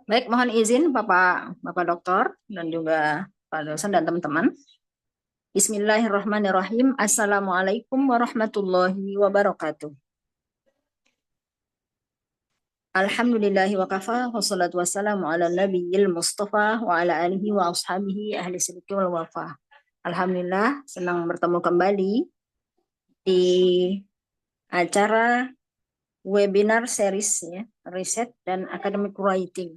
Baik, mohon izin Bapak Dokter dan juga Pak dosen dan teman-teman. Bismillahirrahmanirrahim. Assalamualaikum warahmatullahi wabarakatuh. Alhamdulillahi wa kafa, wassalatu wassalamu ala nabiyil mustafa wa ala alihi wa ashabihi ahli sidqi wal wafa. Alhamdulillah, senang bertemu kembali di acara webinar series ya, riset dan academic writing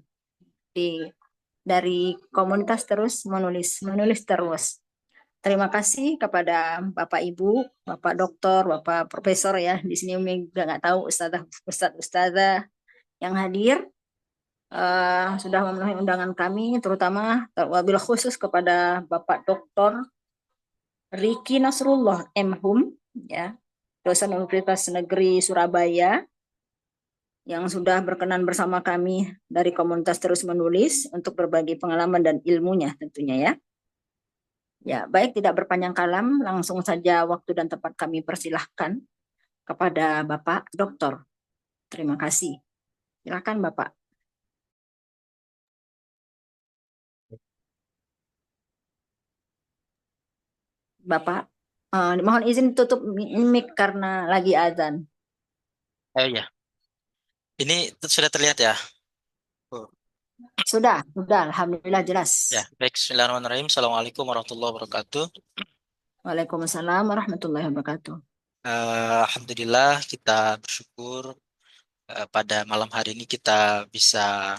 di dari komunitas terus menulis terus. Terima kasih kepada Bapak Ibu, Bapak Doktor, Bapak Profesor ya. Di sini Umi juga nggak tahu Ustazah yang hadir sudah memenuhi undangan kami, terutama wabil khusus kepada Bapak Doktor Riki Nasrullah M.Hum, ya, dosen Universitas Negeri Surabaya yang sudah berkenan bersama kami dari komunitas terus menulis untuk berbagi pengalaman dan ilmunya tentunya ya. Ya, baik tidak berpanjang kalam, langsung saja waktu dan tempat kami persilahkan kepada Bapak Doktor. Terima kasih. Silakan Bapak. Bapak, mohon izin tutup mic karena lagi azan. Ya, ini sudah terlihat ya. Oh, Sudah, Alhamdulillah jelas. ya, baik. Bismillahirrahmanirrahim. Assalamualaikum warahmatullahi wabarakatuh. Waalaikumsalam warahmatullahi wabarakatuh. Alhamdulillah kita bersyukur pada malam hari ini kita bisa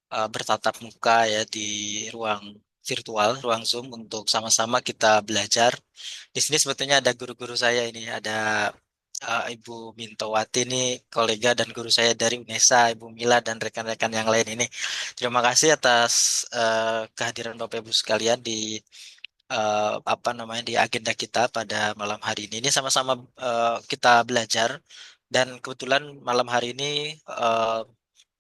bertatap muka ya di ruang virtual, ruang Zoom untuk sama-sama kita belajar. Di sini sebetulnya ada guru-guru saya ini, ada Ibu Mintowati ini kolega dan guru saya dari UNESA, Ibu Mila dan rekan-rekan yang lain ini. Terima kasih atas kehadiran Bapak Ibu sekalian di apa namanya di agenda kita pada malam hari ini. Ini sama-sama kita belajar dan kebetulan malam hari ini eh,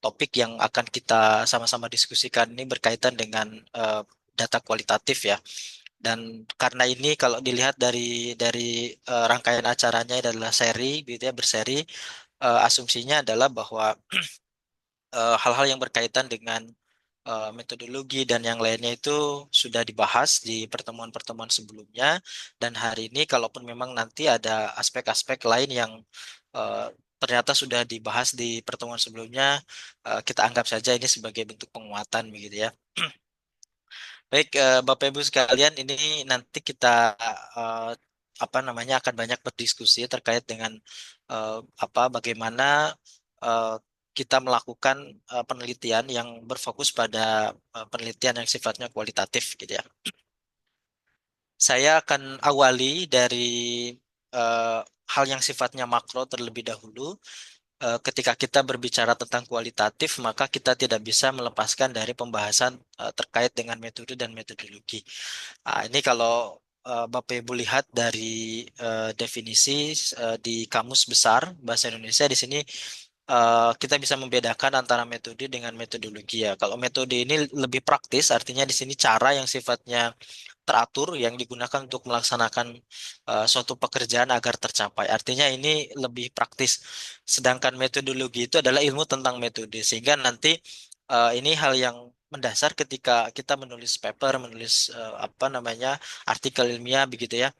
topik yang akan kita sama-sama diskusikan ini berkaitan dengan data kualitatif ya. Dan karena ini kalau dilihat dari rangkaian acaranya adalah seri, gitu ya, berseri, asumsinya adalah bahwa hal-hal yang berkaitan dengan metodologi dan yang lainnya itu sudah dibahas di pertemuan-pertemuan sebelumnya. Dan hari ini, kalaupun memang nanti ada aspek-aspek lain yang eh, ternyata sudah dibahas di pertemuan sebelumnya, kita anggap saja ini sebagai bentuk penguatan begitu ya. Baik, Bapak Ibu sekalian, ini nanti kita eh, apa namanya akan banyak berdiskusi terkait dengan bagaimana eh, kita melakukan penelitian yang berfokus pada penelitian yang sifatnya kualitatif gitu ya. Saya akan awali dari eh, hal yang sifatnya makro terlebih dahulu. Ketika kita berbicara tentang kualitatif, maka kita tidak bisa melepaskan dari pembahasan terkait dengan metode dan metodologi. Ini kalau Bapak Ibu lihat dari definisi di Kamus Besar Bahasa Indonesia di sini kita bisa membedakan antara metode dengan metodologi ya. Kalau metode ini lebih praktis, artinya di sini cara yang sifatnya teratur yang digunakan untuk melaksanakan suatu pekerjaan agar tercapai. Artinya ini lebih praktis. Sedangkan metodologi itu adalah ilmu tentang metode, sehingga nanti ini hal yang mendasar ketika kita menulis paper, menulis apa namanya artikel ilmiah begitu ya.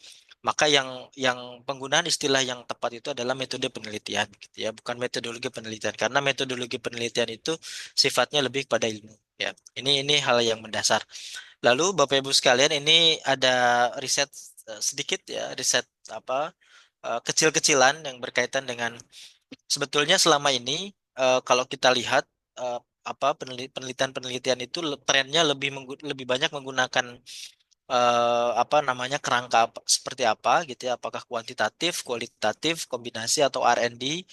Maka yang penggunaan istilah yang tepat itu adalah metode penelitian, gitu ya, bukan metodologi penelitian, karena metodologi penelitian itu sifatnya lebih pada ilmu. Ya, ini hal yang mendasar. Lalu Bapak Ibu sekalian, ini ada riset sedikit ya, riset apa kecil-kecilan yang berkaitan dengan sebetulnya selama ini kalau kita lihat eh, penelitian-penelitian itu trennya lebih banyak menggunakan apa namanya kerangka seperti apa gitu ya, apakah kuantitatif, kualitatif, kombinasi atau R&D.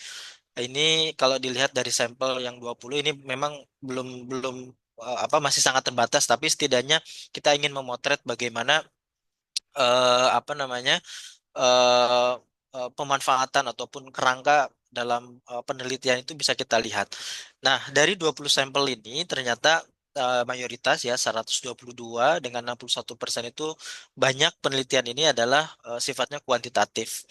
Ini kalau dilihat dari sampel yang 20 ini memang belum belum masih sangat terbatas, tapi setidaknya kita ingin memotret bagaimana apa namanya eh, pemanfaatan ataupun kerangka dalam penelitian itu bisa kita lihat. Nah, dari 20 sampel ini ternyata mayoritas ya 122 dengan 61% itu banyak penelitian ini adalah sifatnya kuantitatif.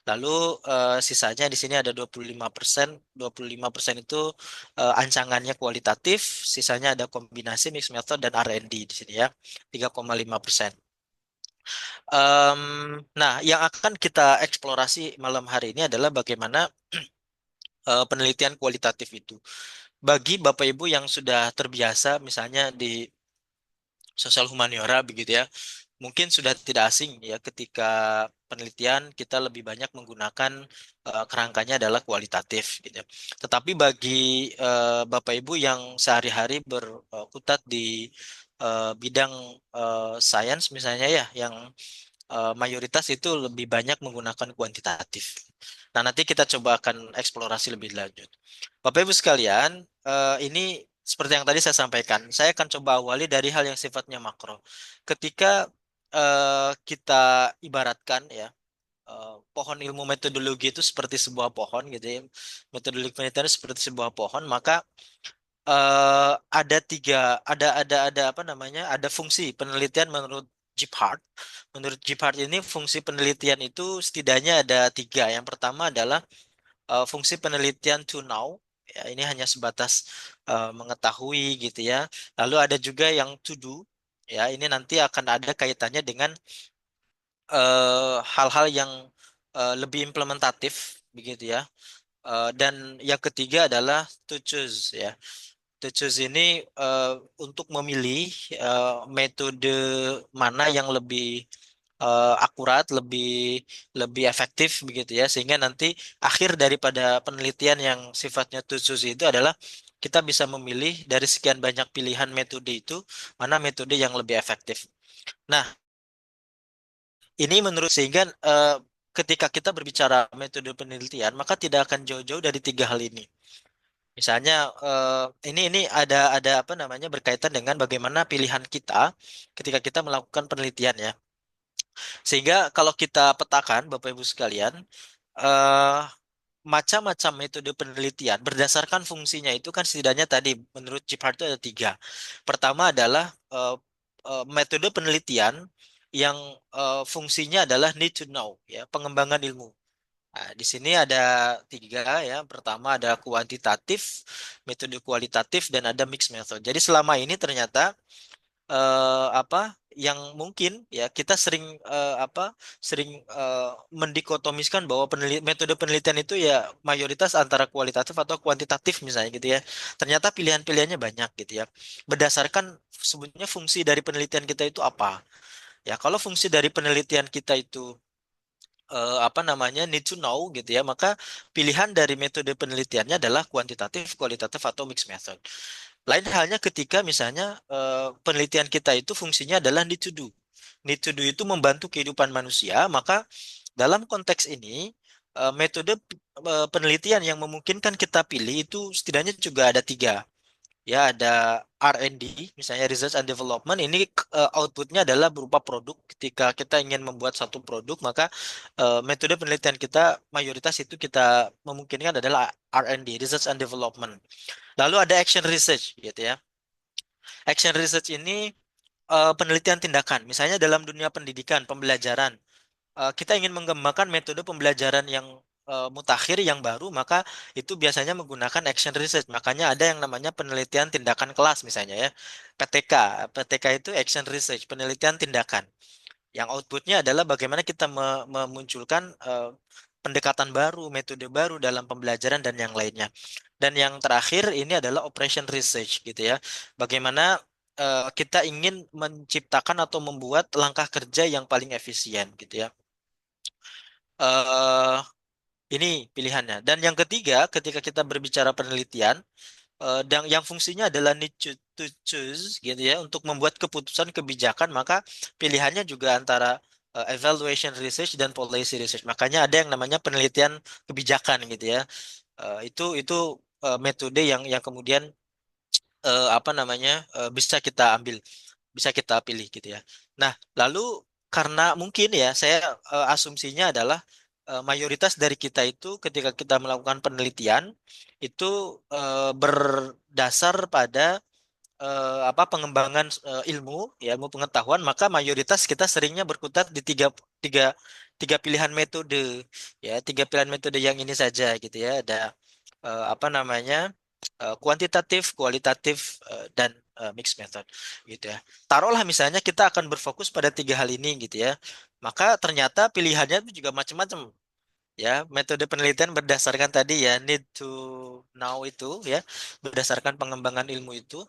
Lalu sisanya di sini ada 25%. 25% itu ancangannya kualitatif, sisanya ada kombinasi mixed method dan R&D di sini ya. 3,5%. Em, nah, yang akan kita eksplorasi malam hari ini adalah bagaimana penelitian kualitatif itu. Bagi Bapak Ibu yang sudah terbiasa misalnya di sosial humaniora begitu ya, mungkin sudah tidak asing ya ketika penelitian kita lebih banyak menggunakan kerangkanya adalah kualitatif gitu. Tetapi bagi Bapak Ibu yang sehari-hari berkutat di bidang sains misalnya ya, yang mayoritas itu lebih banyak menggunakan kuantitatif. Nah, nanti kita coba akan eksplorasi lebih lanjut. Bapak Ibu sekalian, ini seperti yang tadi saya sampaikan, saya akan coba awali dari hal yang sifatnya makro. Ketika kita ibaratkan ya, pohon ilmu metodologi itu seperti sebuah pohon gitu ya, metodologi penelitian itu seperti sebuah pohon, maka ada tiga, ada apa namanya, ada fungsi penelitian menurut Jeep Hart. Menurut Jeep Hart ini fungsi penelitian itu setidaknya ada tiga. Yang pertama adalah fungsi penelitian to know. Ya, ini hanya sebatas mengetahui gitu ya. Lalu ada juga yang to do. Ya, ini nanti akan ada kaitannya dengan hal-hal yang lebih implementatif begitu ya. Dan yang ketiga adalah to choose ya. To choose ini untuk memilih metode mana yang lebih akurat, lebih lebih efektif begitu ya, sehingga nanti akhir daripada penelitian yang sifatnya to choose itu adalah kita bisa memilih dari sekian banyak pilihan metode itu mana metode yang lebih efektif. Nah, ini menurut sehingga ketika kita berbicara metode penelitian maka tidak akan jauh-jauh dari tiga hal ini. Misalnya ini ada apa namanya berkaitan dengan bagaimana pilihan kita ketika kita melakukan penelitian ya. Sehingga kalau kita petakan Bapak Ibu sekalian, eh, macam-macam metode penelitian berdasarkan fungsinya itu kan setidaknya tadi menurut Chip Hart itu ada tiga. Pertama adalah metode penelitian yang fungsinya adalah need to know ya, pengembangan ilmu. Nah, di sini ada tiga ya. Pertama ada kuantitatif, metode kualitatif, dan ada mixed method. Jadi selama ini ternyata apa yang mungkin ya kita sering sering mendikotomiskan bahwa metode penelitian itu ya mayoritas antara kualitatif atau kuantitatif misalnya gitu ya. Ternyata pilihan-pilihannya banyak gitu ya. Berdasarkan sebenarnya fungsi dari penelitian kita itu apa? Ya, kalau fungsi dari penelitian kita itu apa namanya need to know gitu ya, maka pilihan dari metode penelitiannya adalah kuantitatif, kualitatif atau mixed method. Lain halnya ketika misalnya penelitian kita itu fungsinya adalah need to do. Need to do itu membantu kehidupan manusia, maka dalam konteks ini metode penelitian yang memungkinkan kita pilih itu setidaknya juga ada tiga. Ya, ada R&D, misalnya Research and Development. Ini outputnya adalah berupa produk. Ketika kita ingin membuat satu produk, maka metode penelitian kita mayoritas itu kita memungkinkan adalah R&D, Research and Development. Lalu ada Action Research, gitu ya. Action Research ini penelitian tindakan. Misalnya dalam dunia pendidikan, pembelajaran, kita ingin mengembangkan metode pembelajaran yang mutakhir yang baru, maka itu biasanya menggunakan action research. Makanya ada yang namanya penelitian tindakan kelas misalnya ya. PTK. PTK itu action research, penelitian tindakan. Yang outputnya adalah bagaimana kita memunculkan pendekatan baru, metode baru dalam pembelajaran dan yang lainnya. Dan yang terakhir ini adalah operation research gitu ya. Bagaimana kita ingin menciptakan atau membuat langkah kerja yang paling efisien gitu ya. eh ini pilihannya. Dan yang ketiga, ketika kita berbicara penelitian, dan yang fungsinya adalah need to choose, gitu ya, untuk membuat keputusan kebijakan, maka pilihannya juga antara evaluation research dan policy research. Makanya ada yang namanya penelitian kebijakan, gitu ya. Itu metode yang kemudian apa namanya bisa kita ambil, bisa kita pilih, gitu ya. Nah, lalu karena mungkin ya, saya asumsinya adalah mayoritas dari kita itu ketika kita melakukan penelitian itu berdasar pada apa pengembangan ilmu, ya, ilmu pengetahuan, maka mayoritas kita seringnya berkutat di tiga tiga tiga pilihan metode, ya, tiga pilihan metode yang ini saja gitu ya. Ada apa namanya, kuantitatif, kualitatif, dan mixed method gitu ya. Taruhlah misalnya kita akan berfokus pada tiga hal ini gitu ya. Maka ternyata pilihannya itu juga macam-macam, ya. Metode penelitian berdasarkan tadi ya need to know itu, ya, berdasarkan pengembangan ilmu itu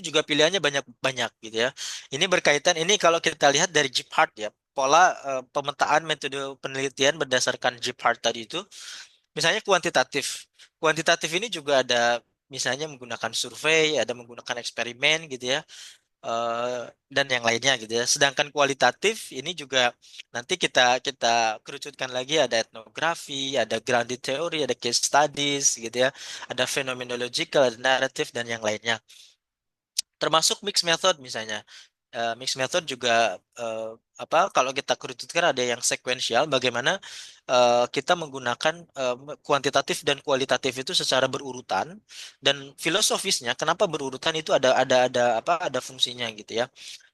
juga pilihannya banyak-banyak gitu ya. Ini berkaitan, ini kalau kita lihat dari Jephart ya, pola pemetaan metode penelitian berdasarkan Jephart tadi itu, misalnya kuantitatif. Kuantitatif ini juga ada misalnya menggunakan survei, ada menggunakan eksperimen gitu ya, dan yang lainnya gitu ya. Sedangkan kualitatif ini juga nanti kita kita kerucutkan lagi, ada etnografi, ada grounded theory, ada case studies gitu ya, ada phenomenological, ada narrative dan yang lainnya. Termasuk mixed method misalnya. Mixed method juga apa, kalau kita kerucutkan ada yang sekuensial, bagaimana kita menggunakan kuantitatif dan kualitatif itu secara berurutan, dan filosofisnya kenapa berurutan itu ada fungsinya gitu ya.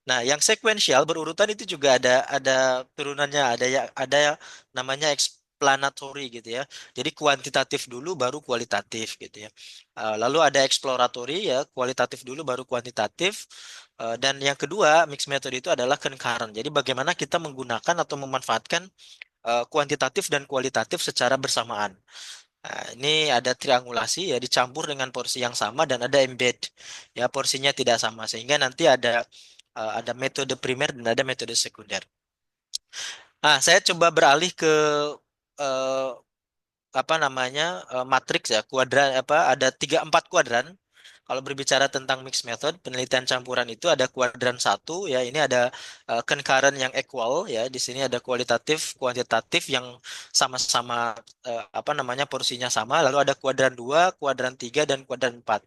Nah, yang sekuensial berurutan itu juga ada turunannya, ada namanya explanatory gitu ya. Jadi kuantitatif dulu baru kualitatif gitu ya. Lalu ada exploratory, ya, kualitatif dulu baru kuantitatif. Dan yang kedua, mixed method itu adalah concurrent. Jadi bagaimana kita menggunakan atau memanfaatkan kuantitatif dan kualitatif secara bersamaan. Nah, ini ada triangulasi, ya, dicampur dengan porsi yang sama, dan ada embed, ya, porsinya tidak sama, sehingga nanti ada metode primer dan ada metode sekunder. Nah, saya coba beralih ke eh, apa namanya, matriks, ya, kuadran, apa, ada 3-4 kuadran. Kalau berbicara tentang mixed method penelitian campuran itu ada kuadran satu, ya, ini ada concurrent yang equal, ya, di sini ada kualitatif kuantitatif yang sama-sama apa namanya, porsinya sama, lalu ada kuadran 2, kuadran 3, dan kuadran 4.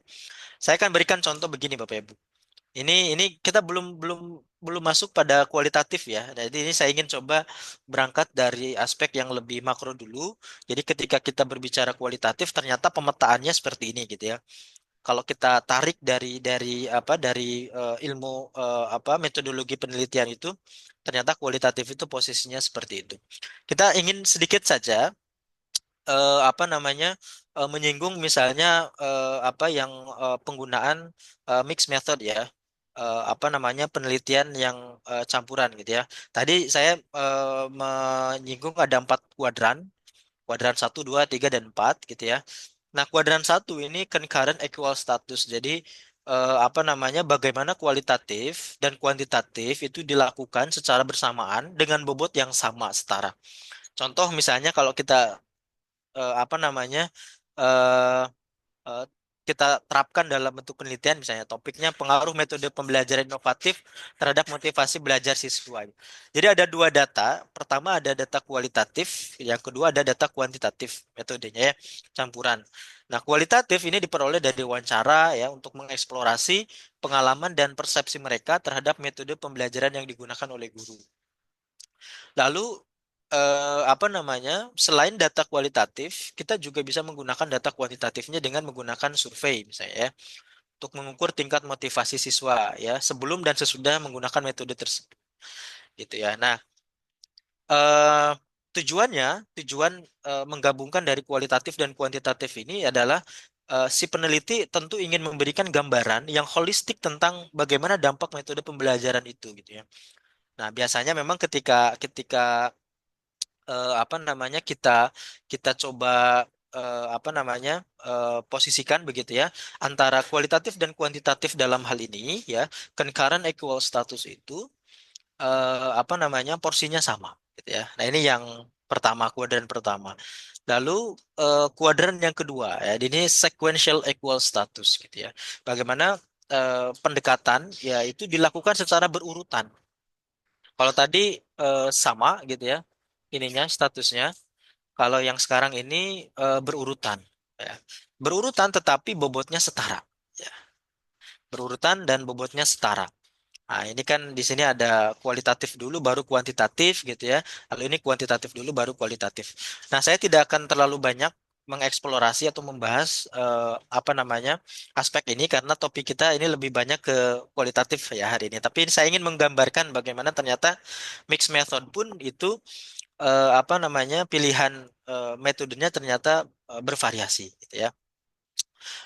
Saya akan berikan contoh begini Bapak Ibu. Ini kita belum belum belum masuk pada kualitatif, ya. Jadi ini saya ingin coba berangkat dari aspek yang lebih makro dulu. Jadi ketika kita berbicara kualitatif, ternyata pemetaannya seperti ini gitu ya. Kalau kita tarik dari ilmu apa metodologi penelitian itu, ternyata kualitatif itu posisinya seperti itu. Kita ingin sedikit saja apa namanya, menyinggung misalnya apa yang penggunaan mixed method, ya. Apa namanya, penelitian yang campuran gitu ya. Tadi saya menyinggung ada 4 kuadran, kuadran 1, 2, 3, dan 4 gitu ya. Nah, kuadran satu ini concurrent equal status. Jadi apa namanya, bagaimana kualitatif dan kuantitatif itu dilakukan secara bersamaan dengan bobot yang sama, setara. Contoh misalnya kalau kita apa namanya, eh, eh, kita terapkan dalam bentuk penelitian, misalnya topiknya pengaruh metode pembelajaran inovatif terhadap motivasi belajar siswa. Jadi ada 2 data. Pertama ada data kualitatif, yang kedua ada data kuantitatif metodenya, ya, campuran. Nah, kualitatif ini diperoleh dari wawancara, ya, untuk mengeksplorasi pengalaman dan persepsi mereka terhadap metode pembelajaran yang digunakan oleh guru. Lalu apa namanya? Selain data kualitatif, kita juga bisa menggunakan data kuantitatifnya dengan menggunakan survei misalnya, ya, untuk mengukur tingkat motivasi siswa, ya, sebelum dan sesudah menggunakan metode tersebut gitu ya. Nah, eh, tujuan menggabungkan dari kualitatif dan kuantitatif ini adalah si peneliti tentu ingin memberikan gambaran yang holistik tentang bagaimana dampak metode pembelajaran itu gitu ya. Nah, biasanya memang ketika ketika apa namanya, kita kita coba apa namanya, posisikan begitu ya, antara kualitatif dan kuantitatif dalam hal ini, ya, concurrent equal status itu apa namanya, porsinya sama gitu ya. Nah, ini yang pertama, kuadran pertama. Lalu kuadran yang kedua, ya, ini sequential equal status gitu ya. Bagaimana pendekatan, ya, itu dilakukan secara berurutan. Kalau tadi sama gitu ya, ininya statusnya. Kalau yang sekarang ini berurutan, ya. Berurutan tetapi bobotnya setara, ya. Berurutan dan bobotnya setara. Nah, ini kan di sini ada kualitatif dulu baru kuantitatif gitu ya. Lalu ini kuantitatif dulu baru kualitatif. Nah, saya tidak akan terlalu banyak mengeksplorasi atau membahas apa namanya aspek ini karena topik kita ini lebih banyak ke kualitatif ya hari ini. Tapi saya ingin menggambarkan bagaimana ternyata mixed method pun itu apa namanya pilihan metodenya ternyata bervariasi gitu ya.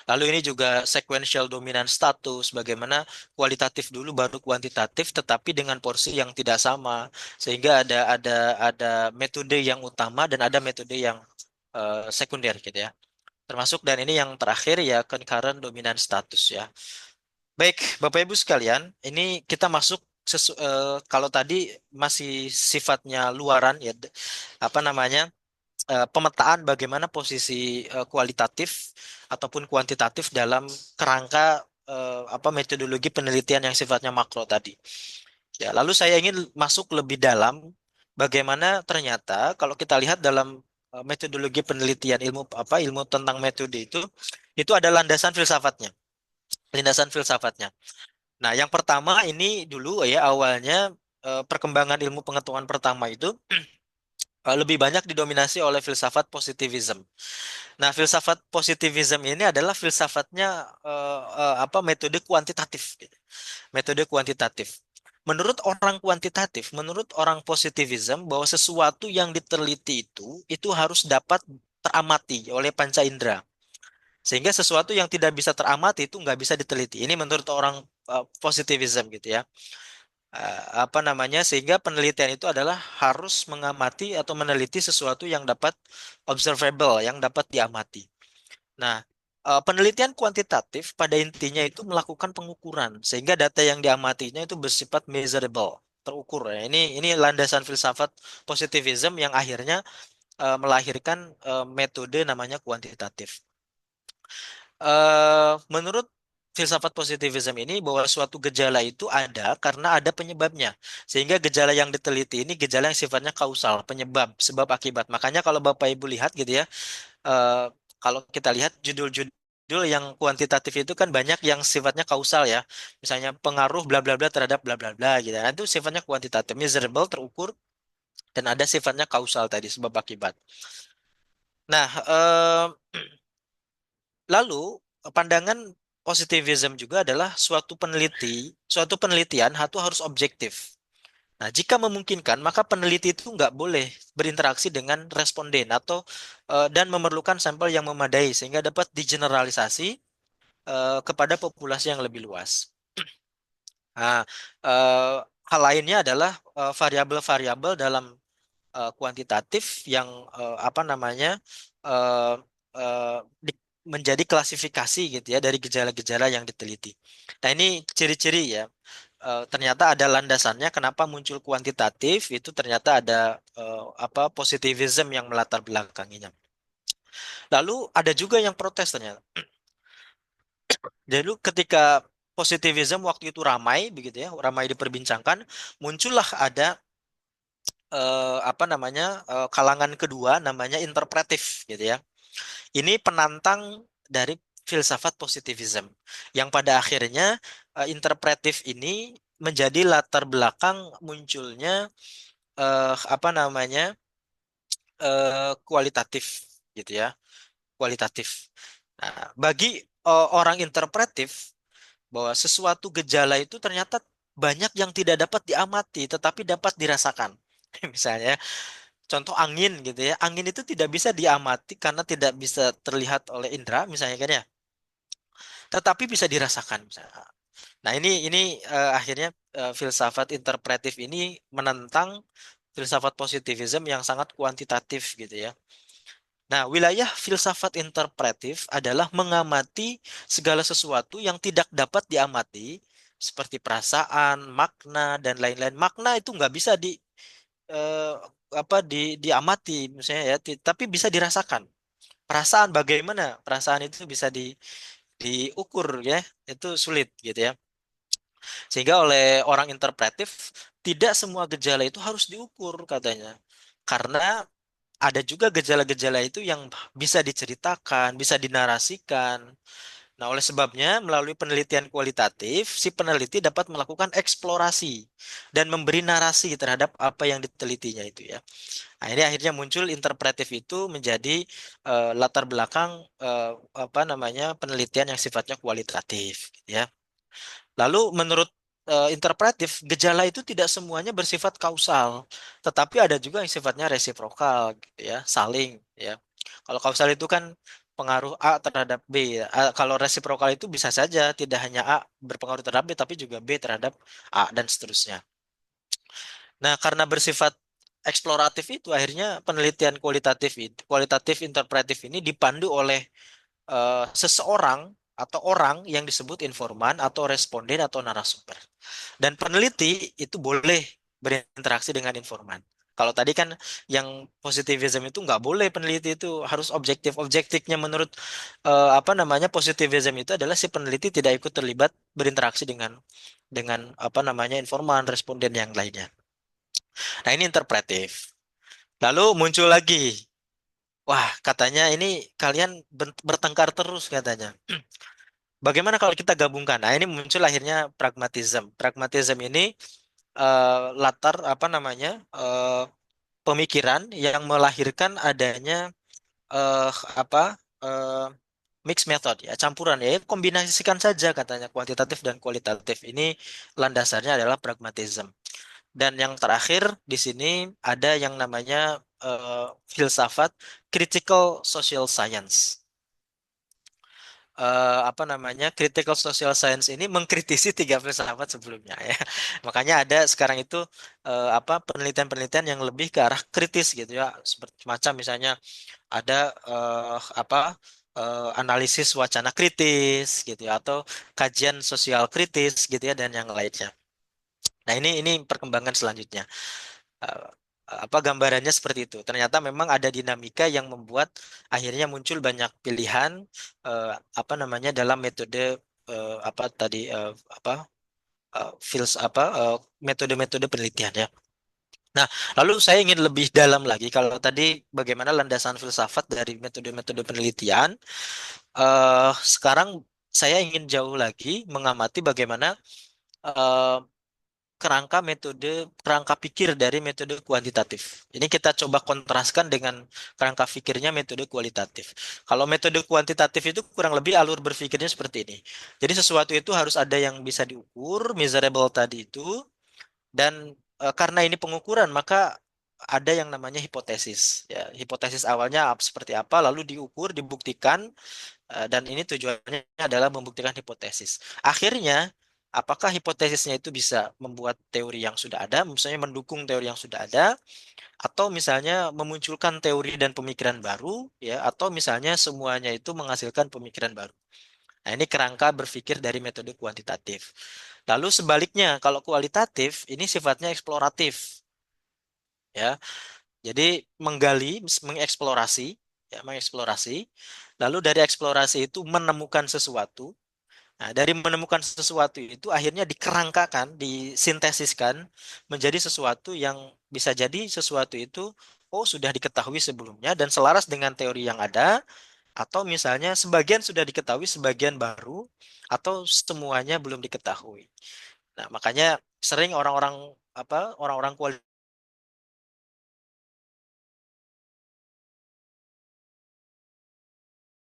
Lalu ini juga sequential dominant status, bagaimana kualitatif dulu baru kuantitatif, tetapi dengan porsi yang tidak sama, sehingga ada metode yang utama dan ada metode yang sekunder gitu ya. Termasuk dan ini yang terakhir ya concurrent dominant status ya. Baik, Bapak Ibu sekalian, ini kita masuk kalau tadi masih sifatnya luaran ya, apa namanya? Pemetaan bagaimana posisi kualitatif ataupun kuantitatif dalam kerangka apa metodologi penelitian yang sifatnya makro tadi. Ya, lalu saya ingin masuk lebih dalam bagaimana ternyata kalau kita lihat dalam metodologi penelitian ilmu tentang metode itu ada landasan filsafatnya. Landasan filsafatnya. Nah, yang pertama ini dulu ya awalnya perkembangan ilmu pengetahuan pertama itu lebih banyak didominasi oleh filsafat positivism. Nah, filsafat positivism ini adalah filsafatnya apa metode kuantitatif, gitu. Metode kuantitatif. Menurut orang positivism bahwa sesuatu yang diteliti itu harus dapat teramati oleh panca indera. Sehingga sesuatu yang tidak bisa teramati itu nggak bisa diteliti. Ini menurut orang positivism gitu ya. Apa namanya sehingga penelitian itu adalah harus mengamati atau meneliti sesuatu yang dapat observable, yang dapat diamati. Nah, penelitian kuantitatif pada intinya itu melakukan pengukuran sehingga data yang diamatinya itu bersifat measurable, terukur ya. Ini landasan filsafat positivism yang akhirnya melahirkan metode namanya kuantitatif. Menurut filsafat positivism ini bahwa suatu gejala itu ada karena ada penyebabnya. Sehingga gejala yang diteliti ini gejala yang sifatnya kausal, penyebab, sebab akibat. Makanya kalau Bapak Ibu lihat gitu ya, eh, kalau kita lihat judul-judul yang kuantitatif itu kan banyak yang sifatnya kausal ya. Misalnya pengaruh bla bla bla terhadap bla bla bla gitu. Nah, itu sifatnya kuantitatif, measurable, terukur dan ada sifatnya kausal tadi sebab akibat. Nah, lalu pandangan positivism juga adalah suatu penelitian itu harus objektif. Nah, jika memungkinkan, maka peneliti itu nggak boleh berinteraksi dengan responden atau dan memerlukan sampel yang memadai sehingga dapat digeneralisasi kepada populasi yang lebih luas. Nah, eh, hal lainnya adalah variabel-variabel dalam kuantitatif yang apa namanya eh, eh, di- menjadi klasifikasi gitu ya dari gejala-gejala yang diteliti. Nah, ini ciri-ciri ya. Ternyata ada landasannya kenapa muncul kuantitatif itu ternyata ada apa positivism yang melatar belakanginya. Lalu ada juga yang protes ternyata. Jadi dulu ketika positivism waktu itu ramai begitu ya, ramai diperbincangkan, muncullah ada apa namanya kalangan kedua namanya interpretif gitu ya. Ini penantang dari filsafat positivism yang pada akhirnya interpretif ini menjadi latar belakang munculnya apa namanya kualitatif gitu ya, kualitatif. Nah, bagi orang interpretif bahwa sesuatu gejala itu ternyata banyak yang tidak dapat diamati tetapi dapat dirasakan. Misalnya contoh angin gitu ya. Angin itu tidak bisa diamati karena tidak bisa terlihat oleh indera misalnya kan ya. Tetapi bisa dirasakan misalnya. Nah, ini akhirnya filsafat interpretif ini menentang filsafat positivism yang sangat kuantitatif gitu ya. Nah, wilayah filsafat interpretif adalah mengamati segala sesuatu yang tidak dapat diamati seperti perasaan, makna dan lain-lain. Makna itu nggak bisa eh, diamati misalnya ya, tapi bisa dirasakan. Perasaan bagaimana? Perasaan itu bisa diukur ya, itu sulit gitu ya. Sehingga oleh orang interpretif tidak semua gejala itu harus diukur katanya. Karena ada juga gejala-gejala itu yang bisa diceritakan, bisa dinarasikan. Nah, oleh sebabnya, melalui penelitian kualitatif, si peneliti dapat melakukan eksplorasi dan memberi narasi terhadap apa yang ditelitinya itu ya. Nah, ini akhirnya muncul interpretif itu menjadi latar belakang apa namanya penelitian yang sifatnya kualitatif, gitu ya. Lalu menurut interpretif, gejala itu tidak semuanya bersifat kausal, tetapi ada juga yang sifatnya resiprokal, gitu ya, saling, ya. Kalau kausal itu kan pengaruh A terhadap B. Ya. Kalau resiprokal itu bisa saja tidak hanya A berpengaruh terhadap B, tapi juga B terhadap A dan seterusnya. Nah, karena bersifat eksploratif itu, akhirnya penelitian kualitatif interpretif ini dipandu oleh seseorang atau orang yang disebut informan atau responden atau narasumber. Dan peneliti itu boleh berinteraksi dengan informan. Kalau tadi kan yang positivism itu nggak boleh, peneliti itu harus objektif. Objektifnya menurut apa namanya positivism itu adalah si peneliti tidak ikut terlibat berinteraksi dengan apa namanya informan, responden yang lainnya. Nah, ini interpretif. Lalu muncul lagi, wah katanya ini kalian bertengkar terus katanya. Bagaimana kalau kita gabungkan? Nah, ini muncul akhirnya pragmatism. Pragmatism ini latar apa namanya pemikiran yang melahirkan adanya eh, apa eh, mixed method ya, campuran ya, kombinasikan saja katanya kuantitatif dan kualitatif. Ini landasannya adalah pragmatism. Dan yang terakhir di sini ada yang namanya filsafat critical social science. Apa namanya critical social science ini mengkritisi tiga filsafat sebelumnya ya. Makanya ada sekarang itu apa penelitian-penelitian yang lebih ke arah kritis gitu ya. Seperti macam misalnya ada apa analisis wacana kritis gitu ya atau kajian sosial kritis gitu ya dan yang lainnya. Nah, ini perkembangan selanjutnya. Eh, apa gambarannya seperti itu. Ternyata memang ada dinamika yang membuat akhirnya muncul banyak pilihan apa namanya dalam metode apa tadi apa apa metode-metode penelitian ya. Nah, lalu saya ingin lebih dalam lagi kalau tadi bagaimana landasan filsafat dari metode-metode penelitian. Sekarang saya ingin jauh lagi mengamati bagaimana eh, kerangka pikir dari metode kuantitatif. Ini kita coba kontraskan dengan kerangka pikirnya metode kualitatif. Kalau metode kuantitatif itu kurang lebih alur berpikirnya seperti ini. Jadi sesuatu itu harus ada yang bisa diukur, measurable tadi itu, dan karena ini pengukuran maka ada yang namanya hipotesis. Ya, hipotesis awalnya seperti apa, lalu diukur, dibuktikan, dan ini tujuannya adalah membuktikan hipotesis. Akhirnya, apakah hipotesisnya itu bisa membuat teori yang sudah ada, misalnya mendukung teori yang sudah ada, atau misalnya memunculkan teori dan pemikiran baru, ya, atau misalnya semuanya itu menghasilkan pemikiran baru. Nah, ini kerangka berpikir dari metode kuantitatif. Lalu sebaliknya, kalau kualitatif, ini sifatnya eksploratif, ya. Jadi menggali, mengeksplorasi, ya, mengeksplorasi. Lalu dari eksplorasi itu menemukan sesuatu. Nah, dari menemukan sesuatu itu akhirnya dikerangkakan, disintesiskan menjadi sesuatu yang bisa jadi sesuatu itu oh sudah diketahui sebelumnya dan selaras dengan teori yang ada atau misalnya sebagian sudah diketahui, sebagian baru atau semuanya belum diketahui. Nah, makanya sering orang-orang apa orang-orang kualitas.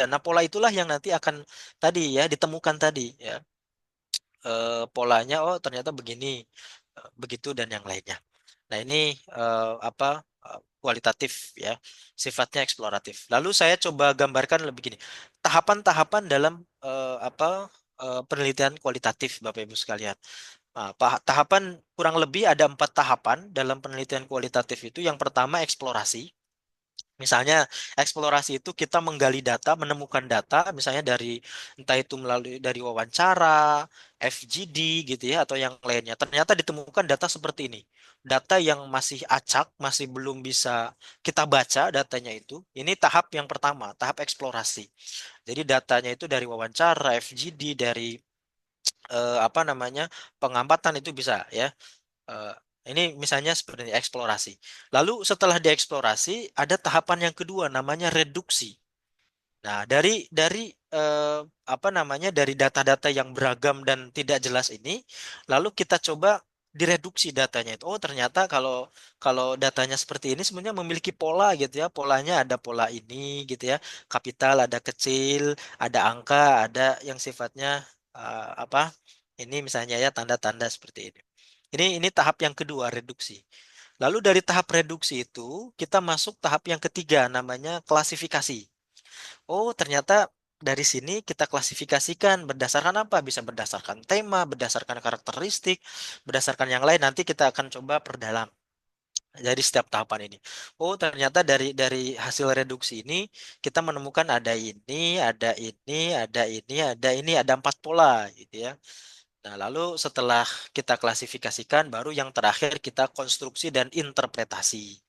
Nah, pola itulah yang nanti akan tadi ya ditemukan tadi ya. Polanya oh ternyata begini, begitu dan yang lainnya. Nah, ini apa kualitatif ya, sifatnya eksploratif. Lalu saya coba gambarkan lebih gini. Tahapan-tahapan dalam apa penelitian kualitatif Bapak Ibu sekalian. Nah, tahapan kurang lebih ada 4 tahapan dalam penelitian kualitatif itu. Yang pertama eksplorasi. Misalnya eksplorasi itu kita menggali data, menemukan data, misalnya dari entah itu melalui dari wawancara, FGD gitu ya, atau yang lainnya. Ternyata ditemukan data seperti ini. Data yang masih acak, masih belum bisa kita baca datanya itu. Ini tahap yang pertama, tahap eksplorasi. Jadi datanya itu dari wawancara, FGD, dari apa namanya pengamatan itu bisa ya. Eh, ini misalnya seperti ini, eksplorasi. Lalu setelah dieksplorasi, ada tahapan yang kedua namanya reduksi. Nah, dari apa namanya dari data-data yang beragam dan tidak jelas ini, lalu kita coba direduksi datanya itu. Oh, ternyata kalau kalau datanya seperti ini sebenarnya memiliki pola gitu ya. Polanya ada pola ini gitu ya. Kapital ada kecil, ada angka, ada yang sifatnya apa? Ini misalnya ya tanda-tanda seperti ini. Ini tahap yang kedua, reduksi. Lalu dari tahap reduksi itu kita masuk tahap yang ketiga namanya klasifikasi. Oh, ternyata dari sini kita klasifikasikan berdasarkan apa? Bisa berdasarkan tema, berdasarkan karakteristik, berdasarkan yang lain. Nanti kita akan coba perdalam. Jadi setiap tahapan ini. Oh, ternyata dari hasil reduksi ini kita menemukan ada ini, ada ini, ada ini, ada ini, ada 4 pola gitu ya. Nah, lalu setelah kita klasifikasikan, baru yang terakhir kita konstruksi dan interpretasi.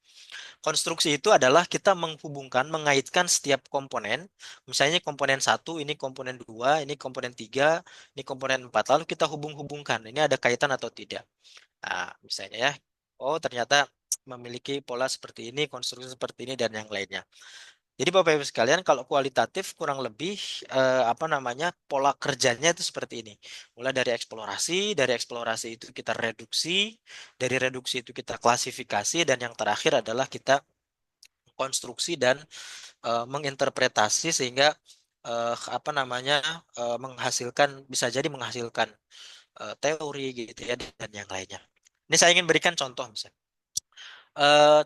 Konstruksi itu adalah kita menghubungkan, mengaitkan setiap komponen. Misalnya komponen satu, ini komponen dua, ini komponen tiga, ini komponen empat. Lalu kita hubung-hubungkan. Ini ada kaitan atau tidak. Nah, misalnya ya. Oh, ternyata memiliki pola seperti ini, konstruksi seperti ini, dan yang lainnya. Jadi Bapak Ibu sekalian, kalau kualitatif kurang lebih apa namanya pola kerjanya itu seperti ini. Mulai dari eksplorasi itu kita reduksi, dari reduksi itu kita klasifikasi, dan yang terakhir adalah kita konstruksi dan menginterpretasi sehingga apa namanya menghasilkan bisa jadi menghasilkan teori gitu ya dan yang lainnya. Ini saya ingin berikan contoh misalnya.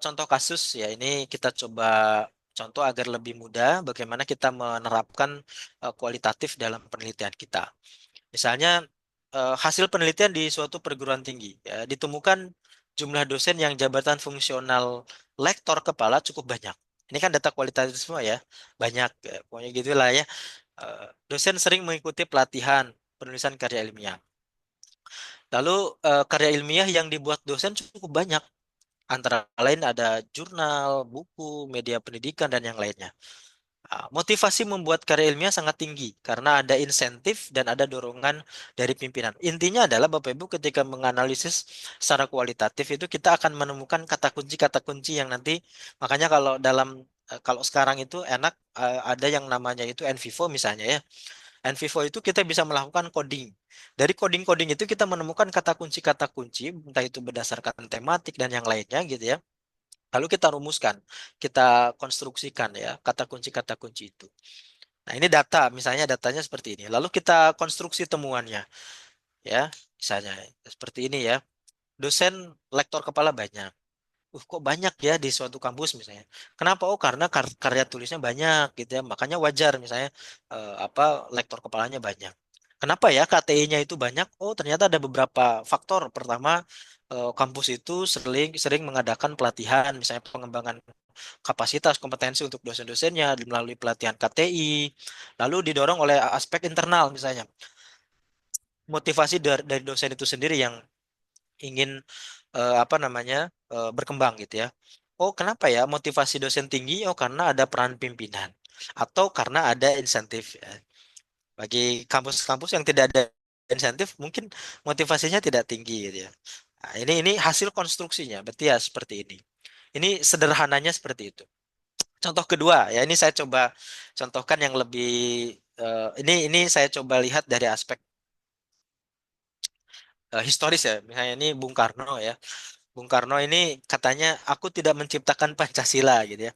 Contoh kasus ya ini kita coba contoh agar lebih mudah bagaimana kita menerapkan kualitatif dalam penelitian kita. Misalnya hasil penelitian di suatu perguruan tinggi ya, ditemukan jumlah dosen yang jabatan fungsional lektor kepala cukup banyak. Ini kan data kualitatif semua ya, banyak ya, pokoknya gitulah ya. Dosen sering mengikuti pelatihan penulisan karya ilmiah. Lalu karya ilmiah yang dibuat dosen cukup banyak. Antara lain ada jurnal, buku, media pendidikan, dan yang lainnya. Motivasi membuat karya ilmiah sangat tinggi karena ada insentif dan ada dorongan dari pimpinan. Intinya adalah Bapak Ibu ketika menganalisis secara kualitatif itu kita akan menemukan kata kunci yang nanti makanya kalau sekarang itu enak ada yang namanya itu NVivo misalnya ya. NVivo itu kita bisa melakukan coding. Dari coding-coding itu kita menemukan kata kunci entah itu berdasarkan tematik dan yang lainnya gitu ya. Lalu kita rumuskan, kita konstruksikan ya kata kunci itu. Nah, ini data, misalnya datanya seperti ini. Lalu kita konstruksi temuannya, ya. Misalnya seperti ini ya. Dosen lektor kepala banyak. Kok banyak ya di suatu kampus misalnya. Kenapa? Oh, karena karya tulisnya banyak gitu ya. Makanya wajar misalnya apa lektor kepalanya banyak. Kenapa ya KTI-nya itu banyak? Oh, ternyata ada beberapa faktor. Pertama, kampus itu sering sering mengadakan pelatihan, misalnya pengembangan kapasitas kompetensi untuk dosen-dosennya melalui pelatihan KTI, lalu didorong oleh aspek internal misalnya motivasi dari dosen itu sendiri yang ingin apa namanya berkembang gitu ya. Oh, kenapa ya motivasi dosen tinggi? Oh, karena ada peran pimpinan atau karena ada insentif ya. Bagi kampus-kampus yang tidak ada insentif mungkin motivasinya tidak tinggi gitu ya. Nah, ini hasil konstruksinya, berarti ya seperti ini. Ini sederhananya seperti itu. Contoh kedua, ya ini saya coba contohkan yang lebih ini saya coba lihat dari aspek historis ya. Misalnya ini Bung Karno ya. Bung Karno ini katanya aku tidak menciptakan Pancasila gitu ya.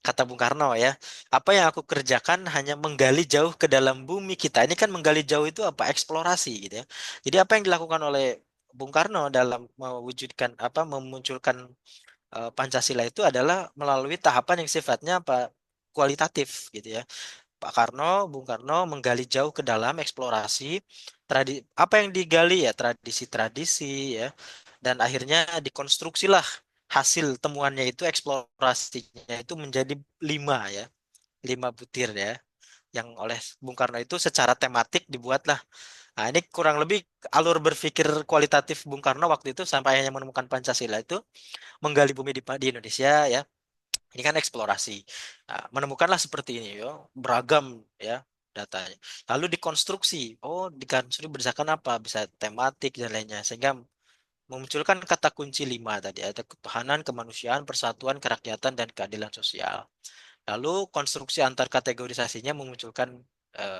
Kata Bung Karno ya. Apa yang aku kerjakan hanya menggali jauh ke dalam bumi kita. Ini kan menggali jauh itu apa? Eksplorasi gitu ya. Jadi apa yang dilakukan oleh Bung Karno dalam mewujudkan apa memunculkan Pancasila itu adalah melalui tahapan yang sifatnya apa? Kualitatif gitu ya. Bung Karno menggali jauh ke dalam eksplorasi apa yang digali ya tradisi-tradisi ya dan akhirnya dikonstruksilah hasil temuannya itu eksplorasinya itu menjadi 5 ya 5 butir ya yang oleh Bung Karno itu secara tematik dibuatlah. Nah, ini kurang lebih alur berpikir kualitatif Bung Karno waktu itu sampai hanya menemukan Pancasila itu menggali bumi di Indonesia ya ini kan eksplorasi. Nah, menemukanlah seperti ini, yo, beragam ya datanya. Lalu dikonstruksi. Oh, dikonstruksi berdasarkan apa? Bisa tematik dan lainnya. Sehingga memunculkan kata kunci 5 tadi. Ada ketahanan, kemanusiaan, persatuan, kerakyatan, dan keadilan sosial. Lalu konstruksi antar kategorisasinya memunculkan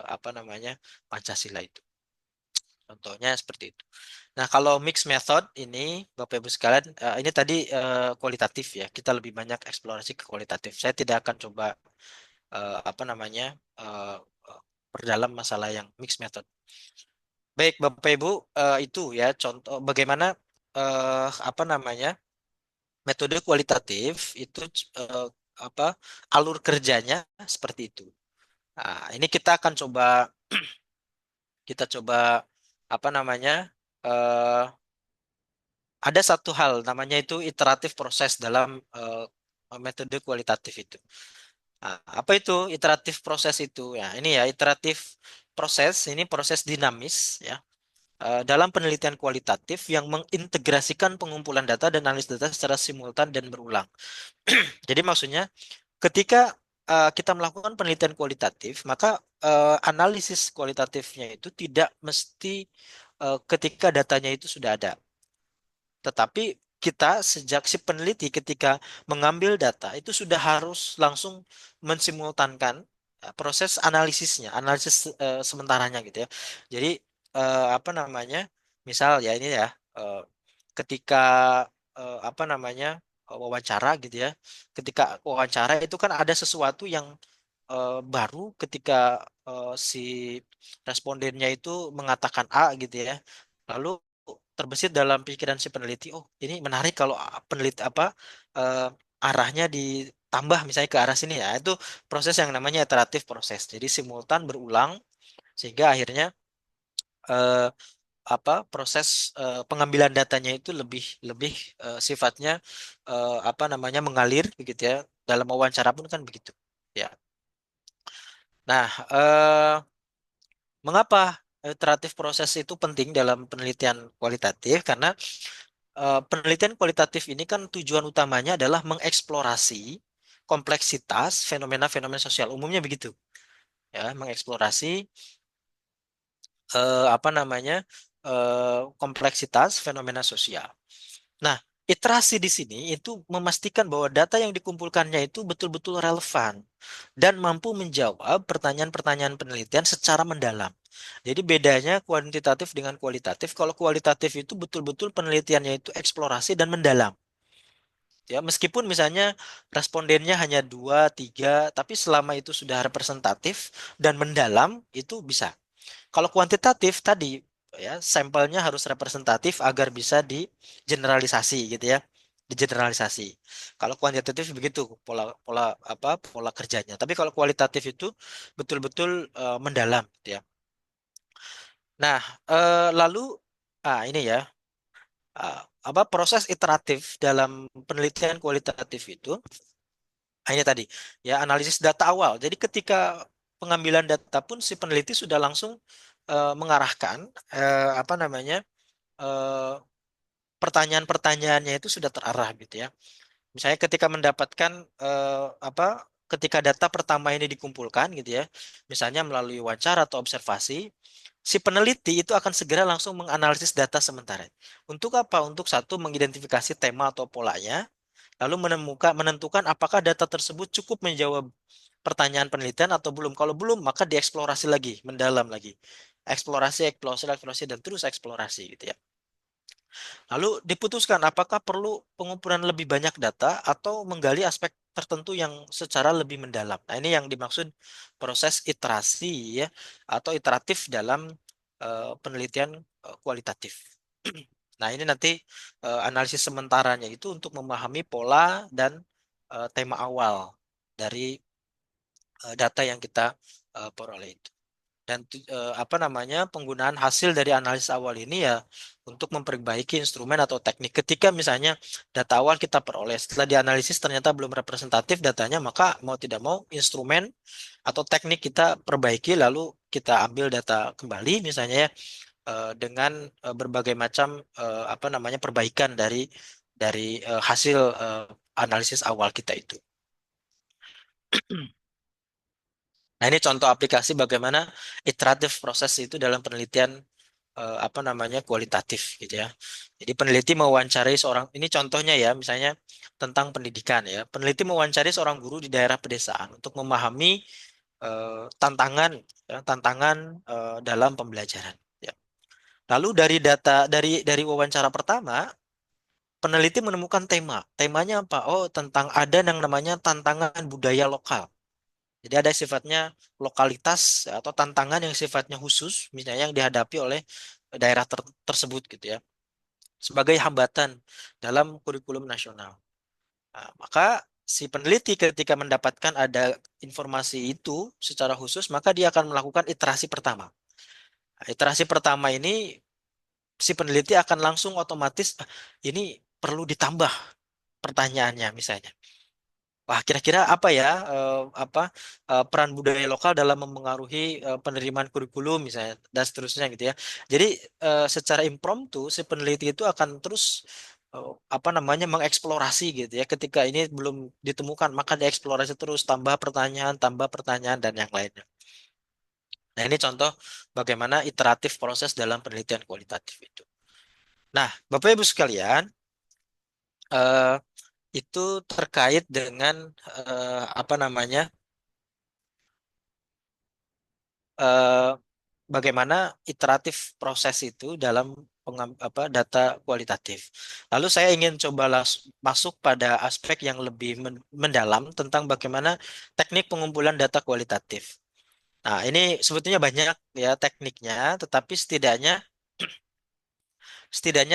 apa namanya Pancasila itu. Contohnya seperti itu. Nah, kalau mix method ini, Bapak Ibu sekalian, ini tadi kualitatif ya. Kita lebih banyak eksplorasi ke kualitatif. Saya tidak akan coba apa namanya eh, perdalam masalah yang mix method. Baik, Bapak Ibu, itu ya contoh bagaimana apa namanya metode kualitatif itu eh, apa alur kerjanya seperti itu. Nah, ini kita coba apa namanya eh, ada satu hal namanya itu iteratif proses dalam metode kualitatif itu. Nah, apa itu iteratif proses itu? Ya, ini ya iteratif proses ini proses dinamis ya dalam penelitian kualitatif yang mengintegrasikan pengumpulan data dan analisis data secara simultan dan berulang. Jadi maksudnya ketika kita melakukan penelitian kualitatif, maka analisis kualitatifnya itu tidak mesti ketika datanya itu sudah ada. Tetapi kita sejak si peneliti ketika mengambil data itu sudah harus langsung mensimultankan proses analisisnya, analisis sementaranya gitu ya. Jadi apa namanya? Misal ya ini ya eh, ketika apa namanya wawancara gitu ya. Ketika wawancara itu kan ada sesuatu yang baru ketika si respondennya itu mengatakan A gitu ya. Lalu terbesit dalam pikiran si peneliti, oh ini menarik kalau peneliti apa eh, arahnya ditambah misalnya ke arah sini ya. Itu proses yang namanya iteratif proses. Jadi simultan berulang sehingga akhirnya eh, apa proses pengambilan datanya itu lebih lebih sifatnya apa namanya mengalir begitu ya. Dalam wawancara pun kan begitu. Ya. Nah, mengapa iteratif proses itu penting dalam penelitian kualitatif? Karena penelitian kualitatif ini kan tujuan utamanya adalah mengeksplorasi kompleksitas fenomena-fenomena sosial. Umumnya begitu, ya, mengeksplorasi apa namanya kompleksitas fenomena sosial. Nah, iterasi di sini itu memastikan bahwa data yang dikumpulkannya itu betul-betul relevan dan mampu menjawab pertanyaan-pertanyaan penelitian secara mendalam. Jadi bedanya kuantitatif dengan kualitatif. Kalau kualitatif itu betul-betul penelitiannya itu eksplorasi dan mendalam. Ya, meskipun misalnya respondennya hanya dua, tiga, tapi selama itu sudah representatif dan mendalam, itu bisa. Kalau kuantitatif tadi, ya, sampelnya harus representatif agar bisa digeneralisasi, gitu ya, digeneralisasi. Kalau kuantitatif begitu pola pola pola kerjanya. Tapi kalau kualitatif itu betul-betul mendalam, gitu ya. Nah, lalu, ini ya, ah, apa proses iteratif dalam penelitian kualitatif itu. Hanya tadi, ya analisis data awal. Jadi ketika pengambilan data pun si peneliti sudah langsung mengarahkan apa namanya eh, pertanyaan-pertanyaannya itu sudah terarah gitu ya. Misalnya ketika mendapatkan apa ketika data pertama ini dikumpulkan gitu ya, misalnya melalui wawancara atau observasi, si peneliti itu akan segera langsung menganalisis data sementara. Untuk apa? Untuk satu mengidentifikasi tema atau polanya, lalu menentukan apakah data tersebut cukup menjawab pertanyaan penelitian atau belum. Kalau belum, maka dieksplorasi lagi, mendalam lagi. Eksplorasi, eksplorasi, eksplorasi, dan terus eksplorasi gitu ya. Lalu diputuskan apakah perlu pengumpulan lebih banyak data atau menggali aspek tertentu yang secara lebih mendalam. Nah, ini yang dimaksud proses iterasi ya atau iteratif dalam penelitian kualitatif. Nah, ini nanti analisis sementaranya itu untuk memahami pola dan tema awal dari data yang kita peroleh itu. Dan apa namanya penggunaan hasil dari analisis awal ini ya untuk memperbaiki instrumen atau teknik. Ketika misalnya data awal kita peroleh setelah dianalisis ternyata belum representatif datanya, maka mau tidak mau instrumen atau teknik kita perbaiki lalu kita ambil data kembali misalnya ya dengan berbagai macam apa namanya perbaikan dari hasil analisis awal kita itu. Nah, ini contoh aplikasi bagaimana iteratif proses itu dalam penelitian apa namanya kualitatif gitu ya. Jadi peneliti mewawancarai seorang ini contohnya ya, misalnya tentang pendidikan ya. Peneliti mewawancari seorang guru di daerah pedesaan untuk memahami tantangan, ya, tantangan dalam pembelajaran. Ya. Lalu dari dari wawancara pertama, peneliti menemukan tema. Temanya apa? Oh, tentang ada yang namanya tantangan budaya lokal. Jadi ada sifatnya lokalitas atau tantangan yang sifatnya khusus, misalnya yang dihadapi oleh daerah tersebut gitu ya, sebagai hambatan dalam kurikulum nasional. Nah, maka si peneliti ketika mendapatkan ada informasi itu secara khusus, maka dia akan melakukan iterasi pertama. Nah, iterasi pertama ini si peneliti akan langsung otomatis, "Ah, ini perlu ditambah pertanyaannya misalnya. Wah, kira-kira apa ya apa peran budaya lokal dalam memengaruhi penerimaan kurikulum misalnya dan seterusnya gitu ya. Jadi secara impromptu si peneliti itu akan terus apa namanya mengeksplorasi gitu ya. Ketika ini belum ditemukan, maka dieksplorasi terus tambah pertanyaan dan yang lainnya. Nah, ini contoh bagaimana iteratif proses dalam penelitian kualitatif itu. Nah, Bapak Ibu sekalian, eh, itu terkait dengan apa namanya? eh, bagaimana iteratif proses itu dalam data kualitatif. Lalu saya ingin coba masuk pada aspek yang lebih mendalam tentang bagaimana teknik pengumpulan data kualitatif. Nah, ini sebetulnya banyak ya tekniknya, tetapi setidaknya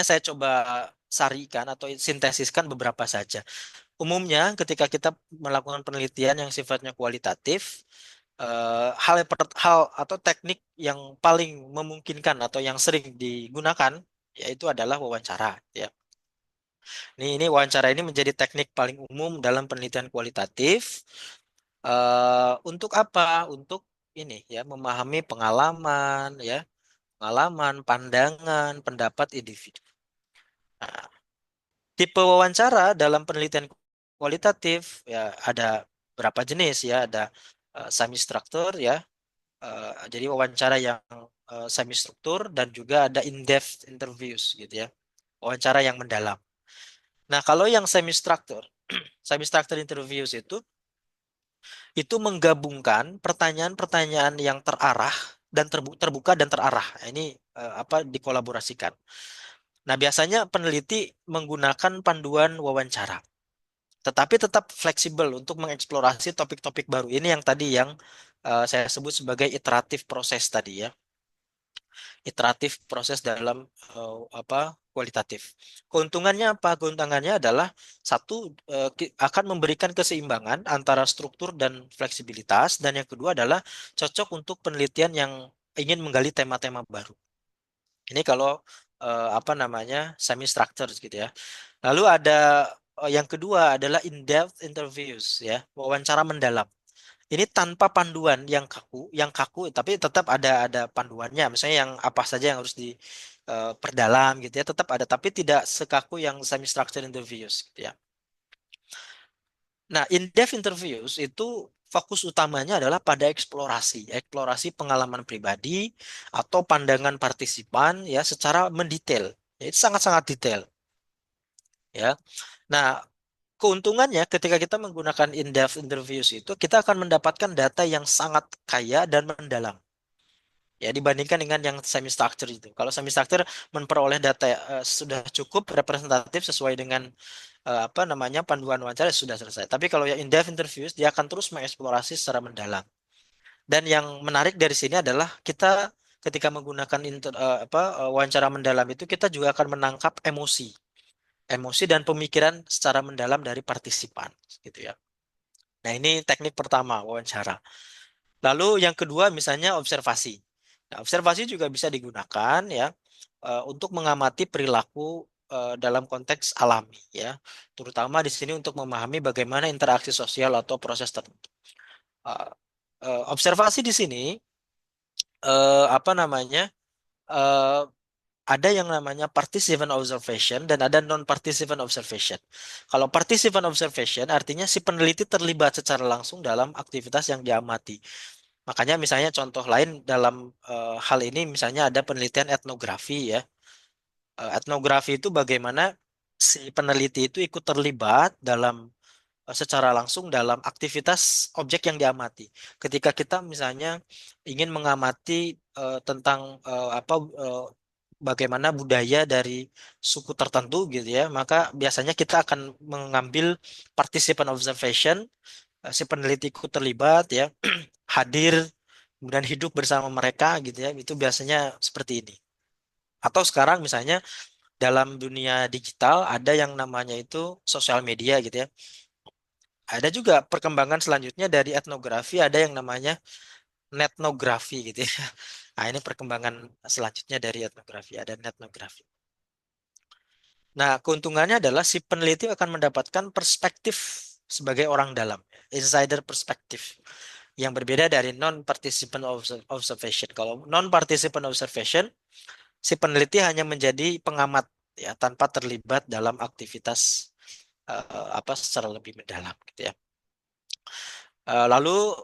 saya coba sarikan atau sintesiskan beberapa saja. Umumnya ketika kita melakukan penelitian yang sifatnya kualitatif, hal atau teknik yang paling memungkinkan atau yang sering digunakan yaitu adalah wawancara ya. Ini wawancara ini menjadi teknik paling umum dalam penelitian kualitatif. Untuk apa? Untuk ini ya memahami pengalaman, pandangan, pendapat individu. Nah, tipe wawancara dalam penelitian kualitatif ya ada berapa jenis ya, ada semi struktur ya. Jadi wawancara yang semi struktur dan juga ada in-depth interviews gitu ya. Wawancara yang mendalam. Nah, kalau yang semi struktur, semi struktur interviews itu menggabungkan pertanyaan-pertanyaan yang terarah dan terbuka dan terarah. Nah, ini apa dikolaborasikan. Nah, biasanya peneliti menggunakan panduan wawancara, tetapi tetap fleksibel untuk mengeksplorasi topik-topik baru. Ini yang tadi yang saya sebut sebagai iteratif proses tadi ya. Iteratif proses dalam apa kualitatif. Keuntungannya apa? Keuntungannya adalah satu akan memberikan keseimbangan antara struktur dan fleksibilitas dan yang kedua adalah cocok untuk penelitian yang ingin menggali tema-tema baru. Ini kalau apa namanya semi structured gitu ya. Lalu ada yang kedua adalah in-depth interviews ya, wawancara mendalam. Ini tanpa panduan yang kaku, tapi tetap ada panduannya. Misalnya yang apa saja yang harus diperdalam gitu ya, tetap ada, tapi tidak sekaku yang semi structured interviews gitu ya. Nah, in-depth interviews itu fokus utamanya adalah pada eksplorasi pengalaman pribadi atau pandangan partisipan ya secara mendetail. Ya, itu sangat-sangat detail ya. Nah, keuntungannya ketika kita menggunakan in-depth interviews itu kita akan mendapatkan data yang sangat kaya dan mendalam. Ya, dibandingkan dengan yang semi structure itu. Kalau semi structure memperoleh data sudah cukup representatif sesuai dengan apa namanya panduan wawancara sudah selesai. Tapi kalau yang in-depth interviews dia akan terus mengeksplorasi secara mendalam. Dan yang menarik dari sini adalah kita ketika menggunakan wawancara mendalam itu kita juga akan menangkap emosi dan pemikiran secara mendalam dari partisipan gitu ya. Nah, ini teknik pertama wawancara. Lalu yang kedua misalnya observasi. Nah, observasi juga bisa digunakan ya untuk mengamati perilaku dalam konteks alami ya. Terutama di sini untuk memahami bagaimana interaksi sosial atau proses tertentu. Eh, Observasi di sini apa namanya? eh, ada yang namanya participant observation dan ada non-participant observation. Kalau participant observation artinya si peneliti terlibat secara langsung dalam aktivitas yang diamati. Makanya misalnya contoh lain dalam hal ini misalnya ada penelitian etnografi ya. Etnografi itu bagaimana si peneliti itu ikut terlibat dalam secara langsung dalam aktivitas objek yang diamati. Ketika kita misalnya ingin mengamati tentang bagaimana budaya dari suku tertentu gitu ya, maka biasanya kita akan mengambil participant observation, si peneliti ikut terlibat ya, hadir kemudian hidup bersama mereka gitu ya, itu biasanya seperti ini. Atau sekarang misalnya dalam dunia digital ada yang namanya itu sosial media gitu ya. Ada juga perkembangan selanjutnya dari etnografi, ada yang namanya netnografi gitu ya. Nah, ini perkembangan selanjutnya dari etnografi, ada netnografi. Nah, keuntungannya adalah si peneliti akan mendapatkan perspektif sebagai orang dalam, insider perspektif, yang berbeda dari non-participant observation. Kalau non-participant observation, si peneliti hanya menjadi pengamat ya, tanpa terlibat dalam aktivitas secara lebih mendalam gitu ya. Lalu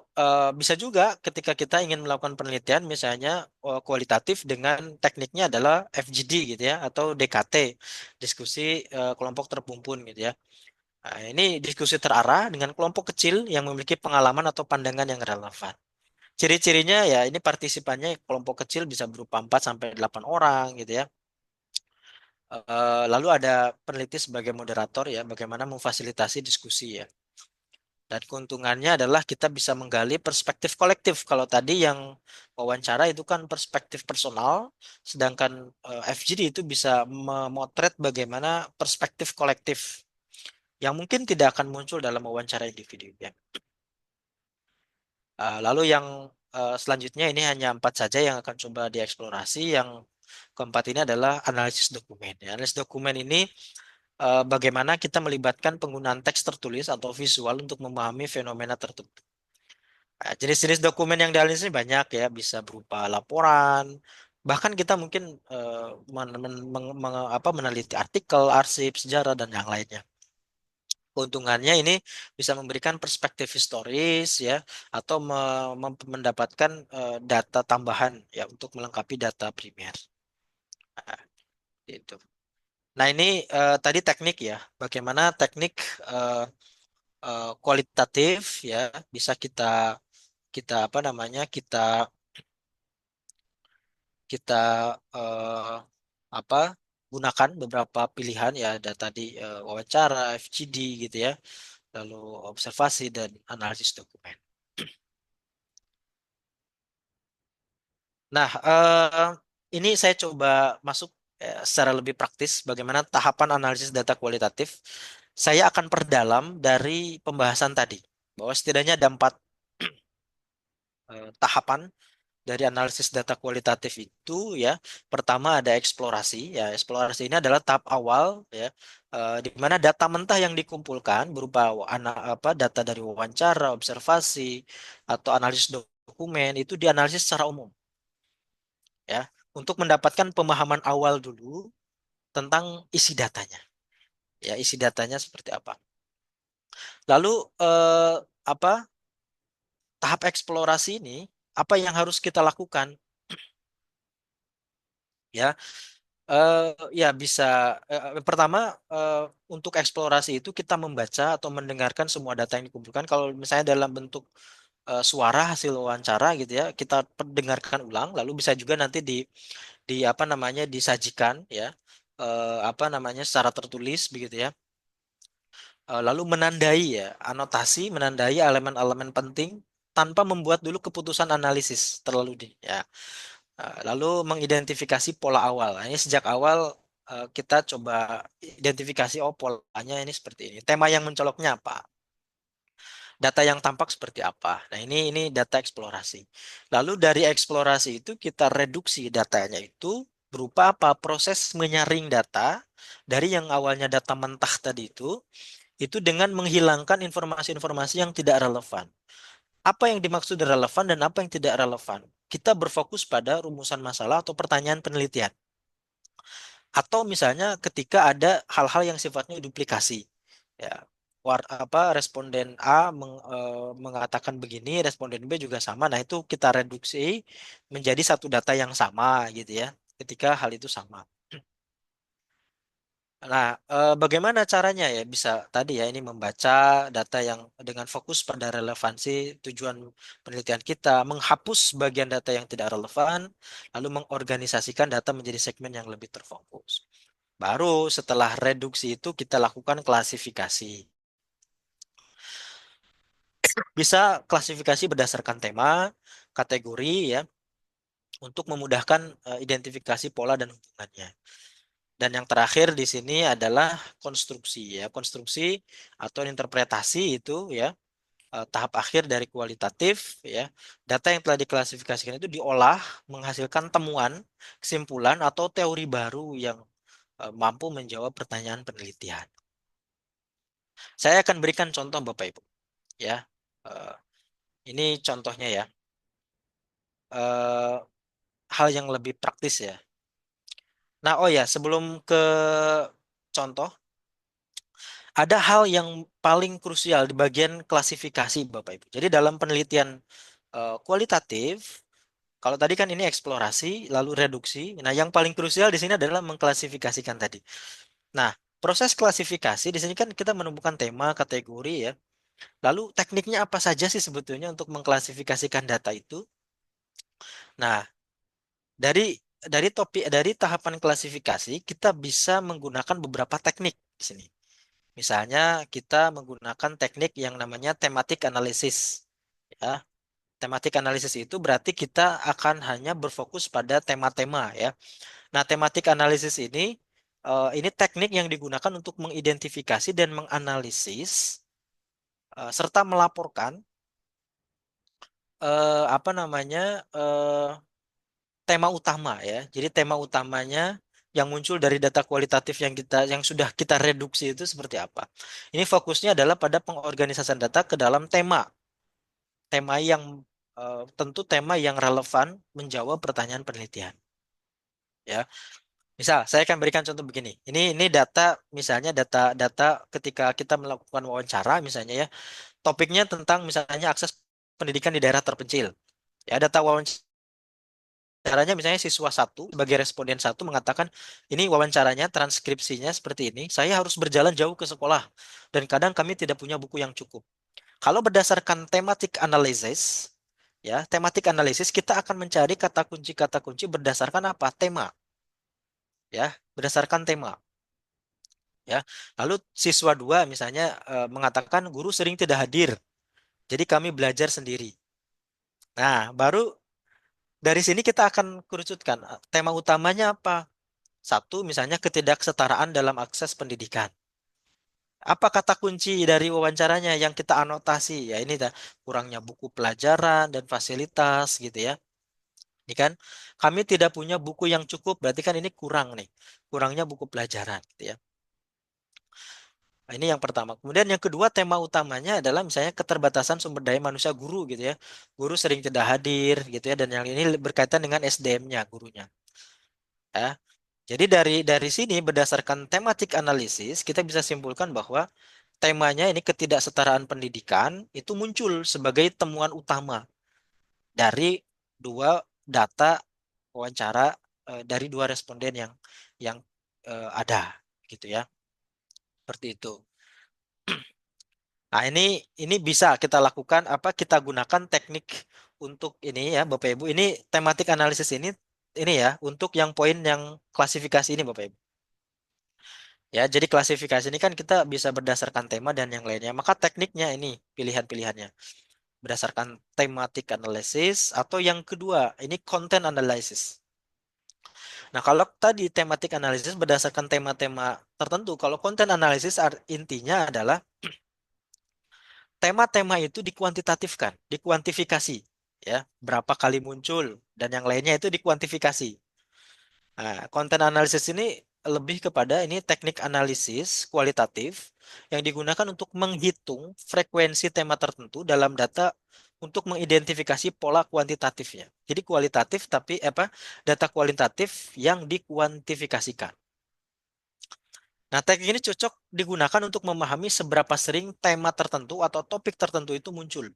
bisa juga ketika kita ingin melakukan penelitian misalnya kualitatif dengan tekniknya adalah FGD gitu ya atau DKT, diskusi kelompok terpumpun gitu ya. Nah, ini diskusi terarah dengan kelompok kecil yang memiliki pengalaman atau pandangan yang relevan. Ciri-cirinya ya ini partisipannya kelompok kecil bisa berupa 4 sampai 8 orang gitu ya. Lalu ada peneliti sebagai moderator ya, bagaimana memfasilitasi diskusi ya. Dan keuntungannya adalah kita bisa menggali perspektif kolektif. Kalau tadi yang wawancara itu kan perspektif personal, sedangkan FGD itu bisa memotret bagaimana perspektif kolektif yang mungkin tidak akan muncul dalam wawancara individu. Ya. Lalu yang selanjutnya ini hanya 4 saja yang akan coba dieksplorasi. Yang keempat ini adalah analisis dokumen. Ya, analisis dokumen ini bagaimana kita melibatkan penggunaan teks tertulis atau visual untuk memahami fenomena tertentu. Nah, jenis-jenis dokumen yang dianalisis ini banyak ya, bisa berupa laporan, bahkan kita mungkin meneliti artikel, arsip, sejarah dan yang lainnya. Keuntungannya ini bisa memberikan perspektif historis ya, atau mendapatkan data tambahan ya untuk melengkapi data primer. Nah, itu. Nah ini tadi teknik ya, bagaimana teknik eh, kualitatif ya bisa kita kita apa namanya kita eh, apa gunakan beberapa pilihan ya ada tadi wawancara, FGD gitu ya, lalu observasi dan analisis dokumen. Nah, ini saya coba masuk secara lebih praktis bagaimana tahapan analisis data kualitatif. Saya akan perdalam dari pembahasan tadi bahwa setidaknya ada 4 tahapan dari analisis data kualitatif itu ya. Pertama ada eksplorasi ya. Eksplorasi ini adalah tahap awal ya, di mana data mentah yang dikumpulkan berupa data dari wawancara, observasi atau analisis dokumen itu dianalisis secara umum ya untuk mendapatkan pemahaman awal dulu tentang isi datanya. Ya, isi datanya seperti apa. Lalu apa tahap eksplorasi ini apa yang harus kita lakukan ya. Ya bisa pertama untuk eksplorasi itu kita membaca atau mendengarkan semua data yang dikumpulkan. Kalau misalnya dalam bentuk suara hasil wawancara gitu ya, kita dengarkan ulang. Lalu bisa juga nanti di apa namanya disajikan ya, apa namanya secara tertulis begitu ya. Lalu menandai ya, anotasi menandai elemen-elemen penting tanpa membuat dulu keputusan analisis terlalu dini ya. Lalu mengidentifikasi pola awal. Nah, ini sejak awal kita coba identifikasi oh polanya ini seperti ini. Tema yang mencoloknya apa? Data yang tampak seperti apa? Nah, ini data eksplorasi. Lalu dari eksplorasi itu kita reduksi datanya itu berupa apa? Proses menyaring data dari yang awalnya data mentah tadi itu dengan menghilangkan informasi-informasi yang tidak relevan. Apa yang dimaksud relevan dan apa yang tidak relevan? Kita berfokus pada rumusan masalah atau pertanyaan penelitian. Atau misalnya ketika ada hal-hal yang sifatnya duplikasi. Ya, responden A mengatakan begini, responden B juga sama. Nah, itu kita reduksi menjadi satu data yang sama gitu ya. Ketika hal itu sama. Nah, bagaimana caranya ya bisa tadi ya ini membaca data yang dengan fokus pada relevansi tujuan penelitian kita, menghapus bagian data yang tidak relevan, lalu mengorganisasikan data menjadi segmen yang lebih terfokus. Baru setelah reduksi itu kita lakukan klasifikasi. Bisa klasifikasi berdasarkan tema, kategori ya, untuk memudahkan identifikasi pola dan hubungannya. Dan yang terakhir di sini adalah konstruksi ya. Konstruksi atau interpretasi itu ya tahap akhir dari kualitatif ya. Data yang telah diklasifikasikan itu diolah menghasilkan temuan, kesimpulan atau teori baru yang mampu menjawab pertanyaan penelitian. Saya akan berikan contoh Bapak Ibu ya. Eh, ini contohnya ya. Eh, Hal yang lebih praktis ya. Nah, oh ya, sebelum ke contoh, ada hal yang paling krusial di bagian klasifikasi, Bapak Ibu. Jadi dalam penelitian kualitatif, kalau tadi kan ini eksplorasi, lalu reduksi. Nah, yang paling krusial di sini adalah mengklasifikasikan tadi. Nah, proses klasifikasi di sini kan kita menemukan tema, kategori ya. Lalu tekniknya apa saja sih sebetulnya untuk mengklasifikasikan data itu? Nah, dari tahapan klasifikasi kita bisa menggunakan beberapa teknik di sini. Misalnya kita menggunakan teknik yang namanya thematic analysis. Ya, thematic analysis itu berarti kita akan hanya berfokus pada tema-tema ya. Nah, thematic analysis ini teknik yang digunakan untuk mengidentifikasi dan menganalisis serta melaporkan apa namanya tema utama ya. Jadi tema utamanya yang muncul dari data kualitatif yang sudah kita reduksi itu seperti apa. Ini fokusnya adalah pada pengorganisasian data ke dalam tema. Tema yang tentu tema yang relevan menjawab pertanyaan penelitian ya. Misal saya akan berikan contoh begini. Ini data misalnya data-data ketika kita melakukan wawancara misalnya ya. Topiknya tentang misalnya akses pendidikan di daerah terpencil. Ya, data wawancara caranya misalnya siswa satu sebagai responden satu mengatakan ini wawancaranya transkripsinya seperti ini. Saya harus berjalan jauh ke sekolah dan kadang kami tidak punya buku yang cukup. Kalau berdasarkan thematic analysis kita akan mencari kata kunci berdasarkan apa? Tema, ya, berdasarkan tema, ya. Lalu siswa dua misalnya mengatakan guru sering tidak hadir, jadi kami belajar sendiri. Nah, baru dari sini kita akan kerucutkan tema utamanya apa? Satu, misalnya ketidaksetaraan dalam akses pendidikan. Apa kata kunci dari wawancaranya yang kita anotasi? Ya ini kurangnya buku pelajaran dan fasilitas gitu ya. Ini kan kami tidak punya buku yang cukup, berarti kan ini kurang nih. Kurangnya buku pelajaran gitu ya. Nah, ini yang pertama. Kemudian yang kedua tema utamanya adalah misalnya keterbatasan sumber daya manusia guru gitu ya. Guru sering tidak hadir gitu ya dan yang ini berkaitan dengan SDM-nya gurunya. Ya. Jadi dari sini berdasarkan tematik analisis kita bisa simpulkan bahwa temanya ini ketidaksetaraan pendidikan itu muncul sebagai temuan utama dari dua data wawancara dari dua responden yang ada gitu ya. Seperti itu. Nah, ini bisa kita lakukan apa kita gunakan teknik untuk ini ya Bapak Ibu. Ini tematik analisis ini ya untuk yang poin yang klasifikasi ini Bapak Ibu. Ya, jadi klasifikasi ini kan kita bisa berdasarkan tema dan yang lainnya. Maka tekniknya ini pilihan-pilihannya berdasarkan thematic analysis atau yang kedua ini content analysis. Nah, kalau tadi thematic analysis berdasarkan tema-tema tertentu, kalau content analysis intinya adalah tema-tema itu dikuantitatifkan, dikuantifikasi, ya, berapa kali muncul dan yang lainnya itu dikuantifikasi. Nah, konten analisis ini lebih kepada ini teknik analisis kualitatif yang digunakan untuk menghitung frekuensi tema tertentu dalam data untuk mengidentifikasi pola kuantitatifnya. Jadi kualitatif tapi apa? Data kualitatif yang dikuantifikasikan. Nah, teknik ini cocok digunakan untuk memahami seberapa sering tema tertentu atau topik tertentu itu muncul.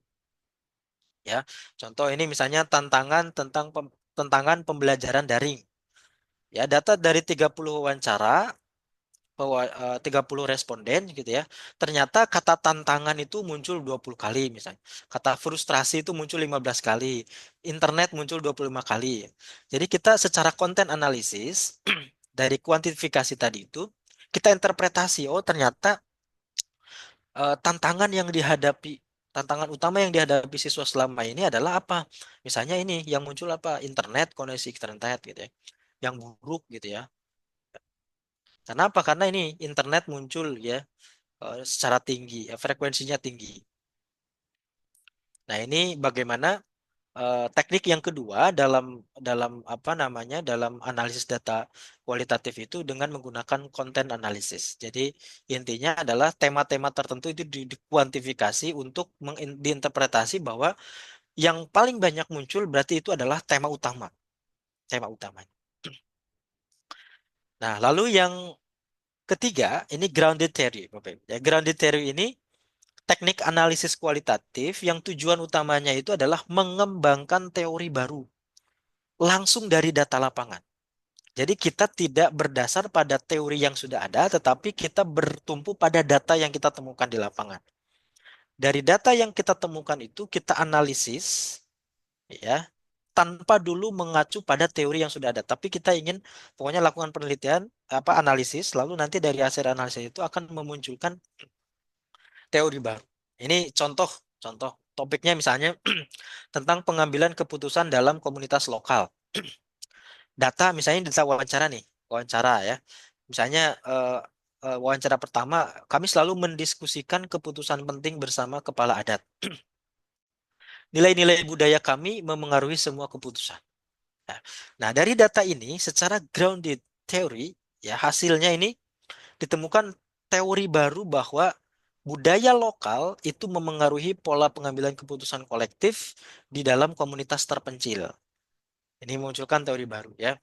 Ya, contoh ini misalnya tantangan pembelajaran daring. Ya, data dari 30 wawancara bahwa 30 responden gitu ya. Ternyata kata tantangan itu muncul 20 kali misalnya. Kata frustrasi itu muncul 15 kali. Internet muncul 25 kali. Jadi kita secara konten analisis dari kuantifikasi tadi itu kita interpretasi, oh ternyata tantangan yang dihadapi, tantangan utama yang dihadapi siswa selama ini adalah apa? Misalnya ini yang muncul apa? Internet, koneksi internet gitu ya. Yang buruk gitu ya. Kenapa? Karena ini internet muncul ya secara tinggi, frekuensinya tinggi. Nah, ini bagaimana teknik yang kedua dalam dalam apa namanya dalam analisis data kualitatif itu dengan menggunakan konten analisis. Jadi intinya adalah tema-tema tertentu itu dikuantifikasi untuk diinterpretasi bahwa yang paling banyak muncul berarti itu adalah tema utama, tema utamanya. Nah, lalu yang ketiga ini grounded theory, Bapak Ibu. Ya, grounded theory ini teknik analisis kualitatif yang tujuan utamanya itu adalah mengembangkan teori baru langsung dari data lapangan. Jadi kita tidak berdasar pada teori yang sudah ada, tetapi kita bertumpu pada data yang kita temukan di lapangan. Dari data yang kita temukan itu kita analisis, ya, tanpa dulu mengacu pada teori yang sudah ada. Tapi kita ingin pokoknya lakukan penelitian, apa analisis, lalu nanti dari hasil analisis itu akan memunculkan teori baru. Ini contoh topiknya misalnya tentang pengambilan keputusan dalam komunitas lokal. Data misalnya data wawancara nih, wawancara ya. Misalnya wawancara pertama, kami selalu mendiskusikan keputusan penting bersama kepala adat. Nilai-nilai budaya kami memengaruhi semua keputusan. Nah, nah, dari data ini secara grounded theory, ya hasilnya ini ditemukan teori baru bahwa budaya lokal itu memengaruhi pola pengambilan keputusan kolektif di dalam komunitas terpencil. Ini memunculkan teori baru ya.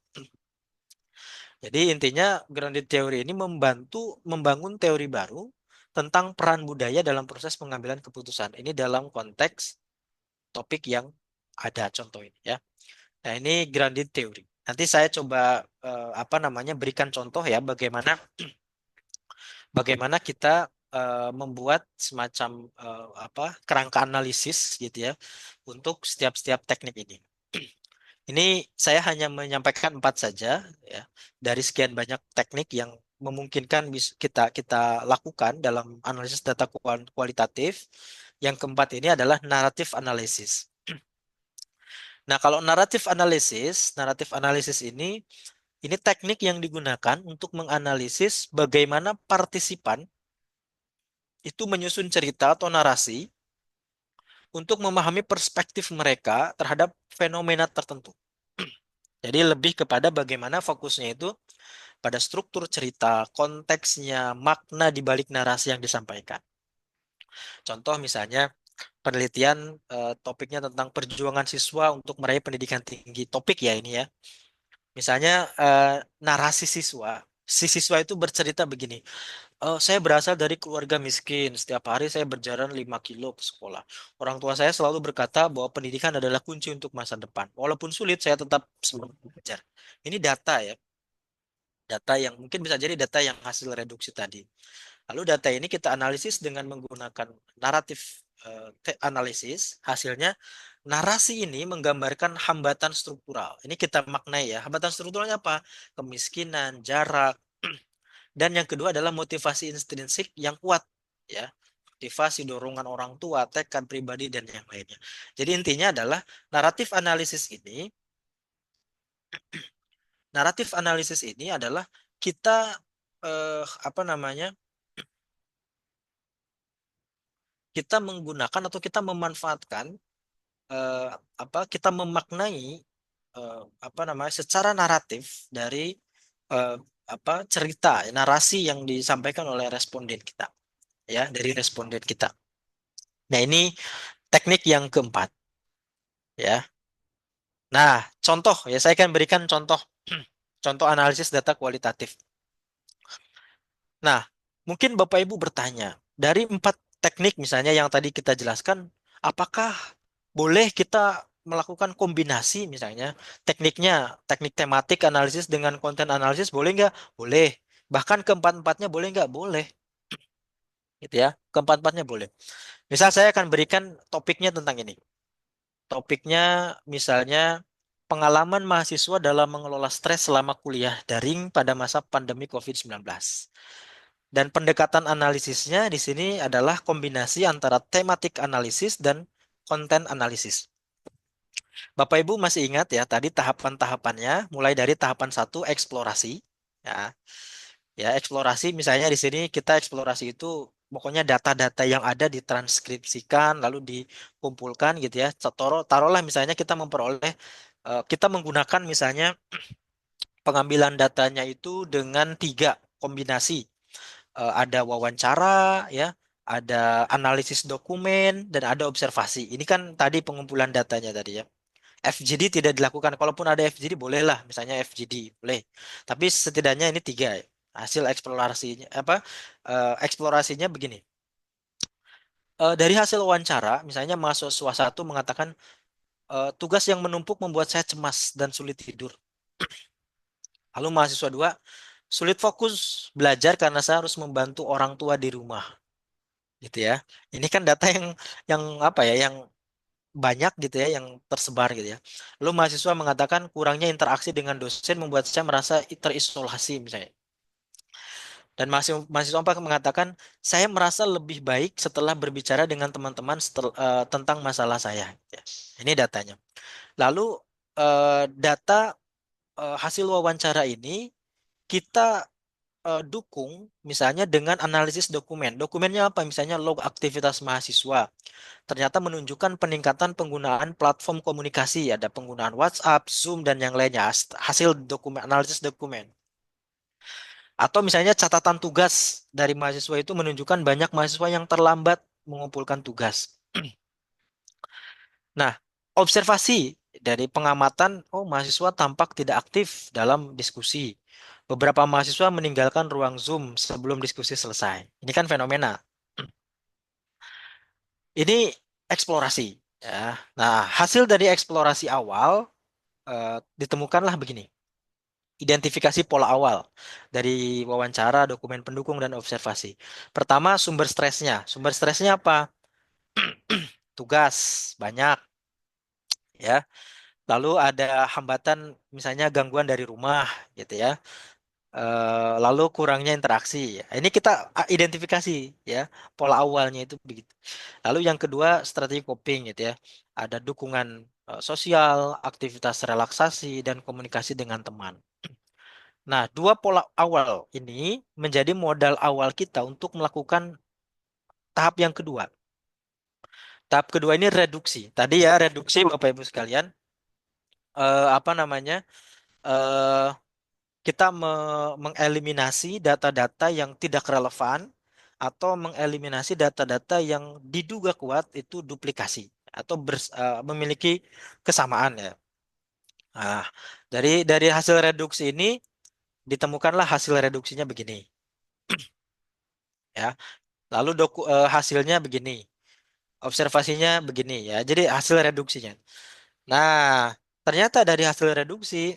Jadi intinya grounded theory ini membantu membangun teori baru tentang peran budaya dalam proses pengambilan keputusan. Ini dalam konteks topik yang ada contoh ini ya. Nah, ini grounded theory. Nanti saya coba apa namanya berikan contoh ya bagaimana kita membuat semacam apa kerangka analisis gitu ya untuk setiap teknik ini. Ini saya hanya menyampaikan empat saja ya dari sekian banyak teknik yang memungkinkan kita kita lakukan dalam analisis data kualitatif. Yang keempat ini adalah narrative analysis. Nah, kalau narrative analisis ini teknik yang digunakan untuk menganalisis bagaimana partisipan itu menyusun cerita atau narasi untuk memahami perspektif mereka terhadap fenomena tertentu. Jadi lebih kepada bagaimana fokusnya itu pada struktur cerita, konteksnya, makna di balik narasi yang disampaikan. Contoh misalnya penelitian topiknya tentang perjuangan siswa untuk meraih pendidikan tinggi. Topik ya ini ya. Misalnya narasi siswa. Si siswa itu bercerita begini, saya berasal dari keluarga miskin. Setiap hari saya berjalan 5 kilo ke sekolah. Orang tua saya selalu berkata bahwa pendidikan adalah kunci untuk masa depan. Walaupun sulit, saya tetap semangat belajar. Ini data ya. Data yang mungkin bisa jadi data yang hasil reduksi tadi. Lalu data ini kita analisis dengan menggunakan naratif analisis. Hasilnya narasi ini menggambarkan hambatan struktural. Ini kita maknai ya. Hambatan strukturalnya apa? Kemiskinan, jarak, dan yang kedua adalah motivasi intrinsik yang kuat ya. Motivasi dorongan orang tua, tekad pribadi dan yang lainnya. Jadi intinya adalah naratif analisis ini, naratif analisis ini adalah kita apa namanya? Kita menggunakan atau kita memanfaatkan eh, apa kita memaknai apa namanya secara naratif dari eh, apa cerita narasi yang disampaikan oleh responden kita ya dari responden kita. Nah, ini teknik yang keempat ya. Nah, contoh ya saya akan berikan contoh contoh analisis data kualitatif. Nah, mungkin Bapak Ibu bertanya, dari empat teknik misalnya yang tadi kita jelaskan, apakah boleh kita melakukan kombinasi misalnya tekniknya, teknik tematik analisis dengan konten analisis boleh nggak? Boleh. Bahkan keempat-empatnya boleh nggak? Boleh, gitu ya. Keempat-empatnya boleh. Misal saya akan berikan topiknya tentang ini. Topiknya misalnya pengalaman mahasiswa dalam mengelola stres selama kuliah daring pada masa pandemi COVID-19. Dan pendekatan analisisnya di sini adalah kombinasi antara tematik analisis dan konten analisis. Bapak Ibu masih ingat ya tadi tahapan-tahapannya mulai dari tahapan satu eksplorasi. Ya, ya eksplorasi misalnya di sini kita eksplorasi itu pokoknya data-data yang ada ditranskripsikan lalu dikumpulkan gitu ya. Taruhlah misalnya kita memperoleh kita menggunakan misalnya pengambilan datanya itu dengan tiga kombinasi. Ada wawancara ya, ada analisis dokumen dan ada observasi. Ini kan tadi pengumpulan datanya tadi ya. FGD tidak dilakukan. Kalaupun ada FGD bolehlah, misalnya FGD boleh. Tapi setidaknya ini tiga ya. Hasil eksplorasinya apa? Eksplorasinya begini. Dari hasil wawancara, misalnya mahasiswa satu mengatakan tugas yang menumpuk membuat saya cemas dan sulit tidur. Lalu mahasiswa dua sulit fokus belajar karena saya harus membantu orang tua di rumah, gitu ya. Ini kan data yang apa ya, yang banyak gitu ya, yang tersebar gitu ya. Lalu mahasiswa mengatakan kurangnya interaksi dengan dosen membuat saya merasa terisolasi misalnya. Dan mahasiswa empat mengatakan saya merasa lebih baik setelah berbicara dengan teman-teman tentang masalah saya. Ya. Ini datanya. Lalu data hasil wawancara ini kita dukung misalnya dengan analisis dokumen. Dokumennya apa? Misalnya log aktivitas mahasiswa. Ternyata menunjukkan peningkatan penggunaan platform komunikasi, ada penggunaan WhatsApp, Zoom, dan yang lainnya. Hasil dokumen, analisis dokumen. Atau misalnya catatan tugas dari mahasiswa itu menunjukkan banyak mahasiswa yang terlambat mengumpulkan tugas. Nah, observasi dari pengamatan, oh mahasiswa tampak tidak aktif dalam diskusi. Beberapa mahasiswa meninggalkan ruang Zoom sebelum diskusi selesai. Ini kan fenomena. Ini eksplorasi. Ya. Nah, hasil dari eksplorasi awal ditemukanlah begini. Identifikasi pola awal dari wawancara, dokumen pendukung, dan observasi. Pertama, sumber stresnya. Sumber stresnya apa? Tugas, banyak. Ya. Lalu ada hambatan, misalnya gangguan dari rumah, gitu ya. Lalu kurangnya interaksi. Ini kita identifikasi, ya. Pola awalnya itu begitu. Lalu yang kedua, strategi coping, gitu ya. Ada dukungan sosial, aktivitas relaksasi, dan komunikasi dengan teman. Nah, dua pola awal ini menjadi modal awal kita untuk melakukan tahap yang kedua. Tahap kedua ini reduksi. Tadi ya reduksi Bapak Ibu sekalian, apa namanya? eh, kita mengeliminasi data-data yang tidak relevan atau mengeliminasi data-data yang diduga kuat itu duplikasi atau memiliki kesamaan ya. Nah, dari hasil reduksi ini ditemukanlah hasil reduksinya begini ya. Lalu hasilnya begini. Observasinya begini ya. Jadi hasil reduksinya. Nah, ternyata dari hasil reduksi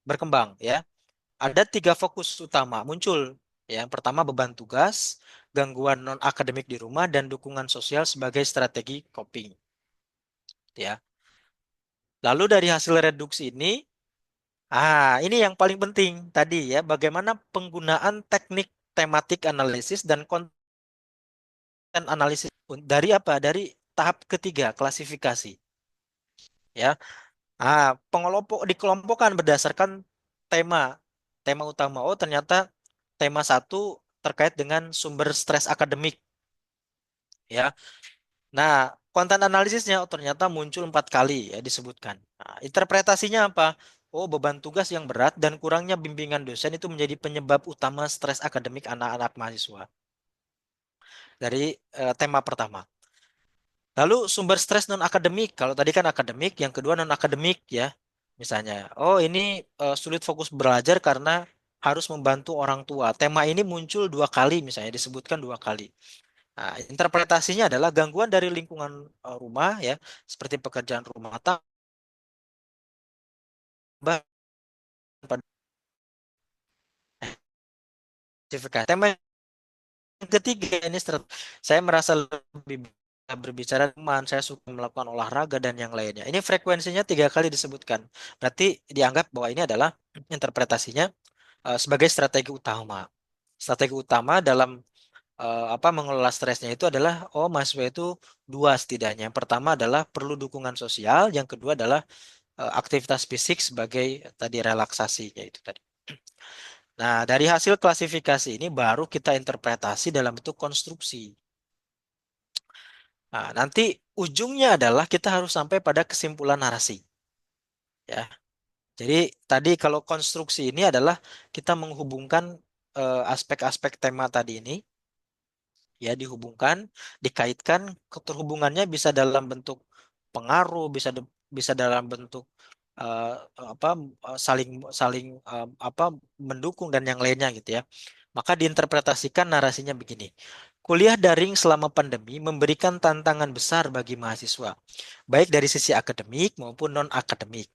berkembang ya. Ada tiga fokus utama muncul. Ya, yang pertama beban tugas, gangguan non akademik di rumah, dan dukungan sosial sebagai strategi coping. Ya. Lalu dari hasil reduksi ini, ini yang paling penting tadi ya, bagaimana penggunaan teknik tematik analisis dan konten analisis dari apa? Dari tahap ketiga, klasifikasi. Ya. Dikelompokkan berdasarkan tema. Tema utama. Oh, ternyata tema satu terkait dengan sumber stres akademik. Ya. Nah, konten analisisnya oh, ternyata muncul 4 kali ya disebutkan. Nah, interpretasinya apa? Oh, beban tugas yang berat dan kurangnya bimbingan dosen itu menjadi penyebab utama stres akademik anak-anak mahasiswa. Dari tema pertama. Lalu sumber stres non akademik. Kalau tadi kan akademik, yang kedua non akademik ya. Misalnya, oh ini sulit fokus belajar karena harus membantu orang tua. Tema ini muncul 2 kali, misalnya disebutkan 2 kali. Nah, interpretasinya adalah gangguan dari lingkungan rumah ya, seperti pekerjaan rumah tangga klasifikasi. Tema yang ketiga ini saya merasa lebih bisa berbicara dengan teman, saya suka melakukan olahraga dan yang lainnya. Ini frekuensinya 3 kali disebutkan. Berarti dianggap bahwa ini adalah interpretasinya sebagai strategi utama. Strategi utama dalam mengelola stresnya itu adalah mahasiswa itu dua setidaknya. Yang pertama adalah perlu dukungan sosial, yang kedua adalah aktivitas fisik sebagai tadi relaksasinya itu tadi. Nah, dari hasil klasifikasi ini baru kita interpretasi dalam bentuk konstruksi. Nah, nanti ujungnya adalah kita harus sampai pada kesimpulan narasi, ya. Jadi tadi kalau konstruksi ini adalah kita menghubungkan aspek-aspek tema tadi ini, ya, dihubungkan, dikaitkan, keterhubungannya bisa dalam bentuk pengaruh, bisa dalam bentuk eh, apa saling saling mendukung dan yang lainnya gitu ya. Maka diinterpretasikan narasinya begini. Kuliah daring selama pandemi memberikan tantangan besar bagi mahasiswa, baik dari sisi akademik maupun non-akademik.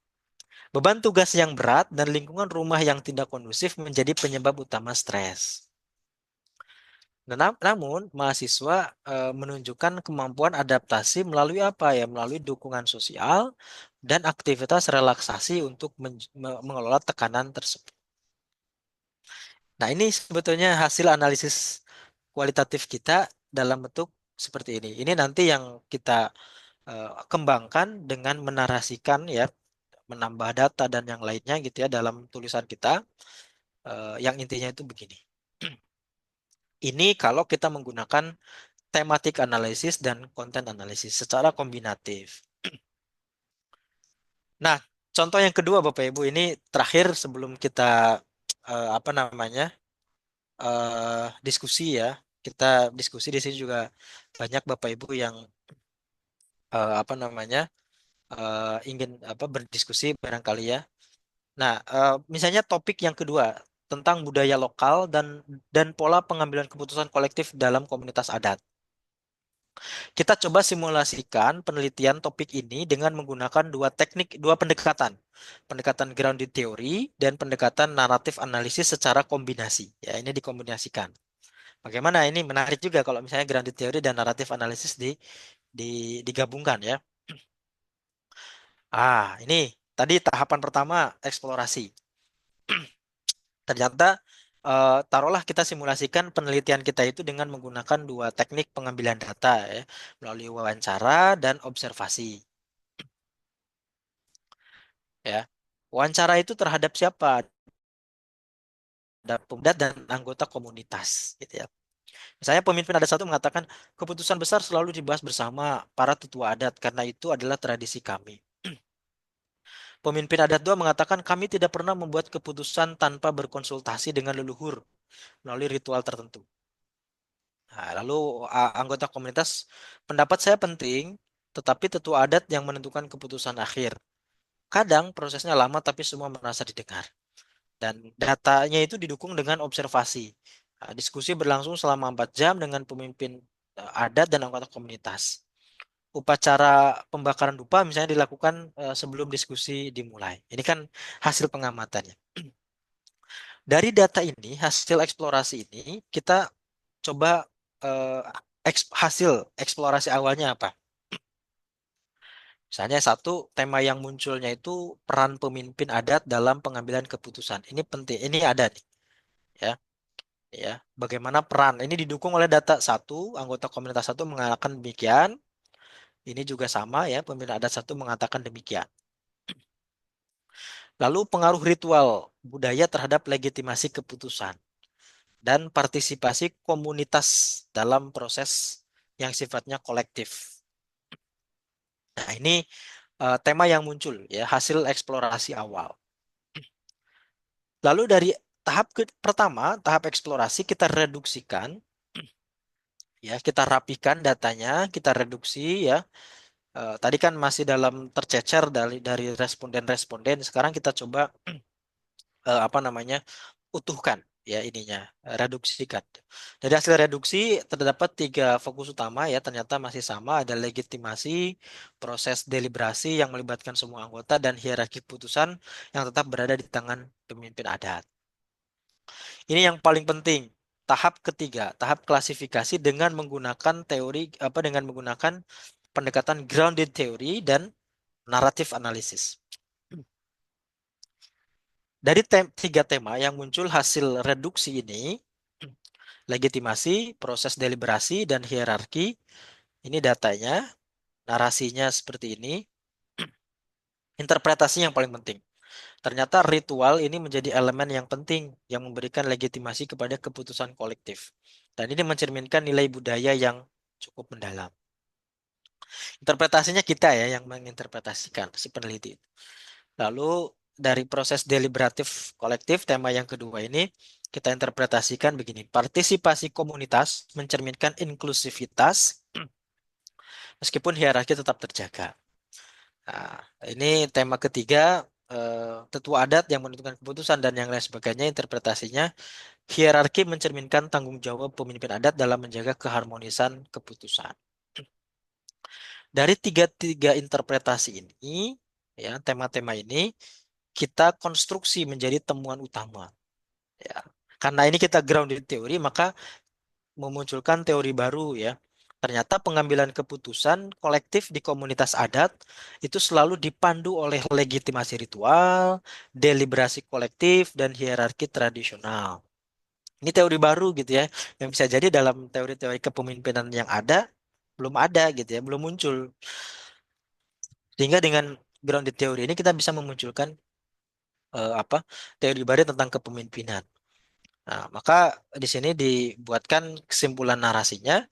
Beban tugas yang berat dan lingkungan rumah yang tidak kondusif menjadi penyebab utama stres. Namun, mahasiswa menunjukkan kemampuan adaptasi melalui apa ya? Melalui dukungan sosial dan aktivitas relaksasi untuk mengelola tekanan tersebut. Nah, ini sebetulnya hasil analisis kualitatif kita dalam bentuk seperti ini. Ini nanti yang kita kembangkan dengan menarasikan ya, menambah data dan yang lainnya gitu ya dalam tulisan kita. Yang intinya itu begini. Ini kalau kita menggunakan thematic analysis dan content analysis secara kombinatif. Nah, contoh yang kedua Bapak Ibu ini terakhir sebelum kita diskusi ya. Kita diskusi di sini juga banyak Bapak Ibu yang ingin berdiskusi barangkali ya. Nah, misalnya topik yang kedua tentang budaya lokal dan pola pengambilan keputusan kolektif dalam komunitas adat. Kita coba simulasikan penelitian topik ini dengan menggunakan dua pendekatan. Pendekatan grounded theory dan pendekatan naratif analisis secara kombinasi. Ya, ini dikombinasikan. Bagaimana ini menarik juga kalau misalnya grounded theory dan naratif analisis digabungkan ya. Ini tadi tahapan pertama eksplorasi. Ternyata taruhlah kita simulasikan penelitian kita itu dengan menggunakan dua teknik pengambilan data ya, melalui wawancara dan observasi. Ya, wawancara itu terhadap siapa? Ada pemuda dan anggota komunitas, gitu ya. Misalnya pemimpin adat satu mengatakan keputusan besar selalu dibahas bersama para tetua adat karena itu adalah tradisi kami. Pemimpin adat dua mengatakan kami tidak pernah membuat keputusan tanpa berkonsultasi dengan leluhur melalui ritual tertentu. Nah, lalu anggota komunitas pendapat saya penting, tetapi tetua adat yang menentukan keputusan akhir. Kadang prosesnya lama tapi semua merasa didengar. Dan datanya itu didukung dengan observasi. Nah, diskusi berlangsung selama 4 jam dengan pemimpin adat dan anggota komunitas. Upacara pembakaran dupa misalnya dilakukan sebelum diskusi dimulai. Ini kan hasil pengamatannya. Dari data ini, hasil eksplorasi ini, kita coba eh, hasil eksplorasi awalnya apa? Misalnya satu tema yang munculnya itu peran pemimpin adat dalam pengambilan keputusan. Ini penting, ini ada nih, ya. Ya, bagaimana peran ini didukung oleh data satu, anggota komunitas satu mengatakan demikian, ini juga sama ya, pemimpin adat satu mengatakan demikian. Lalu pengaruh ritual budaya terhadap legitimasi keputusan dan partisipasi komunitas dalam proses yang sifatnya kolektif. Nah, ini tema yang muncul ya, hasil eksplorasi awal. Lalu dari pertama, tahap eksplorasi kita reduksikan ya, kita rapikan datanya, kita reduksi ya. Tadi kan masih dalam tercecer dari responden-responden. Sekarang kita coba utuhkan ya ininya, reduksikan. Dari hasil reduksi terdapat 3 fokus utama ya. Ternyata masih sama, ada legitimasi, proses deliberasi yang melibatkan semua anggota dan hierarki putusan yang tetap berada di tangan pemimpin adat. Ini yang paling penting. tahap ketiga, tahap klasifikasi dengan menggunakan teori apa dengan menggunakan pendekatan grounded theory dan naratif analisis. Dari tiga tema yang muncul hasil reduksi ini, legitimasi, proses deliberasi, dan hierarki, ini datanya, narasinya seperti ini, interpretasi yang paling penting. Ternyata ritual ini menjadi elemen yang penting yang memberikan legitimasi kepada keputusan kolektif. Dan ini mencerminkan nilai budaya yang cukup mendalam. Interpretasinya kita ya yang menginterpretasikan si peneliti. Lalu dari proses deliberatif kolektif, tema yang kedua ini kita interpretasikan begini. Partisipasi komunitas mencerminkan inklusivitas meskipun hierarki tetap terjaga. Nah, ini tema ketiga, tetua adat yang menentukan keputusan dan yang lain sebagainya, interpretasinya hierarki mencerminkan tanggung jawab pemimpin adat dalam menjaga keharmonisan keputusan. Dari tiga-tiga interpretasi ini, ya, tema-tema ini kita konstruksi menjadi temuan utama. Ya. Karena ini kita grounded teori, maka memunculkan teori baru ya. Ternyata pengambilan keputusan kolektif di komunitas adat itu selalu dipandu oleh legitimasi ritual, deliberasi kolektif, dan hierarki tradisional. Ini teori baru gitu ya, yang bisa jadi dalam teori-teori kepemimpinan yang ada belum ada gitu ya, belum muncul. Sehingga dengan grounded teori ini kita bisa memunculkan apa teori baru tentang kepemimpinan. Nah, maka di sini dibuatkan kesimpulan narasinya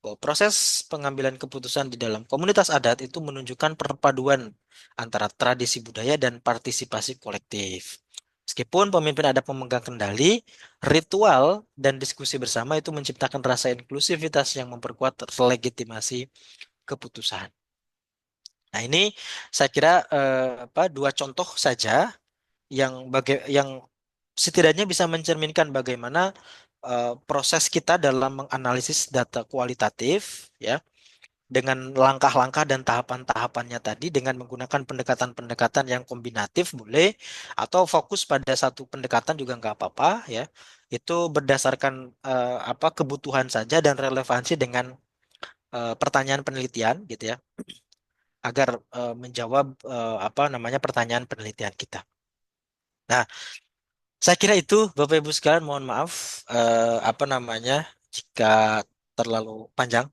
bahwa proses pengambilan keputusan di dalam komunitas adat itu menunjukkan perpaduan antara tradisi budaya dan partisipasi kolektif. Meskipun pemimpin adat memegang kendali, ritual dan diskusi bersama itu menciptakan rasa inklusivitas yang memperkuat legitimasi keputusan. Nah, ini saya kira dua contoh saja yang setidaknya bisa mencerminkan bagaimana proses kita dalam menganalisis data kualitatif ya dengan langkah-langkah dan tahapan-tahapannya tadi dengan menggunakan pendekatan-pendekatan yang kombinatif boleh atau fokus pada satu pendekatan juga nggak apa-apa ya itu berdasarkan apa kebutuhan saja dan relevansi dengan pertanyaan penelitian gitu ya agar menjawab apa namanya pertanyaan penelitian kita. Nah, saya kira itu Bapak Ibu sekalian mohon maaf apa namanya jika terlalu panjang.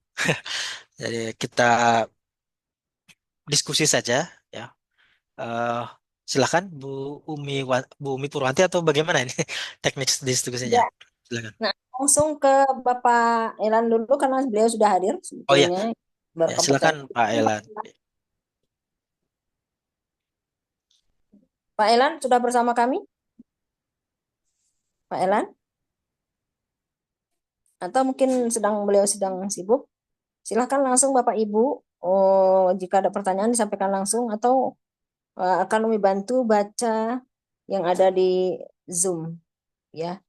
Jadi kita diskusi saja ya. Eh, Silakan Bu Umi Purwanti atau bagaimana ini teknik diskusinya? Ya, Silakan. nah langsung ke Bapak Elan dulu karena beliau sudah hadir Oh ya, sebetulnya ya silakan berkompeten. Pak Elan. Pak Elan sudah bersama kami? Pak Elan? Atau mungkin beliau sedang sibuk? Silahkan langsung Bapak Ibu. Oh, jika ada pertanyaan disampaikan langsung atau akan kami bantu baca yang ada di Zoom ya.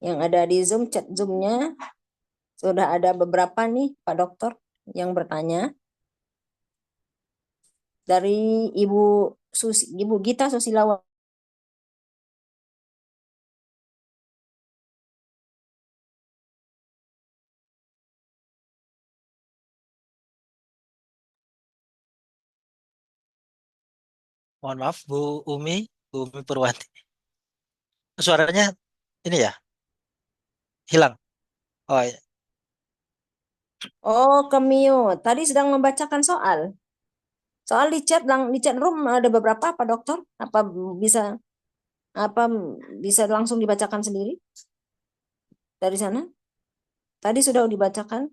Yang ada di Zoom, chat Zoom-nya sudah ada beberapa nih Pak Dokter yang bertanya dari Ibu Gita Susilawati. Mohon maaf Bu Umi Purwanti. Suaranya ini ya hilang. Oh iya. Oh, Kemio, tadi sedang membacakan soal. Soal di chat room ada beberapa Pak Dokter. Bisa apa bisa langsung dibacakan sendiri dari sana? Tadi sudah dibacakan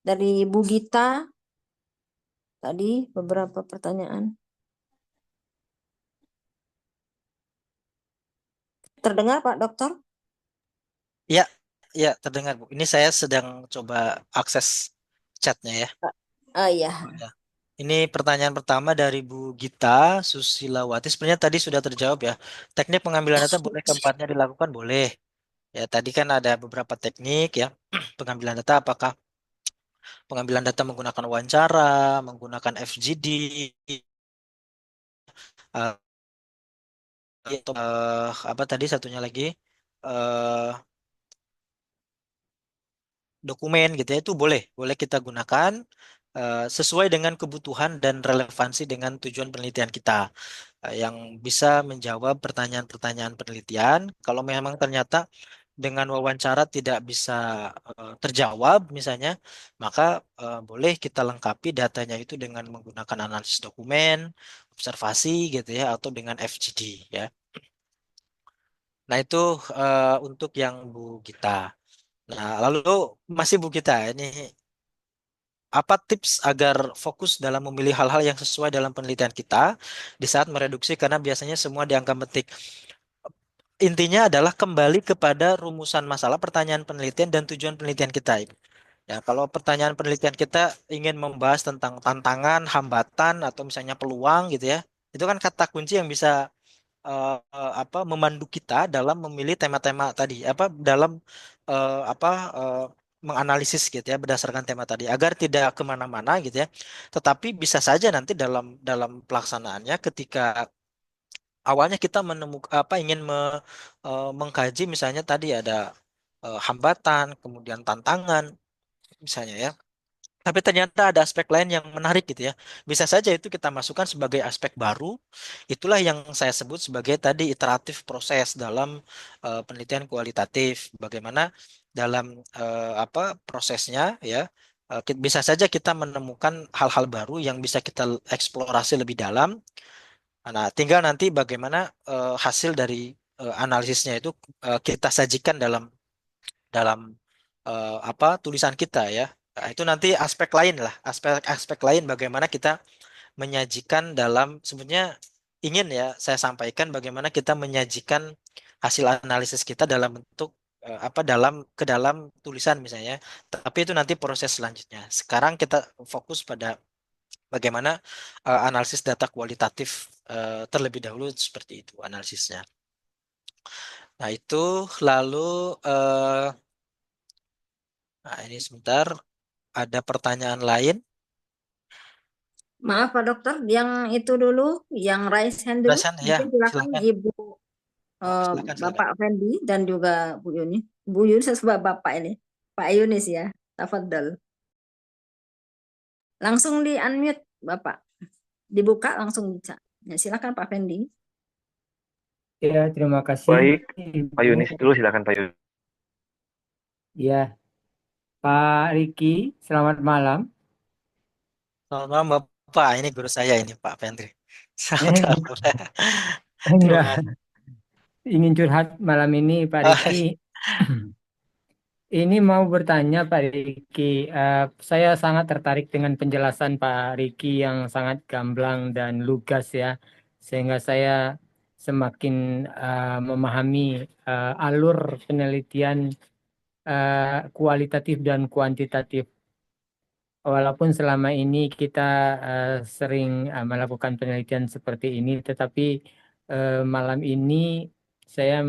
dari Bu Gita tadi beberapa pertanyaan. Terdengar Pak Dokter? Ya, ya terdengar Bu. Ini saya sedang coba akses chatnya ya. Ah iya. Oh, ya. Ini pertanyaan pertama dari Bu Gita Susilawati. Sebenarnya tadi sudah terjawab ya. Teknik pengambilan data boleh keempatnya dilakukan? Boleh. Ya, tadi kan ada beberapa teknik ya. Pengambilan data apakah pengambilan data menggunakan wawancara, menggunakan FGD, eh, atau apa tadi satunya lagi? eh dokumen gitu ya, itu boleh boleh kita gunakan sesuai dengan kebutuhan dan relevansi dengan tujuan penelitian kita, yang bisa menjawab pertanyaan-pertanyaan penelitian. Kalau memang ternyata dengan wawancara tidak bisa terjawab misalnya, maka boleh kita lengkapi datanya itu dengan menggunakan analisis dokumen, observasi gitu ya, atau dengan FGD ya. Nah itu untuk yang Bu Gita. Nah lalu masih Bu Gita, ini apa tips agar fokus dalam memilih hal-hal yang sesuai dalam penelitian kita di saat mereduksi, karena biasanya semua dianggap penting. Intinya adalah kembali kepada rumusan masalah, pertanyaan penelitian, dan tujuan penelitian kita. Ya, kalau pertanyaan penelitian kita ingin membahas tentang tantangan, hambatan, atau misalnya peluang gitu ya, itu kan kata kunci yang bisa apa memandu kita dalam memilih tema-tema tadi, apa dalam apa menganalisis gitu ya berdasarkan tema tadi, agar tidak kemana-mana gitu ya. Tetapi bisa saja nanti dalam dalam pelaksanaannya, ketika awalnya kita menemukan apa ingin mengkaji misalnya tadi ada hambatan, kemudian tantangan misalnya ya. Tapi ternyata ada aspek lain yang menarik gitu ya. Bisa saja itu kita masukkan sebagai aspek baru. Itulah yang saya sebut sebagai tadi iteratif proses dalam penelitian kualitatif. Bagaimana dalam apa prosesnya ya. Bisa saja kita menemukan hal-hal baru yang bisa kita eksplorasi lebih dalam. Nah, tinggal nanti bagaimana hasil dari analisisnya itu kita sajikan dalam dalam apa tulisan kita ya. Nah, itu nanti aspek lain lah, aspek-aspek lain bagaimana kita menyajikan dalam sebenarnya ingin ya saya sampaikan bagaimana kita menyajikan hasil analisis kita dalam bentuk apa ke dalam tulisan misalnya. Tapi itu nanti proses selanjutnya. Sekarang kita fokus pada bagaimana analisis data kualitatif terlebih dahulu, seperti itu analisisnya. Nah, itu lalu eh, nah ini sebentar, ada pertanyaan lain. Maaf Pak Dokter, yang itu dulu, yang raise hand dulu. Belasan ya, Mungkin silakan silakan. Ibu, Oh, eh, silakan silakan. Bapak Fendi dan juga Bu Yuni. Bu Yuni sebab Bapak ini, Pak Yunis ya. Tafadhol. Langsung di unmute Bapak, dibuka langsung bisa. Ya, silakan Pak Fendi. Ya, terima kasih, Baik, Pak Ibu. Yunis dulu, silakan Pak Yunis. Ya, Pak Riki, selamat malam. Selamat malam Bapak, ini guru saya ini Pak Pendri. Selamat Eh, malam. Terima enggak, kasih. ingin curhat malam ini, Pak Oh, Riki. Ini mau bertanya, Pak Riki. Saya sangat tertarik dengan penjelasan Pak Riki yang sangat gamblang dan lugas ya, sehingga saya semakin memahami alur penelitian kualitatif dan kuantitatif. Walaupun selama ini kita sering melakukan penelitian seperti ini, tetapi malam ini saya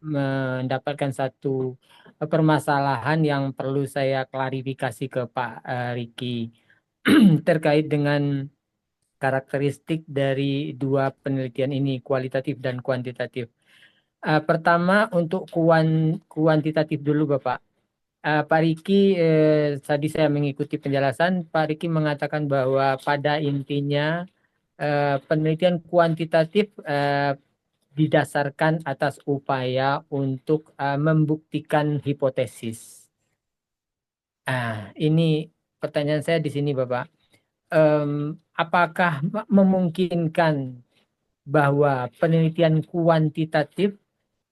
mendapatkan satu permasalahan yang perlu saya klarifikasi ke Pak Riki terkait dengan karakteristik dari dua penelitian ini, kualitatif dan kuantitatif. Pertama, untuk kuantitatif dulu, Bapak. Pak Riki, tadi saya mengikuti penjelasan, Pak Riki mengatakan bahwa pada intinya penelitian kuantitatif didasarkan atas upaya untuk membuktikan hipotesis. Ini pertanyaan saya di sini, Bapak. Apakah memungkinkan bahwa penelitian kuantitatif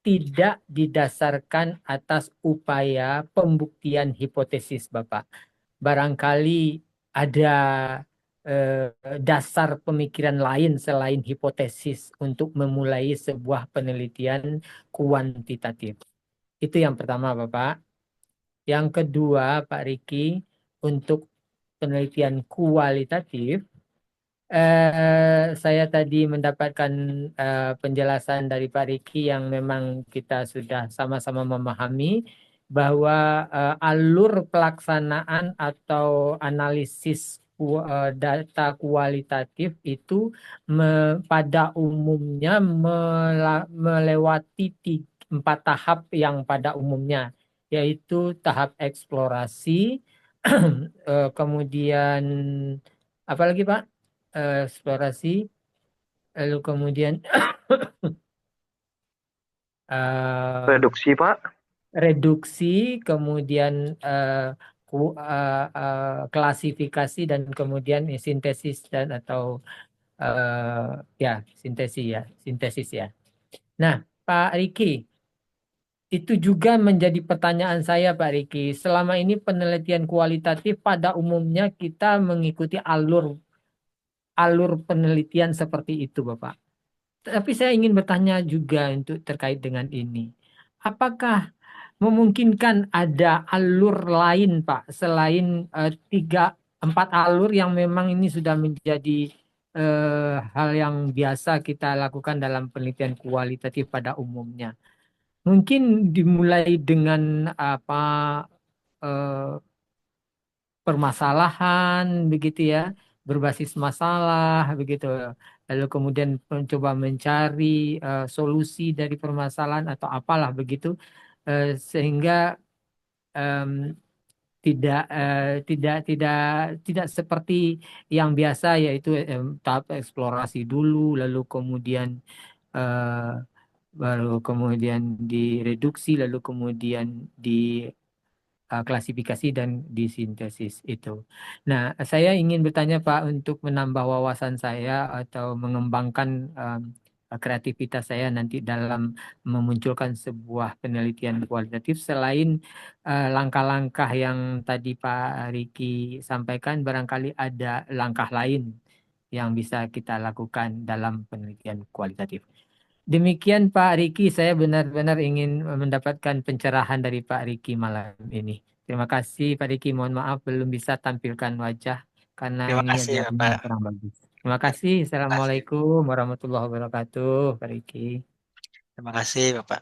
tidak didasarkan atas upaya pembuktian hipotesis, Bapak? Barangkali ada dasar pemikiran lain selain hipotesis untuk memulai sebuah penelitian kuantitatif. Itu yang pertama, Bapak. Yang kedua, Pak Riki, untuk penelitian kualitatif, saya tadi mendapatkan penjelasan dari Pak Riki yang memang kita sudah sama-sama memahami bahwa alur pelaksanaan atau analisis data kualitatif itu pada umumnya melewati empat tahap yang pada umumnya. yaitu tahap eksplorasi, kemudian apa lagi Pak? Eksplorasi, lalu kemudian Reduksi, Pak. reduksi, kemudian klasifikasi dan kemudian sintesis dan atau ya sintesis ya. Nah, Pak Riki, itu juga menjadi pertanyaan saya, Pak Riki. Selama ini penelitian kualitatif pada umumnya kita mengikuti alur alur penelitian seperti itu, Bapak. Tapi saya ingin bertanya juga untuk terkait dengan ini. Apakah memungkinkan ada alur lain, Pak, selain tiga, empat alur yang memang ini sudah menjadi hal yang biasa kita lakukan dalam penelitian kualitatif pada umumnya. Mungkin dimulai dengan apa eh, permasalahan begitu ya, berbasis masalah begitu. Lalu kemudian mencoba mencari solusi dari permasalahan atau apalah begitu, sehingga em, tidak seperti yang biasa, yaitu tahap eksplorasi dulu, lalu kemudian eh, baru kemudian direduksi, lalu kemudian di klasifikasi dan disintesis itu. Nah, saya ingin bertanya Pak, untuk menambah wawasan saya atau mengembangkan kreativitas saya nanti dalam memunculkan sebuah penelitian kualitatif, selain langkah-langkah yang tadi Pak Riki sampaikan, barangkali ada langkah lain yang bisa kita lakukan dalam penelitian kualitatif. Demikian Pak Riki, saya benar-benar ingin mendapatkan pencerahan dari Pak Riki malam ini. Terima kasih Pak Riki, mohon maaf belum bisa tampilkan wajah karena Terima ini kasih jaringan Bapak. kurang bagus. Terima kasih. Terima kasih. Assalamualaikum warahmatullahi wabarakatuh, Pak Riki. Terima kasih Bapak.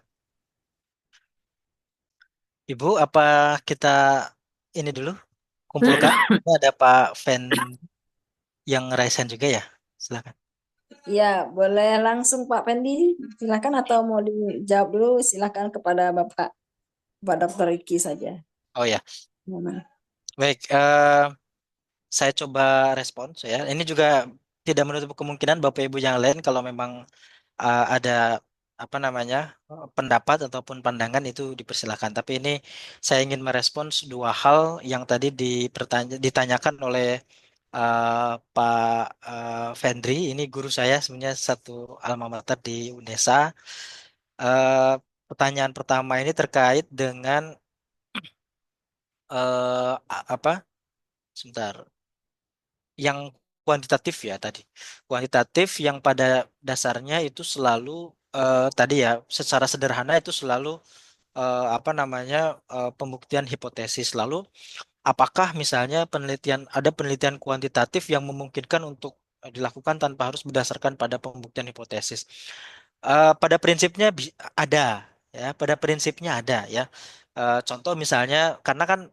Ibu, apa kita ini dulu kumpulkan? Ini ada Pak Fen yang raise hand juga ya. Silakan. Ya, boleh langsung Pak Pendi, silakan, atau mau dijawab dulu, silakan kepada Pak Dr. Riki saja. Oh ya, Gimana? baik. Saya coba respons ya. Ini juga tidak menutup kemungkinan Bapak Ibu yang lain kalau memang ada apa namanya pendapat ataupun pandangan itu dipersilakan. Tapi ini saya ingin merespons dua hal yang tadi ditanyakan oleh Pak Fendri. Ini guru saya sebenarnya satu alma mater di UNESA. Eh, Pertanyaan pertama ini terkait dengan apa? Sebentar. Yang kuantitatif ya tadi. Kuantitatif yang pada dasarnya itu selalu tadi ya secara sederhana itu selalu apa namanya pembuktian hipotesis. Lalu apakah misalnya ada penelitian kuantitatif yang memungkinkan untuk dilakukan tanpa harus berdasarkan pada pembuktian hipotesis? Pada prinsipnya ada ya, pada prinsipnya ada ya. Contoh misalnya karena kan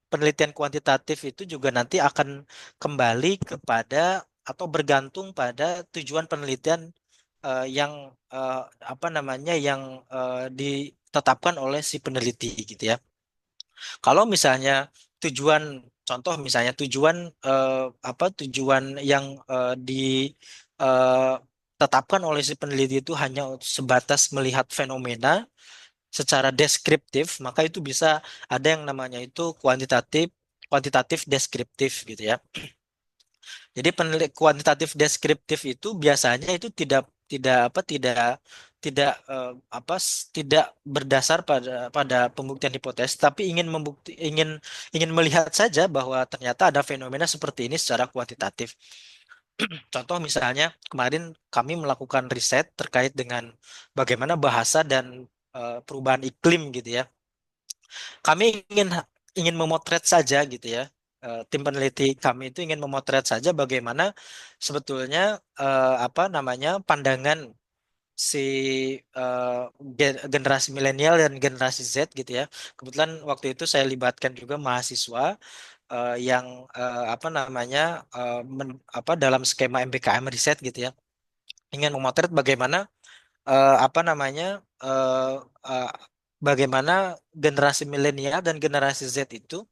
penelitian kuantitatif itu juga nanti akan kembali kepada atau bergantung pada tujuan penelitian yang eh, apa namanya yang ditetapkan oleh si peneliti gitu ya. Kalau misalnya tujuan contoh misalnya tujuan tujuan yang ditetapkan oleh si peneliti itu hanya sebatas melihat fenomena secara deskriptif, maka itu bisa ada yang namanya itu kuantitatif deskriptif gitu ya. Jadi kuantitatif deskriptif itu biasanya itu tidak tidak apa tidak tidak tidak berdasar pada pembuktian hipotesis, tapi ingin melihat saja bahwa ternyata ada fenomena seperti ini secara kuantitatif. Contoh misalnya kemarin kami melakukan riset terkait dengan bagaimana bahasa dan perubahan iklim gitu ya. Kami ingin memotret saja gitu ya. Tim peneliti kami itu ingin memotret saja bagaimana sebetulnya apa namanya pandangan si generasi milenial dan generasi Z gitu ya. Kebetulan waktu itu saya libatkan juga mahasiswa yang apa namanya dalam skema MBKM riset gitu ya. Ingin memotret bagaimana apa namanya eh, eh, bagaimana generasi milenial dan generasi Z itu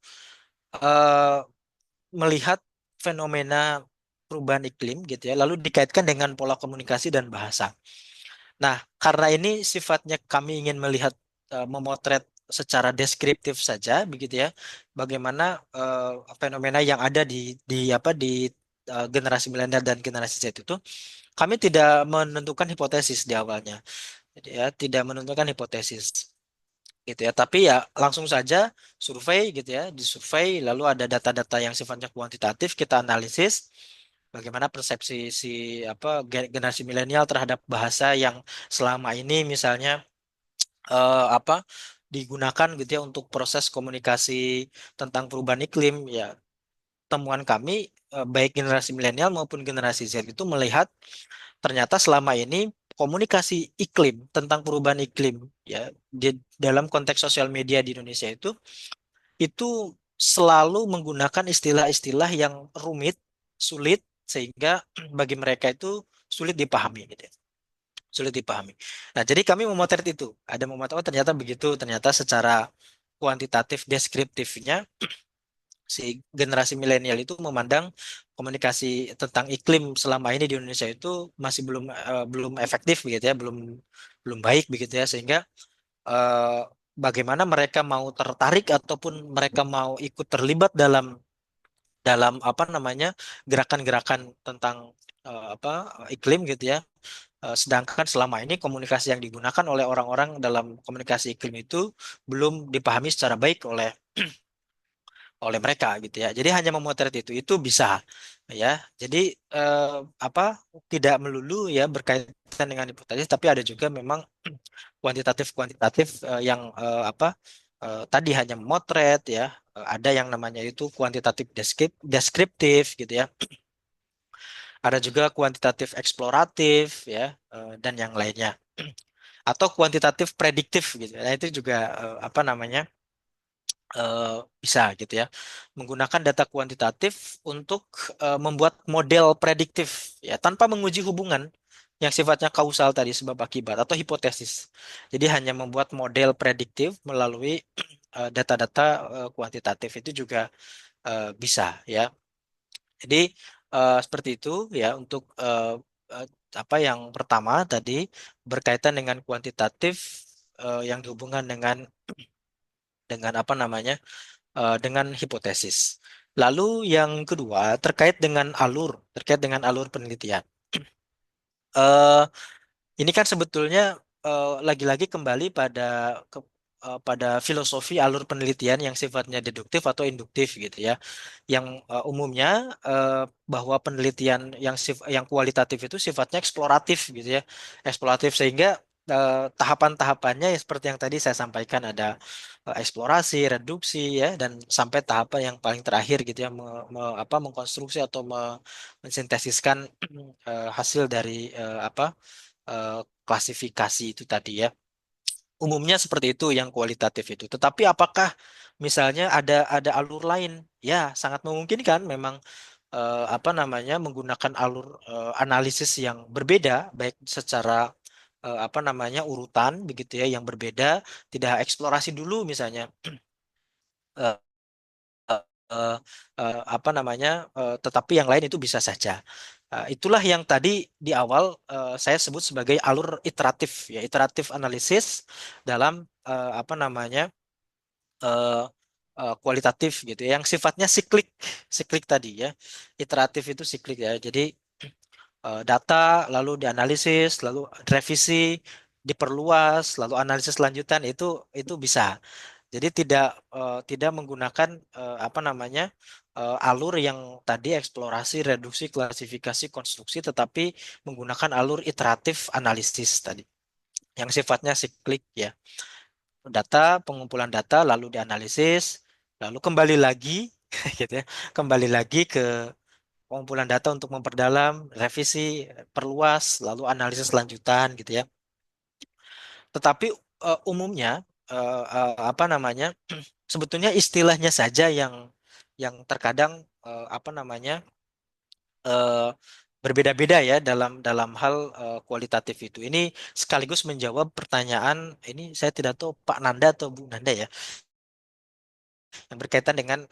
eh, melihat fenomena perubahan iklim gitu ya, lalu dikaitkan dengan pola komunikasi dan bahasa. Nah, karena ini sifatnya kami ingin melihat memotret secara deskriptif saja begitu ya, bagaimana fenomena yang ada di generasi milenial dan generasi Z itu, kami tidak menentukan hipotesis di awalnya. Jadi ya, tidak menentukan hipotesis gitu ya, tapi ya langsung saja survei gitu ya, disurvei lalu ada data-data yang sifatnya kuantitatif kita analisis bagaimana persepsi si generasi milenial terhadap bahasa yang selama ini misalnya apa digunakan gitu ya untuk proses komunikasi tentang perubahan iklim ya. Temuan kami baik generasi milenial maupun generasi Z itu melihat ternyata selama ini komunikasi iklim tentang perubahan iklim ya di dalam konteks sosial media di Indonesia itu selalu menggunakan istilah-istilah yang rumit, sulit sehingga bagi mereka itu sulit dipahami gitu ya. Sulit dipahami. Nah, jadi kami memotret itu. Ada memotret oh ternyata begitu, ternyata secara kuantitatif deskriptifnya si generasi milenial itu memandang komunikasi tentang iklim selama ini di Indonesia itu masih belum efektif begitu ya, belum belum baik begitu ya, sehingga eh, bagaimana mereka mau tertarik ataupun mereka mau ikut terlibat dalam dalam apa namanya gerakan-gerakan tentang iklim gitu ya. Sedangkan selama ini komunikasi yang digunakan oleh orang-orang dalam komunikasi iklim itu belum dipahami secara baik oleh mereka gitu ya. Jadi hanya memotret itu bisa ya. Jadi eh, apa tidak melulu ya berkaitan dengan hipotesis, tapi ada juga memang kuantitatif yang tadi hanya memotret ya. Ada yang namanya itu kuantitatif deskriptif gitu ya. Ada juga kuantitatif eksploratif ya dan yang lainnya. Atau kuantitatif prediktif gitu. Nah, itu juga eh, bisa gitu ya. Menggunakan data kuantitatif untuk membuat model prediktif ya tanpa menguji hubungan yang sifatnya kausal tadi sebab akibat atau hipotesis. Jadi hanya membuat model prediktif melalui data-data kuantitatif itu juga bisa ya. Jadi seperti itu ya untuk eh, apa yang pertama tadi berkaitan dengan kuantitatif yang dihubungkan dengan apa namanya dengan hipotesis. Lalu yang kedua terkait dengan alur penelitian. Eh, ini kan sebetulnya lagi-lagi kembali pada filosofi alur penelitian yang sifatnya deduktif atau induktif gitu ya. Yang umumnya bahwa penelitian yang kualitatif itu sifatnya eksploratif gitu ya. Eksploratif sehingga tahapan-tahapannya ya seperti yang tadi saya sampaikan ada eksplorasi, reduksi ya dan sampai tahapan yang paling terakhir gitu ya mengkonstruksi atau mensintesiskan hasil dari eh, klasifikasi itu tadi ya. Umumnya seperti itu yang kualitatif itu. Tetapi apakah misalnya ada alur lain? Ya, sangat memungkinkan memang menggunakan alur analisis yang berbeda baik secara urutan begitu ya yang berbeda, tidak eksplorasi dulu misalnya eh, eh, tetapi yang lain itu bisa saja. Itulah yang tadi di awal saya sebut sebagai alur iteratif ya, iteratif analisis dalam eh, kualitatif gitu ya, yang sifatnya siklik, siklik tadi ya. Iteratif itu siklik ya. Jadi data lalu dianalisis, lalu revisi, diperluas, lalu analisis lanjutan itu bisa. Jadi tidak menggunakan alur yang tadi eksplorasi, reduksi, klasifikasi, konstruksi, tetapi menggunakan alur iteratif analisis tadi yang sifatnya siklik ya. Pengumpulan data lalu dianalisis, lalu kembali lagi gitu ya, kembali lagi ke pengumpulan data untuk memperdalam, revisi, perluas, lalu analisis lanjutan gitu ya. Tetapi umumnya sebetulnya istilahnya saja yang terkadang eh, apa namanya eh, berbeda-beda ya dalam hal kualitatif itu. Ini sekaligus menjawab pertanyaan ini saya tidak tahu Pak Nanda atau Bu Nanda ya yang berkaitan dengan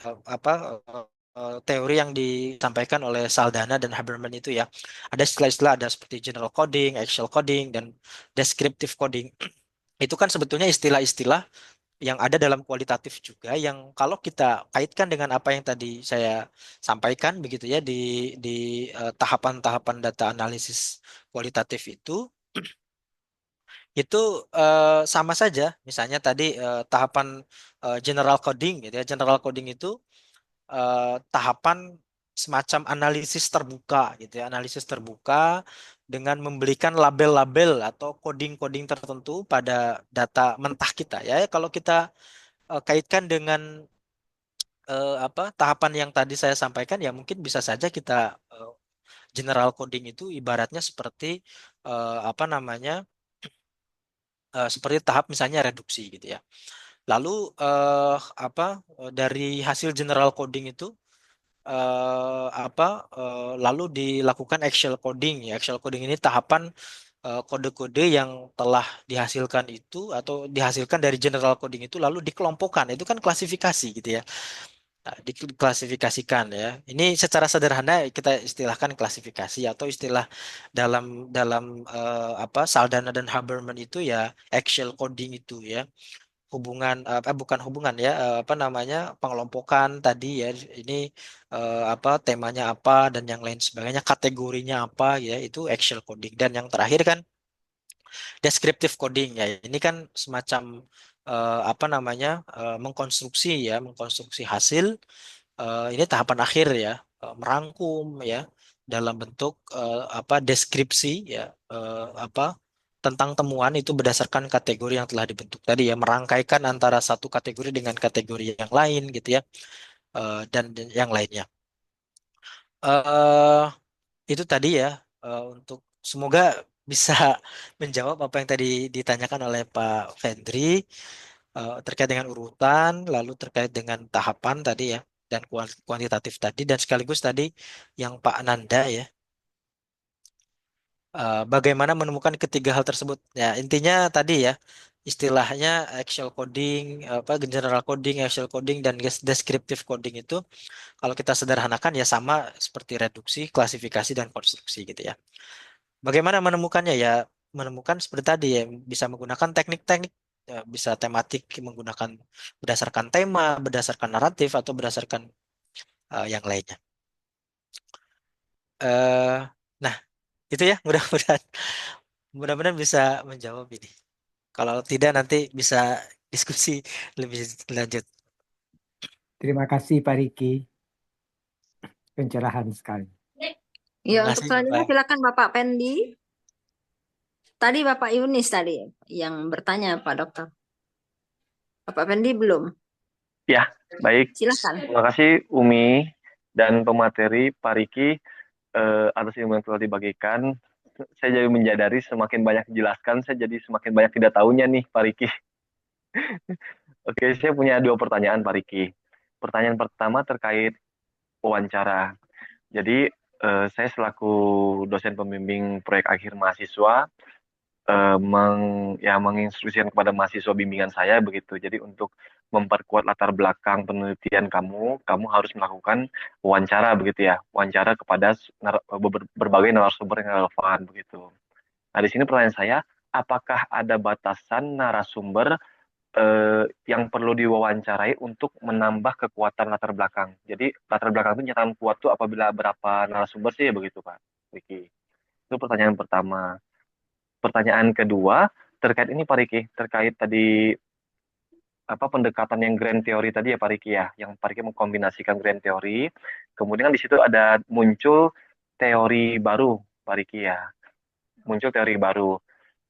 teori yang disampaikan oleh Saldana dan Habermas itu ya. Ada istilah-istilah ada seperti general coding, actual coding dan descriptive coding. Itu kan sebetulnya istilah-istilah yang ada dalam kualitatif juga yang kalau kita kaitkan dengan apa yang tadi saya sampaikan begitu ya di tahapan-tahapan data analisis kualitatif itu sama saja. Misalnya tadi tahapan general coding gitu ya. General coding itu tahapan semacam analisis terbuka gitu ya. Analisis terbuka dengan memberikan label-label atau coding-coding tertentu pada data mentah kita ya. Kalau kita kaitkan dengan tahapan yang tadi saya sampaikan ya mungkin bisa saja kita general coding itu ibaratnya seperti apa namanya seperti tahap misalnya reduksi gitu ya. Lalu eh, apa dari hasil general coding itu lalu dilakukan actual coding ya. Actual coding ini tahapan kode-kode yang telah dihasilkan itu atau dihasilkan dari general coding itu lalu dikelompokkan. Itu kan klasifikasi gitu ya. Nah, diklasifikasikan ya. Ini secara sederhana kita istilahkan klasifikasi atau istilah dalam dalam Saldana dan Habermas itu ya actual coding itu ya. Hubungan bukan hubungan ya apa namanya pengelompokan tadi ya ini temanya apa dan yang lain sebagainya kategorinya apa ya itu actual coding dan yang terakhir kan descriptive coding ya ini kan semacam mengkonstruksi hasil. Ini tahapan akhir ya, merangkum ya dalam bentuk deskripsi ya tentang temuan itu berdasarkan kategori yang telah dibentuk tadi ya, merangkaikan antara satu kategori dengan kategori yang lain gitu ya, dan yang lainnya. eh itu tadi ya untuk semoga bisa menjawab apa yang tadi ditanyakan oleh Pak Fendri terkait dengan urutan, lalu terkait dengan tahapan tadi ya, dan kuantitatif tadi, dan sekaligus tadi yang Pak Nanda ya, bagaimana menemukan ketiga hal tersebut. Ya, intinya tadi ya, istilahnya actual coding, general coding, actual coding, dan descriptive coding itu, kalau kita sederhanakan ya sama seperti reduksi, klasifikasi, dan konstruksi gitu ya. Bagaimana menemukannya ya? Menemukan seperti tadi ya, bisa menggunakan teknik-teknik, bisa tematik menggunakan berdasarkan tema, berdasarkan naratif atau berdasarkan yang lainnya. eh nah, itu ya mudah-mudahan mudah-mudahan bisa menjawab ini. Kalau tidak nanti bisa diskusi lebih lanjut. Terima kasih Pak Riki, pencerahan sekali. Ya, Terima untuk kasih selanjutnya Bapak. silakan Bapak Pendi. Tadi Bapak Yunis tadi yang bertanya Pak Dokter. Bapak Pendi belum. Ya, baik. Silakan. Terima kasih Umi dan pemateri Pak Riki atas ilmu yang telah dibagikan. Saya jadi menjadari semakin banyak dijelaskan, saya jadi semakin banyak tidak tahunya nih Pak Riki. Oke, saya punya dua pertanyaan Pak Riki. Pertanyaan pertama terkait wawancara. Jadi saya selaku dosen pembimbing proyek akhir mahasiswa menginstruksikan kepada mahasiswa bimbingan saya begitu. Jadi untuk memperkuat latar belakang penelitian kamu, kamu harus melakukan wawancara begitu ya, wawancara kepada berbagai narasumber yang relevan begitu. Nah, di sini pertanyaan saya, apakah ada batasan narasumber yang perlu diwawancarai untuk menambah kekuatan latar belakang? Jadi latar belakang itu nyatakan kuat tuh apabila berapa narasumber sih begitu Pak Riki. Itu pertanyaan pertama. Pertanyaan kedua terkait ini Pak Riki, terkait tadi apa pendekatan yang grand teori tadi ya Pak Riki ya, yang Pak Riki mengkombinasikan grand teori, kemudian di situ ada muncul teori baru Pak Riki ya, muncul teori baru.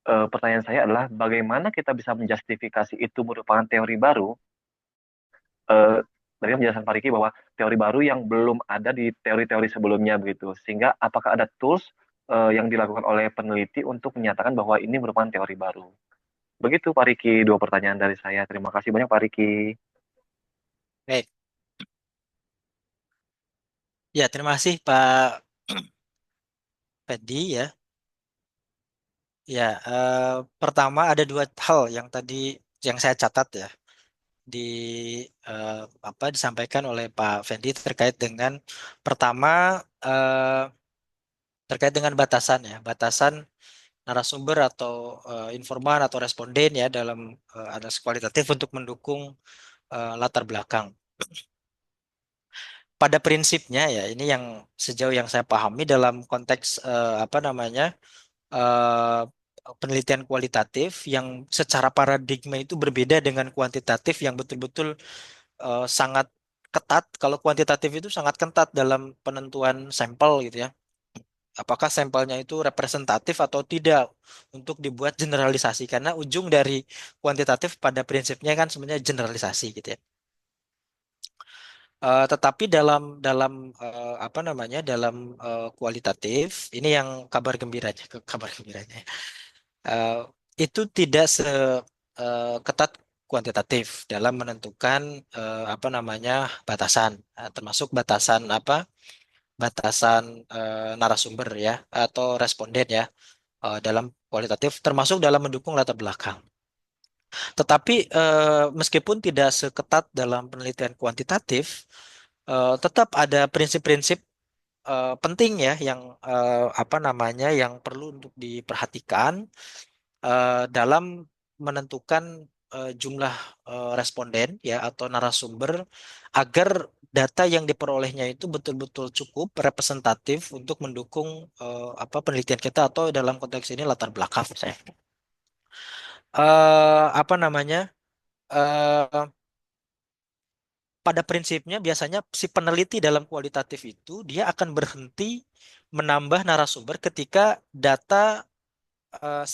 Pertanyaan saya adalah bagaimana kita bisa menjustifikasi itu merupakan teori baru? Eh, Dari penjelasan Pak Riki bahwa teori baru yang belum ada di teori-teori sebelumnya begitu, sehingga apakah ada tools yang dilakukan oleh peneliti untuk menyatakan bahwa ini merupakan teori baru? Begitu Pak Riki, dua pertanyaan dari saya. Terima kasih banyak Pak Riki. Baik. Ya, terima kasih Pak Fendi ya. Ya, pertama ada dua hal yang tadi yang saya catat ya di eh, apa disampaikan oleh Pak Fendi terkait dengan pertama eh, terkait dengan batasan ya, batasan narasumber atau informan atau responden ya dalam analisis kualitatif untuk mendukung latar belakang. Pada prinsipnya ya, ini yang sejauh yang saya pahami dalam konteks apa namanya eh, penelitian kualitatif yang secara paradigma itu berbeda dengan kuantitatif yang betul-betul sangat ketat. Kalau kuantitatif itu sangat ketat dalam penentuan sampel gitu ya. Apakah sampelnya itu representatif atau tidak untuk dibuat generalisasi? Karena ujung dari kuantitatif pada prinsipnya kan sebenarnya generalisasi gitu ya. Tetapi dalam dalam apa namanya dalam kualitatif ini yang kabar gembiranya eh, itu tidak ketat kuantitatif dalam menentukan apa namanya batasan, termasuk batasan apa batasan narasumber ya atau responden ya dalam kualitatif, termasuk dalam mendukung latar belakang. Tetapi meskipun tidak seketat dalam penelitian kuantitatif, tetap ada prinsip-prinsip penting ya yang apa namanya yang perlu untuk diperhatikan dalam menentukan jumlah responden ya atau narasumber agar data yang diperolehnya itu betul-betul cukup representatif untuk mendukung apa penelitian kita atau dalam konteks ini latar belakang saya. Apa namanya? eh, Pada prinsipnya biasanya si peneliti dalam kualitatif itu dia akan berhenti menambah narasumber ketika data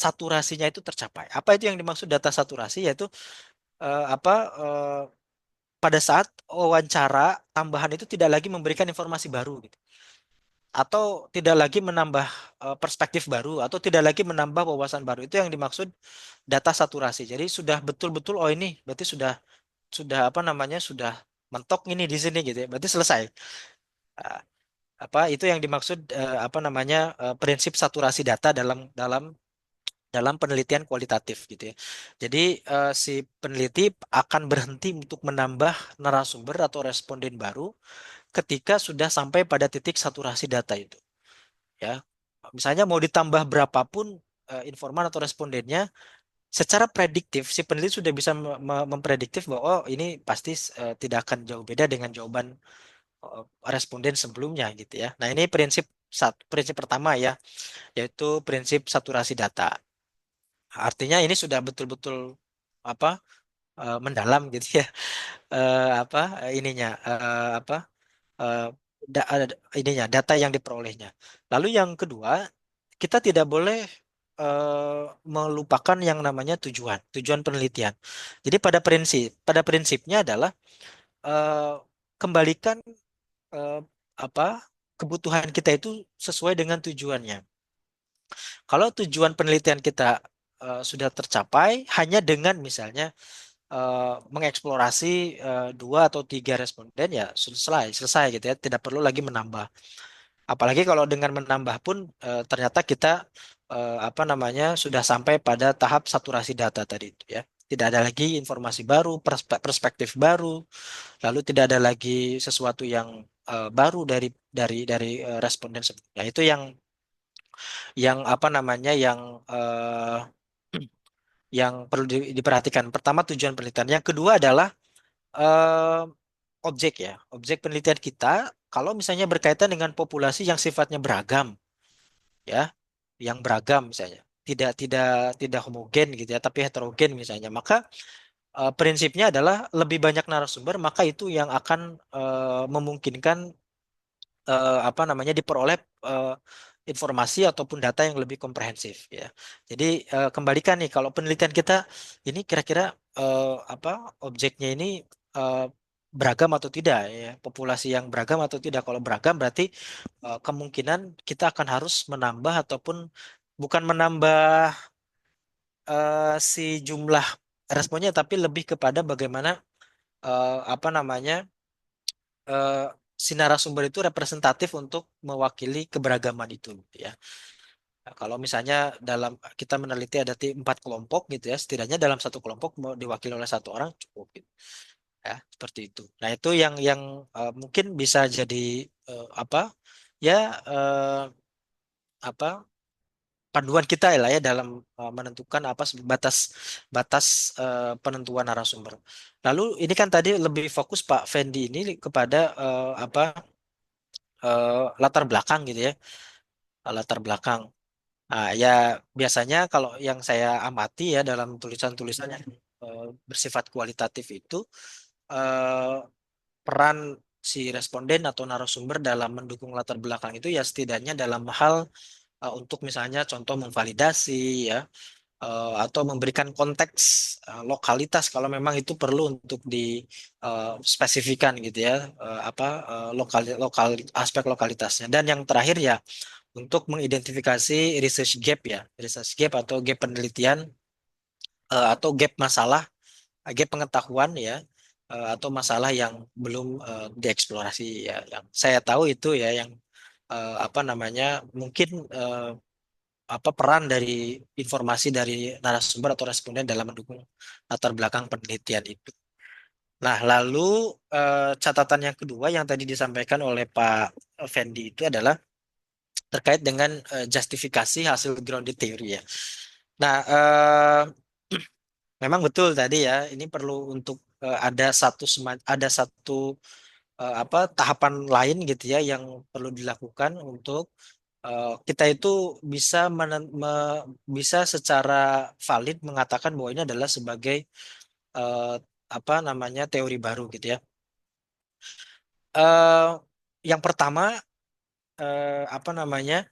saturasinya itu tercapai. Apa itu yang dimaksud data saturasi? Yaitu apa pada saat wawancara tambahan itu tidak lagi memberikan informasi baru gitu. Atau tidak lagi menambah perspektif baru atau tidak lagi menambah wawasan baru. Itu yang dimaksud data saturasi. Jadi sudah betul-betul oh ini berarti sudah apa namanya sudah mentok ini di sini gitu ya. Berarti selesai. Eh, apa itu yang dimaksud apa namanya prinsip saturasi data dalam dalam dalam penelitian kualitatif gitu ya. Jadi si peneliti akan berhenti untuk menambah narasumber atau responden baru ketika sudah sampai pada titik saturasi data itu ya. Misalnya mau ditambah berapapun informan atau respondennya secara prediktif si peneliti sudah bisa memprediktif bahwa oh ini pasti tidak akan jauh beda dengan jawaban eh, responden sebelumnya gitu ya. Nah, ini prinsip pertama ya, yaitu prinsip saturasi data. Artinya ini sudah betul-betul apa mendalam gitu ya. Apa ininya apa eh, ininya data yang diperolehnya. Lalu yang kedua, kita tidak boleh melupakan yang namanya tujuan penelitian. Jadi pada prinsipnya adalah eh, kembalikan eh, apa kebutuhan kita itu sesuai dengan tujuannya. Kalau tujuan penelitian kita sudah tercapai hanya dengan misalnya mengeksplorasi dua atau tiga responden ya selesai selesai gitu ya tidak perlu lagi menambah apalagi kalau dengan menambah pun ternyata kita apa namanya sudah sampai pada tahap saturasi data tadi itu ya tidak ada lagi informasi baru perspektif baru lalu tidak ada lagi sesuatu yang baru dari responden sebelumnya itu yang apa namanya yang perlu diperhatikan. Pertama tujuan penelitian. Yang kedua adalah eh, objek ya. Objek penelitian kita kalau misalnya berkaitan dengan populasi yang sifatnya beragam ya, yang beragam misalnya. Tidak tidak homogen gitu ya, tapi heterogen misalnya. Maka prinsipnya adalah lebih banyak narasumber, maka itu yang akan memungkinkan apa namanya diperoleh eh, informasi ataupun data yang lebih komprehensif ya. Jadi kembalikan nih kalau penelitian kita ini kira-kira apa objeknya ini eh, beragam atau tidak ya, populasi yang beragam atau tidak. Kalau beragam berarti kemungkinan kita akan harus menambah ataupun bukan menambah si jumlah responnya tapi lebih kepada bagaimana apa namanya si narasumber itu representatif untuk mewakili keberagaman itu gitu ya. Nah, kalau misalnya dalam kita meneliti ada 4 kelompok gitu ya, setidaknya dalam satu kelompok mau diwakili oleh satu orang cukup gitu. Ya, seperti itu. Nah, itu yang mungkin bisa jadi apa ya eh, apa panduan kita lah ya dalam menentukan apa batas batas penentuan narasumber. Lalu ini kan tadi lebih fokus Pak Fendi ini kepada latar belakang gitu ya, latar belakang. Nah, ya biasanya kalau yang saya amati ya dalam tulisan-tulisan yang bersifat kualitatif itu eh, peran si responden atau narasumber dalam mendukung latar belakang itu ya setidaknya dalam hal untuk misalnya contoh memvalidasi ya atau memberikan konteks lokalitas kalau memang itu perlu untuk dispesifikan gitu ya lokal aspek lokalitasnya dan yang terakhir ya untuk mengidentifikasi research gap ya research gap atau gap penelitian atau gap masalah gap pengetahuan ya atau masalah yang belum dieksplorasi ya yang saya tahu itu ya yang apa namanya mungkin peran dari informasi dari narasumber atau responden dalam mendukung latar belakang penelitian itu. Nah, lalu catatan yang kedua yang tadi disampaikan oleh Pak Fendi itu adalah terkait dengan justifikasi hasil grounded theory ya. Nah, memang betul tadi ya, ini perlu untuk ada satu tahapan lain gitu ya yang perlu dilakukan untuk kita itu bisa secara valid mengatakan bahwa ini adalah sebagai eh, apa namanya teori baru gitu ya. Eh, yang pertama apa namanya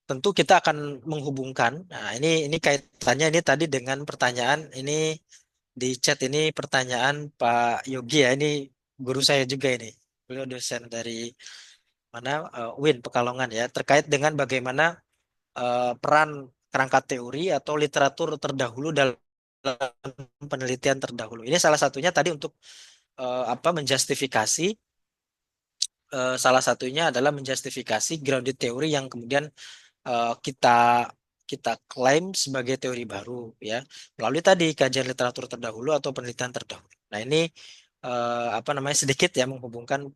tentu kita akan menghubungkan. Nah ini kaitannya ini tadi dengan pertanyaan ini di chat ini pertanyaan Pak Yogi ya ini guru saya juga ini. Beliau dosen dari mana UIN Pekalongan ya terkait dengan bagaimana peran kerangka teori atau literatur terdahulu dalam penelitian terdahulu. Ini salah satunya tadi untuk menjustifikasi salah satunya adalah menjustifikasi grounded teori yang kemudian kita kita klaim sebagai teori baru ya melalui tadi kajian literatur terdahulu atau penelitian terdahulu. Nah ini apa namanya sedikit ya menghubungkan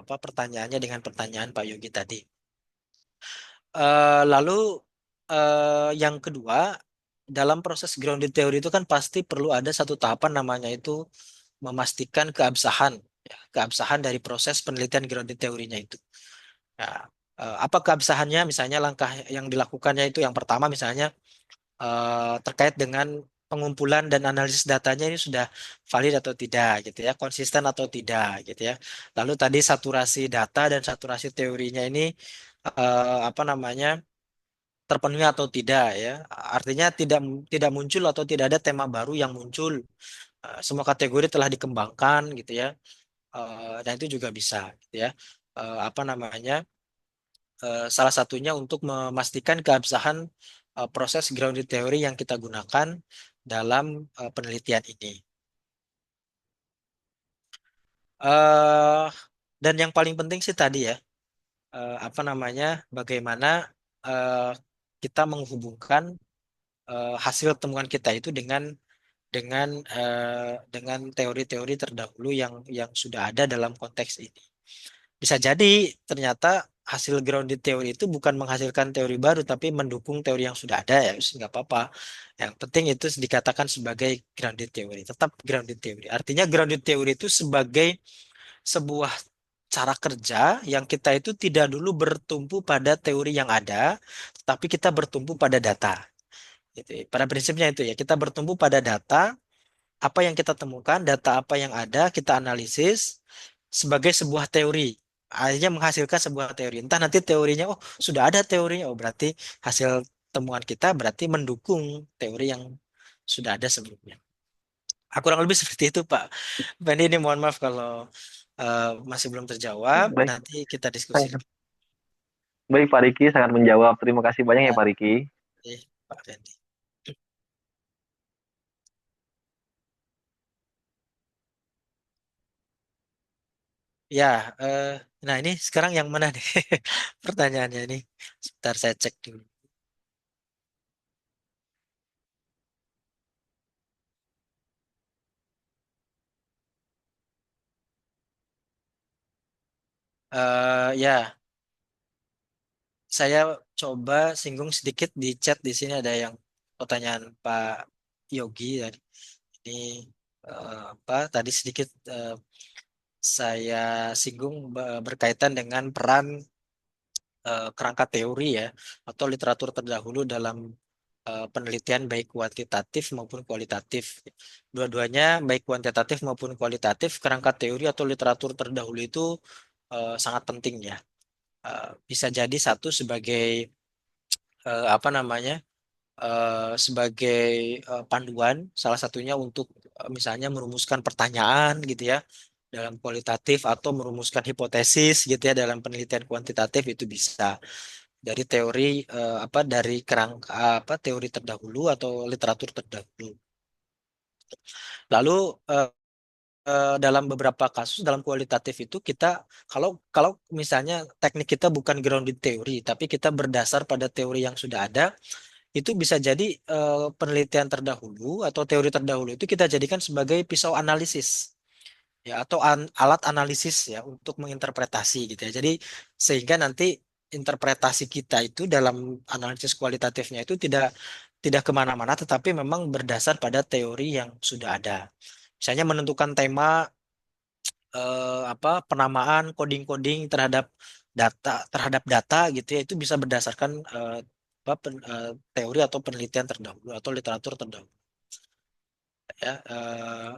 pertanyaannya dengan pertanyaan Pak Yogi tadi. Lalu yang kedua, dalam proses grounded theory itu kan pasti perlu ada satu tahapan namanya itu memastikan keabsahan, ya, keabsahan dari proses penelitian grounded teorinya itu. Nah, apa keabsahannya? Misalnya langkah yang dilakukannya itu yang pertama misalnya terkait dengan pengumpulan dan analisis datanya ini sudah valid atau tidak gitu ya, konsisten atau tidak gitu ya. Lalu tadi saturasi data dan saturasi teorinya ini apa namanya terpenuhi atau tidak ya. Artinya tidak tidak muncul atau tidak ada tema baru yang muncul. Semua kategori telah dikembangkan gitu ya. Dan itu juga bisa gitu ya. Apa namanya? Salah satunya untuk memastikan keabsahan proses grounded theory yang kita gunakan dalam penelitian ini. eh dan yang paling penting sih tadi ya, apa namanya? Bagaimana eh, kita menghubungkan hasil temuan kita itu dengan teori-teori terdahulu yang sudah ada dalam konteks ini. Bisa jadi ternyata hasil grounded theory itu bukan menghasilkan teori baru tapi mendukung teori yang sudah ada ya wis, nggak apa-apa. Yang penting itu dikatakan sebagai grounded theory, tetap grounded theory. Artinya grounded theory itu sebagai sebuah cara kerja yang kita itu tidak dulu bertumpu pada teori yang ada, tapi kita bertumpu pada data. Gitu. Pada prinsipnya itu ya, kita bertumpu pada data, apa yang kita temukan, data apa yang ada, kita analisis sebagai sebuah teori. Akhirnya menghasilkan sebuah teori. Entah nanti teorinya, oh sudah ada teorinya, oh berarti hasil temuan kita berarti mendukung teori yang sudah ada sebelumnya. Kurang lebih seperti itu Pak. Pak ini mohon maaf kalau masih belum terjawab. Baik, Nanti kita diskusi lebih baik Pak Riki sangat menjawab. Terima kasih banyak ya Pak lanjut, Riki. Pak Fendi. Ya, eh, nah ini sekarang yang mana nih pertanyaannya ini? Sebentar saya cek dulu. Ya, saya coba singgung sedikit di chat di sini ada yang pertanyaan Pak Yogi dan ini apa tadi sedikit saya singgung berkaitan dengan peran kerangka teori ya atau literatur terdahulu dalam penelitian baik kuantitatif maupun kualitatif. Dua-duanya baik kuantitatif maupun kualitatif, kerangka teori atau literatur terdahulu itu sangat penting ya. Bisa jadi satu sebagai apa namanya sebagai panduan, salah satunya untuk misalnya merumuskan pertanyaan gitu ya dalam kualitatif atau merumuskan hipotesis gitu ya dalam penelitian kuantitatif itu bisa dari teori apa dari kerangka apa teori terdahulu atau literatur terdahulu. Lalu dalam beberapa kasus dalam kualitatif itu kita kalau kalau misalnya teknik kita bukan grounded teori tapi kita berdasar pada teori yang sudah ada itu bisa jadi penelitian terdahulu atau teori terdahulu itu kita jadikan sebagai pisau analisis ya atau alat analisis ya untuk menginterpretasi gitu ya. Jadi sehingga nanti interpretasi kita itu dalam analisis kualitatifnya itu tidak tidak kemana-mana tetapi memang berdasar pada teori yang sudah ada. Misalnya menentukan tema apa penamaan coding-coding terhadap data gitu ya itu bisa berdasarkan apa, teori atau penelitian terdahulu atau literatur terdahulu ya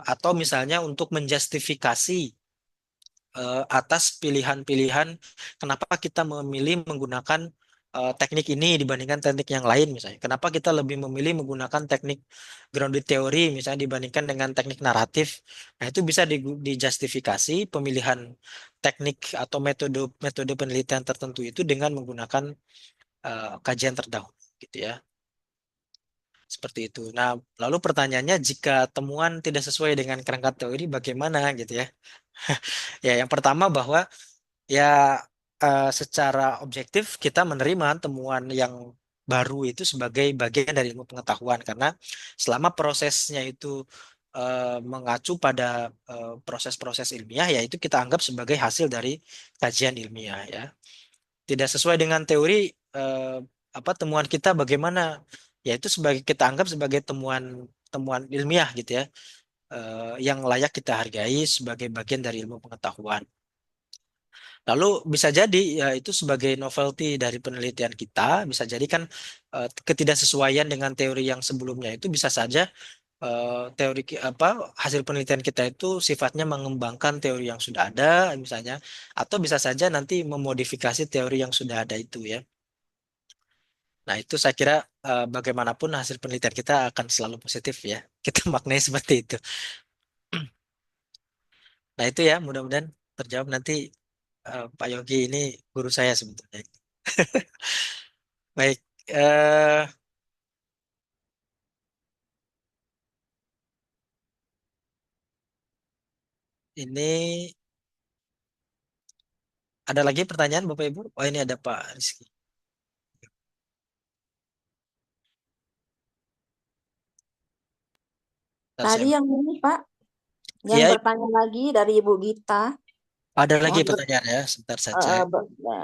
atau misalnya untuk menjustifikasi atas pilihan-pilihan kenapa kita memilih menggunakan teknik ini dibandingkan teknik yang lain misalnya. Kenapa kita lebih memilih menggunakan teknik grounded theory misalnya dibandingkan dengan teknik naratif. Nah, itu bisa dijustifikasi pemilihan teknik atau metode metode penelitian tertentu itu dengan menggunakan kajian terdahulu gitu ya. Seperti itu. Nah, lalu pertanyaannya jika temuan tidak sesuai dengan kerangka teori bagaimana gitu ya. Ya, yang pertama bahwa ya secara objektif kita menerima temuan yang baru itu sebagai bagian dari ilmu pengetahuan karena selama prosesnya itu mengacu pada proses-proses ilmiah ya itu kita anggap sebagai hasil dari kajian ilmiah ya. Tidak sesuai dengan teori eh, apa temuan kita bagaimana ya itu sebagai kita anggap sebagai temuan temuan ilmiah gitu ya yang layak kita hargai sebagai bagian dari ilmu pengetahuan. Lalu bisa jadi ya itu sebagai novelty dari penelitian kita, bisa jadi kan ketidaksesuaian dengan teori yang sebelumnya itu bisa saja apa hasil penelitian kita itu sifatnya mengembangkan teori yang sudah ada misalnya atau bisa saja nanti memodifikasi teori yang sudah ada itu ya. Nah, itu saya kira bagaimanapun hasil penelitian kita akan selalu positif ya. Kita maknai seperti itu. Nah, itu ya mudah-mudahan terjawab nanti Pak Yogi ini guru saya sebetulnya. Baik, ini ada lagi pertanyaan Bapak Ibu? Oh ini ada Pak Rizky. Bentar, Tadi yang ini Pak, yang Iya, bertanya lagi dari Ibu Gita. ada lagi Mohon pertanyaan ya. Sebentar saya eh, cek. eh, ber- ya.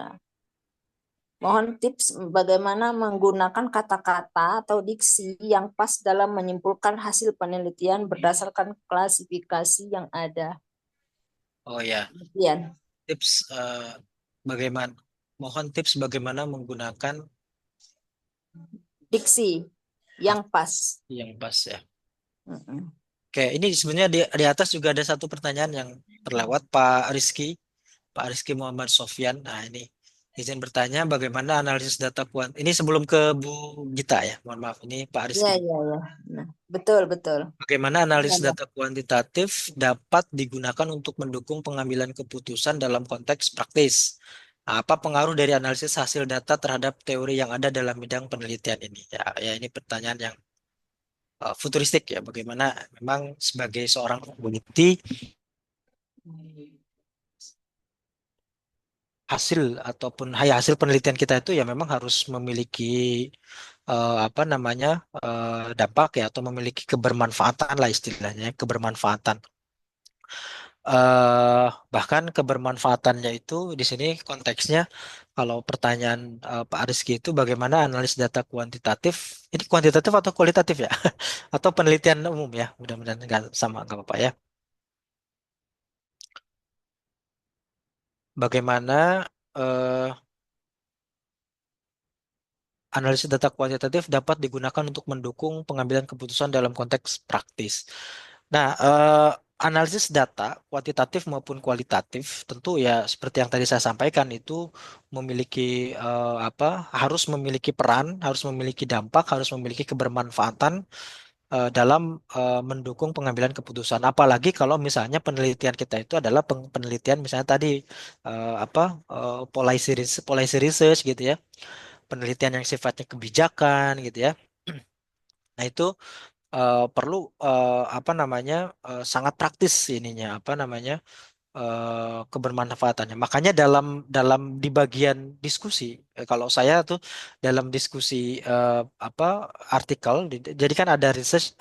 Mohon tips bagaimana menggunakan kata-kata atau diksi yang pas dalam menyimpulkan hasil penelitian berdasarkan klasifikasi yang ada. Oh ya, Kemudian, tips bagaimana? Mohon tips bagaimana menggunakan diksi yang pas. yang pas ya. Mm-mm. Oke, ini sebenarnya di atas juga ada satu pertanyaan yang terlewat Pak Rizky Muhammad Sofyan. Nah ini izin bertanya bagaimana analisis data kuant. Ini sebelum ke Bu Gita ya, mohon maaf. Ini Pak Ya, Rizky. ya, ya. Nah, betul, betul. Bagaimana analisis Ya, data kuantitatif dapat digunakan untuk mendukung pengambilan keputusan dalam konteks praktis? Nah, apa pengaruh dari analisis hasil data terhadap teori yang ada dalam bidang penelitian ini? Ya, ya ini pertanyaan yang futuristik ya. Bagaimana memang sebagai seorang peneliti hasil ataupun hasil penelitian kita itu ya memang harus memiliki apa namanya dampak ya atau memiliki kebermanfaatan lah istilahnya kebermanfaatan. Bahkan kebermanfaatannya itu di sini konteksnya kalau pertanyaan Pak Rizky itu bagaimana analis data kuantitatif ini kuantitatif atau kualitatif ya atau penelitian umum ya mudah-mudahan nggak sama nggak apa-apa ya bagaimana eh, analisis data kuantitatif dapat digunakan untuk mendukung pengambilan keputusan dalam konteks praktis. Nah, analisis data kuantitatif maupun kualitatif tentu ya seperti yang tadi saya sampaikan itu memiliki harus memiliki peran, harus memiliki dampak, harus memiliki kebermanfaatan dalam mendukung pengambilan keputusan. Apalagi kalau misalnya penelitian kita itu adalah penelitian misalnya tadi policy research gitu ya, penelitian yang sifatnya kebijakan gitu ya. Nah, itu perlu apa namanya sangat praktis ininya apa namanya kebermanfaatannya. Makanya dalam dalam di bagian diskusi kalau saya tuh dalam diskusi apa artikel jadi kan ada research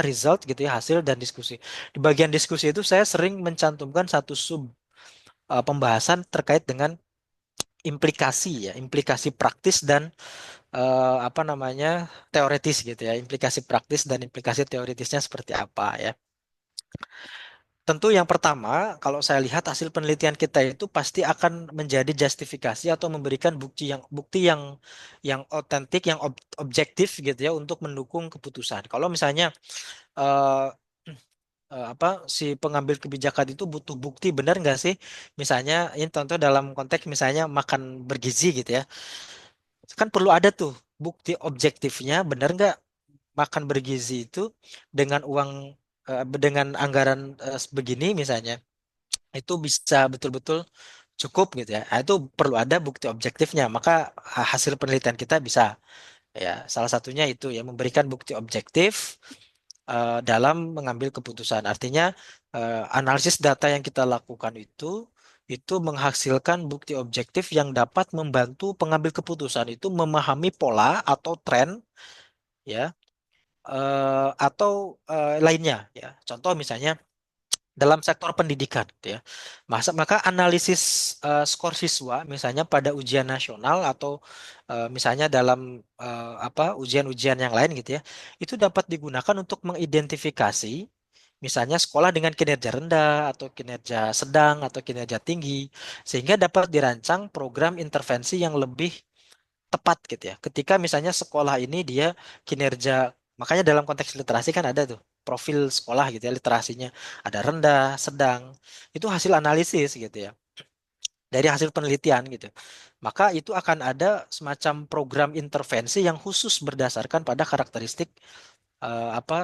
result gitu ya hasil dan diskusi. Di bagian diskusi itu saya sering mencantumkan satu sub pembahasan terkait dengan implikasi ya, implikasi praktis dan apa namanya teoritis gitu ya, implikasi praktis dan implikasi teoritisnya seperti apa ya. Tentu yang pertama, kalau saya lihat hasil penelitian kita itu pasti akan menjadi justifikasi atau memberikan bukti yang otentik, yang objektif gitu ya untuk mendukung keputusan. Kalau misalnya eh, si pengambil kebijakan itu butuh bukti benar nggak sih? Misalnya ini contoh dalam konteks misalnya makan bergizi gitu ya, kan perlu ada tuh bukti objektifnya benar nggak makan bergizi itu dengan uang dengan anggaran begini misalnya itu bisa betul-betul cukup gitu ya. Nah, itu perlu ada bukti objektifnya. Maka hasil penelitian kita bisa ya salah satunya itu ya memberikan bukti objektif dalam mengambil keputusan. Artinya analisis data yang kita lakukan itu menghasilkan bukti objektif yang dapat membantu pengambil keputusan itu memahami pola atau tren ya atau lainnya ya. Contoh misalnya dalam sektor pendidikan gitu ya. Maka analisis skor siswa misalnya pada ujian nasional atau misalnya dalam ujian-ujian yang lain gitu ya. Itu dapat digunakan untuk mengidentifikasi misalnya sekolah dengan kinerja rendah atau kinerja sedang atau kinerja tinggi sehingga dapat dirancang program intervensi yang lebih tepat gitu ya. Ketika misalnya sekolah ini dia kinerja, makanya dalam konteks literasi kan ada tuh profil sekolah gitu ya literasinya ada rendah, sedang. Itu hasil analisis gitu ya. Dari hasil penelitian gitu. Maka itu akan ada semacam program intervensi yang khusus berdasarkan pada karakteristik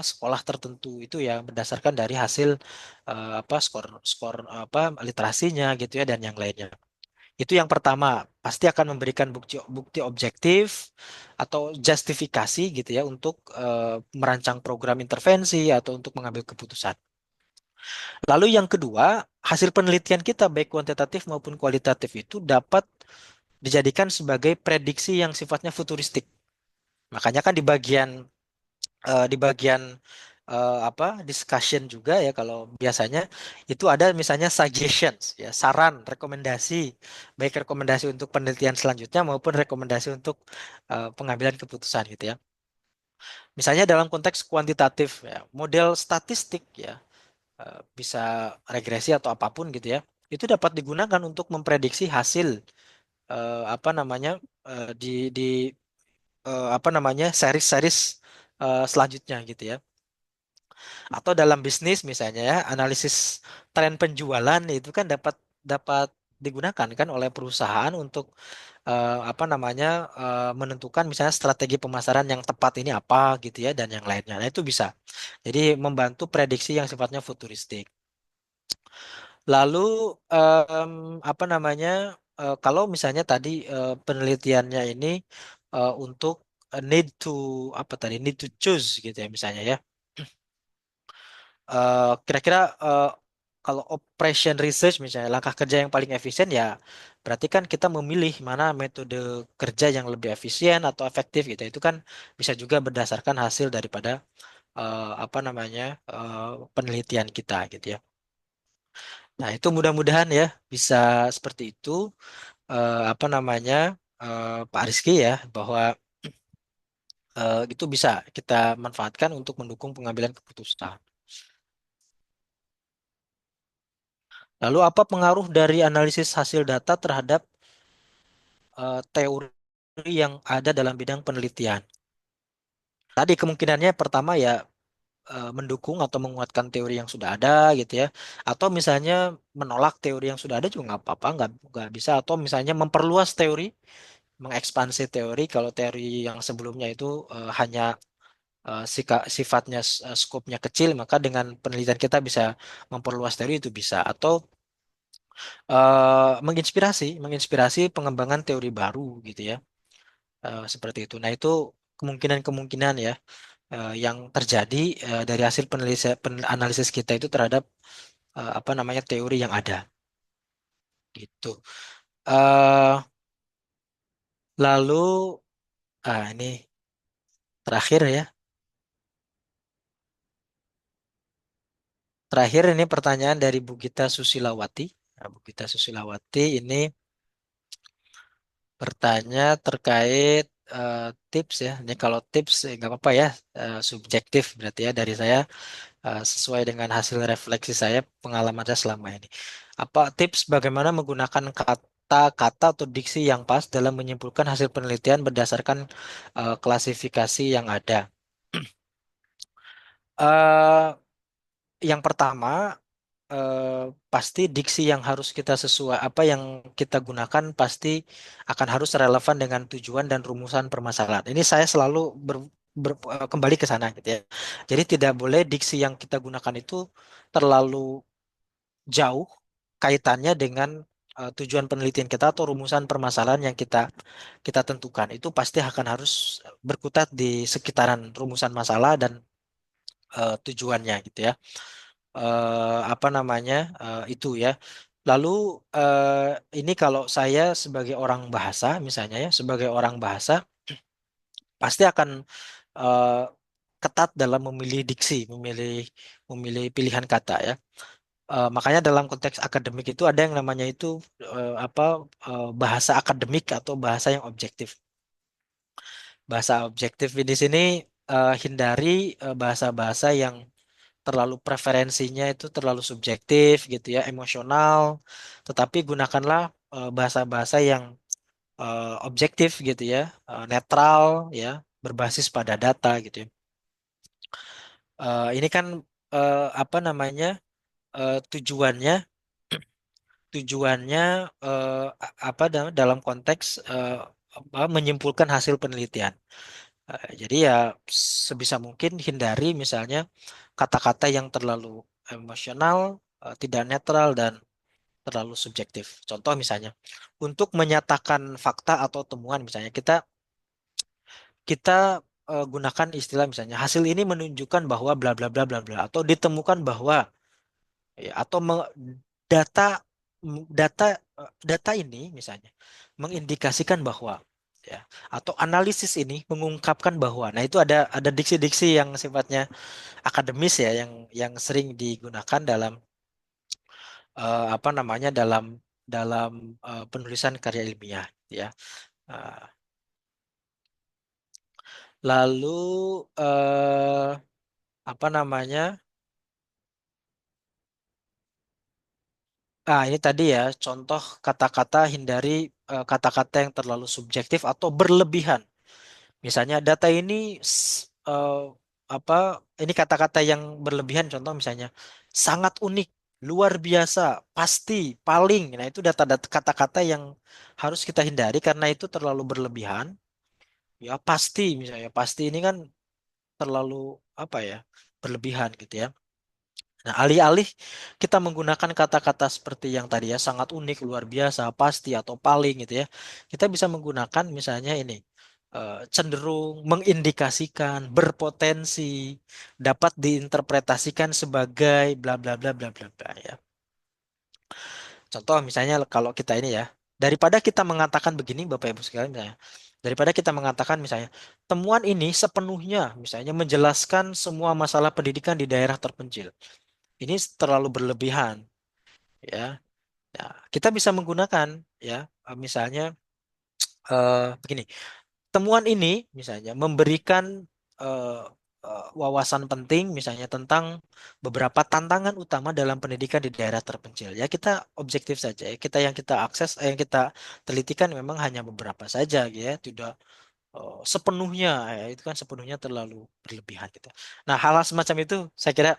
sekolah tertentu itu ya berdasarkan dari hasil skor skor literasinya gitu ya dan yang lainnya. Itu yang pertama, pasti akan memberikan bukti bukti objektif atau justifikasi gitu ya untuk merancang program intervensi atau untuk mengambil keputusan. Lalu yang kedua, hasil penelitian kita baik kuantitatif maupun kualitatif itu dapat dijadikan sebagai prediksi yang sifatnya futuristik. Makanya kan di bagian discussion juga ya kalau biasanya itu ada misalnya suggestions ya saran rekomendasi baik rekomendasi untuk penelitian selanjutnya maupun rekomendasi untuk pengambilan keputusan gitu ya misalnya dalam konteks kuantitatif ya model statistik ya bisa regresi atau apapun gitu ya itu dapat digunakan untuk memprediksi hasil apa namanya di apa namanya series-series selanjutnya gitu ya atau dalam bisnis misalnya ya analisis tren penjualan itu kan dapat dapat digunakan kan oleh perusahaan untuk apa namanya menentukan misalnya strategi pemasaran yang tepat ini apa gitu ya dan yang lainnya. Nah, itu bisa. Jadi membantu prediksi yang sifatnya futuristik. Lalu apa namanya kalau misalnya tadi penelitiannya ini untuk need to choose gitu ya misalnya ya. Kira-kira kalau operation research misalnya langkah kerja yang paling efisien ya berarti kan kita memilih mana metode kerja yang lebih efisien atau efektif gitu. Itu kan bisa juga berdasarkan hasil daripada apa namanya penelitian kita gitu ya. Nah, itu mudah-mudahan ya bisa seperti itu apa namanya Pak Rizky ya bahwa itu bisa kita manfaatkan untuk mendukung pengambilan keputusan. Lalu apa pengaruh dari analisis hasil data terhadap teori yang ada dalam bidang penelitian? Tadi kemungkinannya pertama ya mendukung atau menguatkan teori yang sudah ada gitu ya, atau misalnya menolak teori yang sudah ada juga nggak apa-apa, nggak bisa, atau misalnya memperluas teori, mengekspansi teori kalau teori yang sebelumnya itu hanya sifatnya skopnya kecil, maka dengan penelitian kita bisa memperluas teori itu bisa, atau menginspirasi pengembangan teori baru gitu ya. Seperti itu. Nah, itu kemungkinan-kemungkinan ya yang terjadi dari hasil analisis kita itu terhadap apa namanya teori yang ada gitu. Eh, lalu ini terakhir ya. Terakhir ini pertanyaan dari Bu Gita Susilawati. Nah, Bu Gita Susilawati ini bertanya terkait tips ya. Ini kalau tips nggak apa-apa ya, subjektif berarti ya dari saya sesuai dengan hasil refleksi saya, pengalaman saya selama ini. Apa tips bagaimana menggunakan kata-kata atau diksi yang pas dalam menyimpulkan hasil penelitian berdasarkan klasifikasi yang ada? Eh, yang pertama pasti diksi yang harus kita sesuai apa yang kita gunakan pasti akan harus relevan dengan tujuan dan rumusan permasalahan. Ini saya selalu kembali ke sana gitu ya. Jadi tidak boleh diksi yang kita gunakan itu terlalu jauh kaitannya dengan tujuan penelitian kita atau rumusan permasalahan yang kita kita tentukan. Itu pasti akan harus berkutat di sekitaran rumusan masalah dan tujuannya gitu ya. Apa namanya itu ya. Lalu ini kalau saya sebagai orang bahasa misalnya ya, sebagai orang bahasa pasti akan eh, ketat dalam memilih diksi, memilih memilih pilihan kata ya. Makanya dalam konteks akademik itu ada yang namanya itu apa bahasa akademik atau bahasa yang objektif. Bahasa objektif di sini hindari bahasa-bahasa yang terlalu preferensinya itu terlalu subjektif gitu ya, emosional. Tetapi gunakanlah bahasa-bahasa yang objektif gitu ya, netral ya, berbasis pada data gitu ya. Ini kan apa namanya tujuannya tujuannya apa dalam konteks apa, menyimpulkan hasil penelitian. Jadi ya sebisa mungkin hindari misalnya kata-kata yang terlalu emosional, tidak netral dan terlalu subjektif. Contoh misalnya, untuk menyatakan fakta atau temuan misalnya kita kita gunakan istilah misalnya hasil ini menunjukkan bahwa bla bla bla bla bla atau ditemukan bahwa ya, atau data data data ini misalnya mengindikasikan bahwa ya atau analisis ini mengungkapkan bahwa nah itu ada diksi-diksi yang sifatnya akademis ya yang sering digunakan dalam apa namanya dalam dalam penulisan karya ilmiah ya. Eh, lalu apa namanya ini tadi ya contoh kata-kata hindari kata-kata yang terlalu subjektif atau berlebihan. Misalnya data ini apa ini kata-kata yang berlebihan contoh misalnya sangat unik, luar biasa, pasti, paling. Nah, itu data-data kata-kata yang harus kita hindari karena itu terlalu berlebihan. Ya, pasti misalnya pasti ini kan terlalu apa ya? Berlebihan gitu ya. Nah, alih-alih kita menggunakan kata-kata seperti yang tadi ya, sangat unik, luar biasa, pasti atau paling gitu ya. Kita bisa menggunakan misalnya ini cenderung, mengindikasikan, berpotensi, dapat diinterpretasikan sebagai bla bla bla bla bla bla ya. Contoh misalnya kalau kita ini ya, daripada kita mengatakan begini Bapak Ibu sekalian misalnya, daripada kita mengatakan misalnya temuan ini sepenuhnya misalnya menjelaskan semua masalah pendidikan di daerah terpencil. Ini terlalu berlebihan ya. Ya, kita bisa menggunakan ya misalnya begini. Temuan ini misalnya memberikan eh, wawasan penting misalnya tentang beberapa tantangan utama dalam pendidikan di daerah terpencil. Ya kita objektif saja ya. Kita yang kita akses, yang kita telitikan memang hanya beberapa saja gitu ya. Tidak sepenuhnya ya. Itu kan sepenuhnya terlalu berlebihan gitu. Nah, hal-hal semacam itu saya kira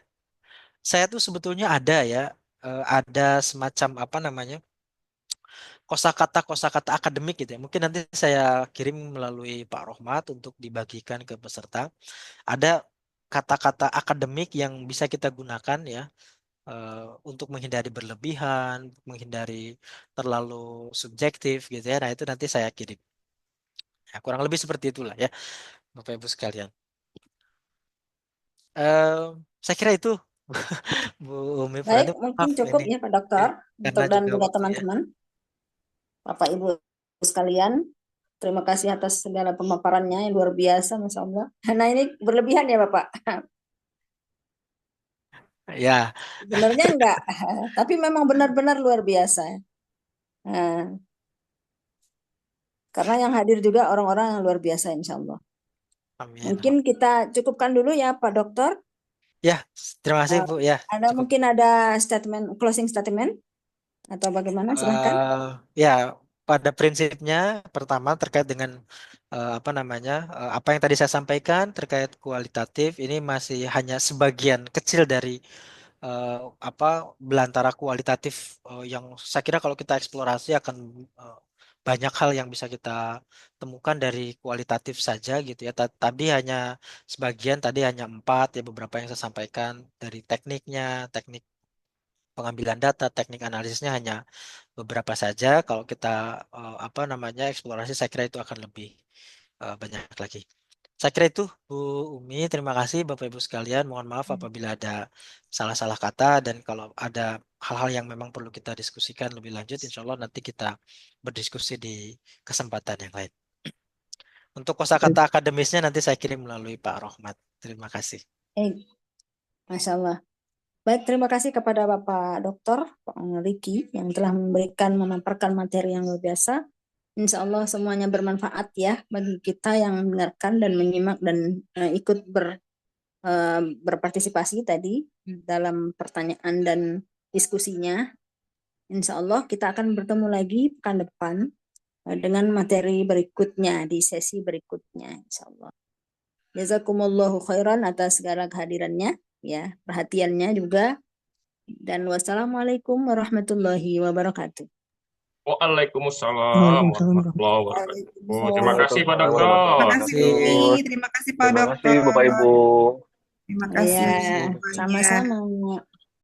saya tuh sebetulnya ada ya ada semacam apa namanya? Kosakata akademik gitu ya. Mungkin nanti saya kirim melalui Pak Rohmat untuk dibagikan ke peserta. Ada kata-kata akademik yang bisa kita gunakan ya untuk menghindari berlebihan, menghindari terlalu subjektif gitu ya. Nah, itu nanti saya kirim. Ya, kurang lebih seperti itulah ya, Bapak Ibu sekalian. Eh, saya kira itu Bu Umi Baik, Furani. mungkin Maaf cukup ini ya Pak Dokter karena untuk dan juga juga waktunya. teman-teman, Bapak Ibu sekalian. Terima kasih atas segala pemaparannya yang luar biasa, Masya Allah. Nah ini berlebihan ya Bapak. Ya, Sebenarnya enggak, tapi memang benar-benar luar biasa. Nah, karena yang hadir juga orang-orang yang luar biasa, Insya Allah. amin. Mungkin kita cukupkan dulu ya Pak Dokter. Ya, terima kasih Eh, Bu. Ya, ada cukup. mungkin ada statement, closing statement atau bagaimana? Silahkan. Ya, pada prinsipnya pertama terkait dengan apa namanya apa yang tadi saya sampaikan terkait kualitatif ini masih hanya sebagian kecil dari eh, apa belantara kualitatif yang saya kira kalau kita eksplorasi akan eh, banyak hal yang bisa kita temukan dari kualitatif saja gitu ya. Tadi hanya sebagian, tadi hanya 4 ya beberapa yang saya sampaikan dari tekniknya, teknik pengambilan data, teknik analisisnya hanya beberapa saja. Kalau kita apa namanya eksplorasi, saya kira itu akan lebih banyak lagi. Saya kira itu Bu Umi. Terima kasih Bapak Ibu sekalian. Mohon maaf apabila ada salah-salah kata dan kalau ada hal-hal yang memang perlu kita diskusikan lebih lanjut, insya Allah nanti kita berdiskusi di kesempatan yang lain. Untuk kosakata akademisnya nanti saya kirim melalui Pak Rohmat. Terima kasih. Masya Allah. Baik, terima kasih kepada Bapak Dokter Pak Riki yang telah memberikan memaparkan materi yang luar biasa. Insya Allah semuanya bermanfaat ya bagi kita yang mendengarkan dan menyimak dan ikut berpartisipasi tadi dalam pertanyaan dan diskusinya. Insya Allah kita akan bertemu lagi pekan depan dengan materi berikutnya di sesi berikutnya. Insya Allah. Jazakumullahu khairan atas segala kehadirannya, ya, perhatiannya juga. Dan wassalamualaikum warahmatullahi wabarakatuh. Waalaikumsalam warahmatullahi wabarakatuh. Terima kasih Pak Waalaikumsalam Dokter. warahmatullahi Terima kasih Bu Umi, wabarakatuh. terima kasih Pak Terima kasih Dokter, Bapak Ibu. terima Ya, kasih Terima kasih. semuanya. sama-sama.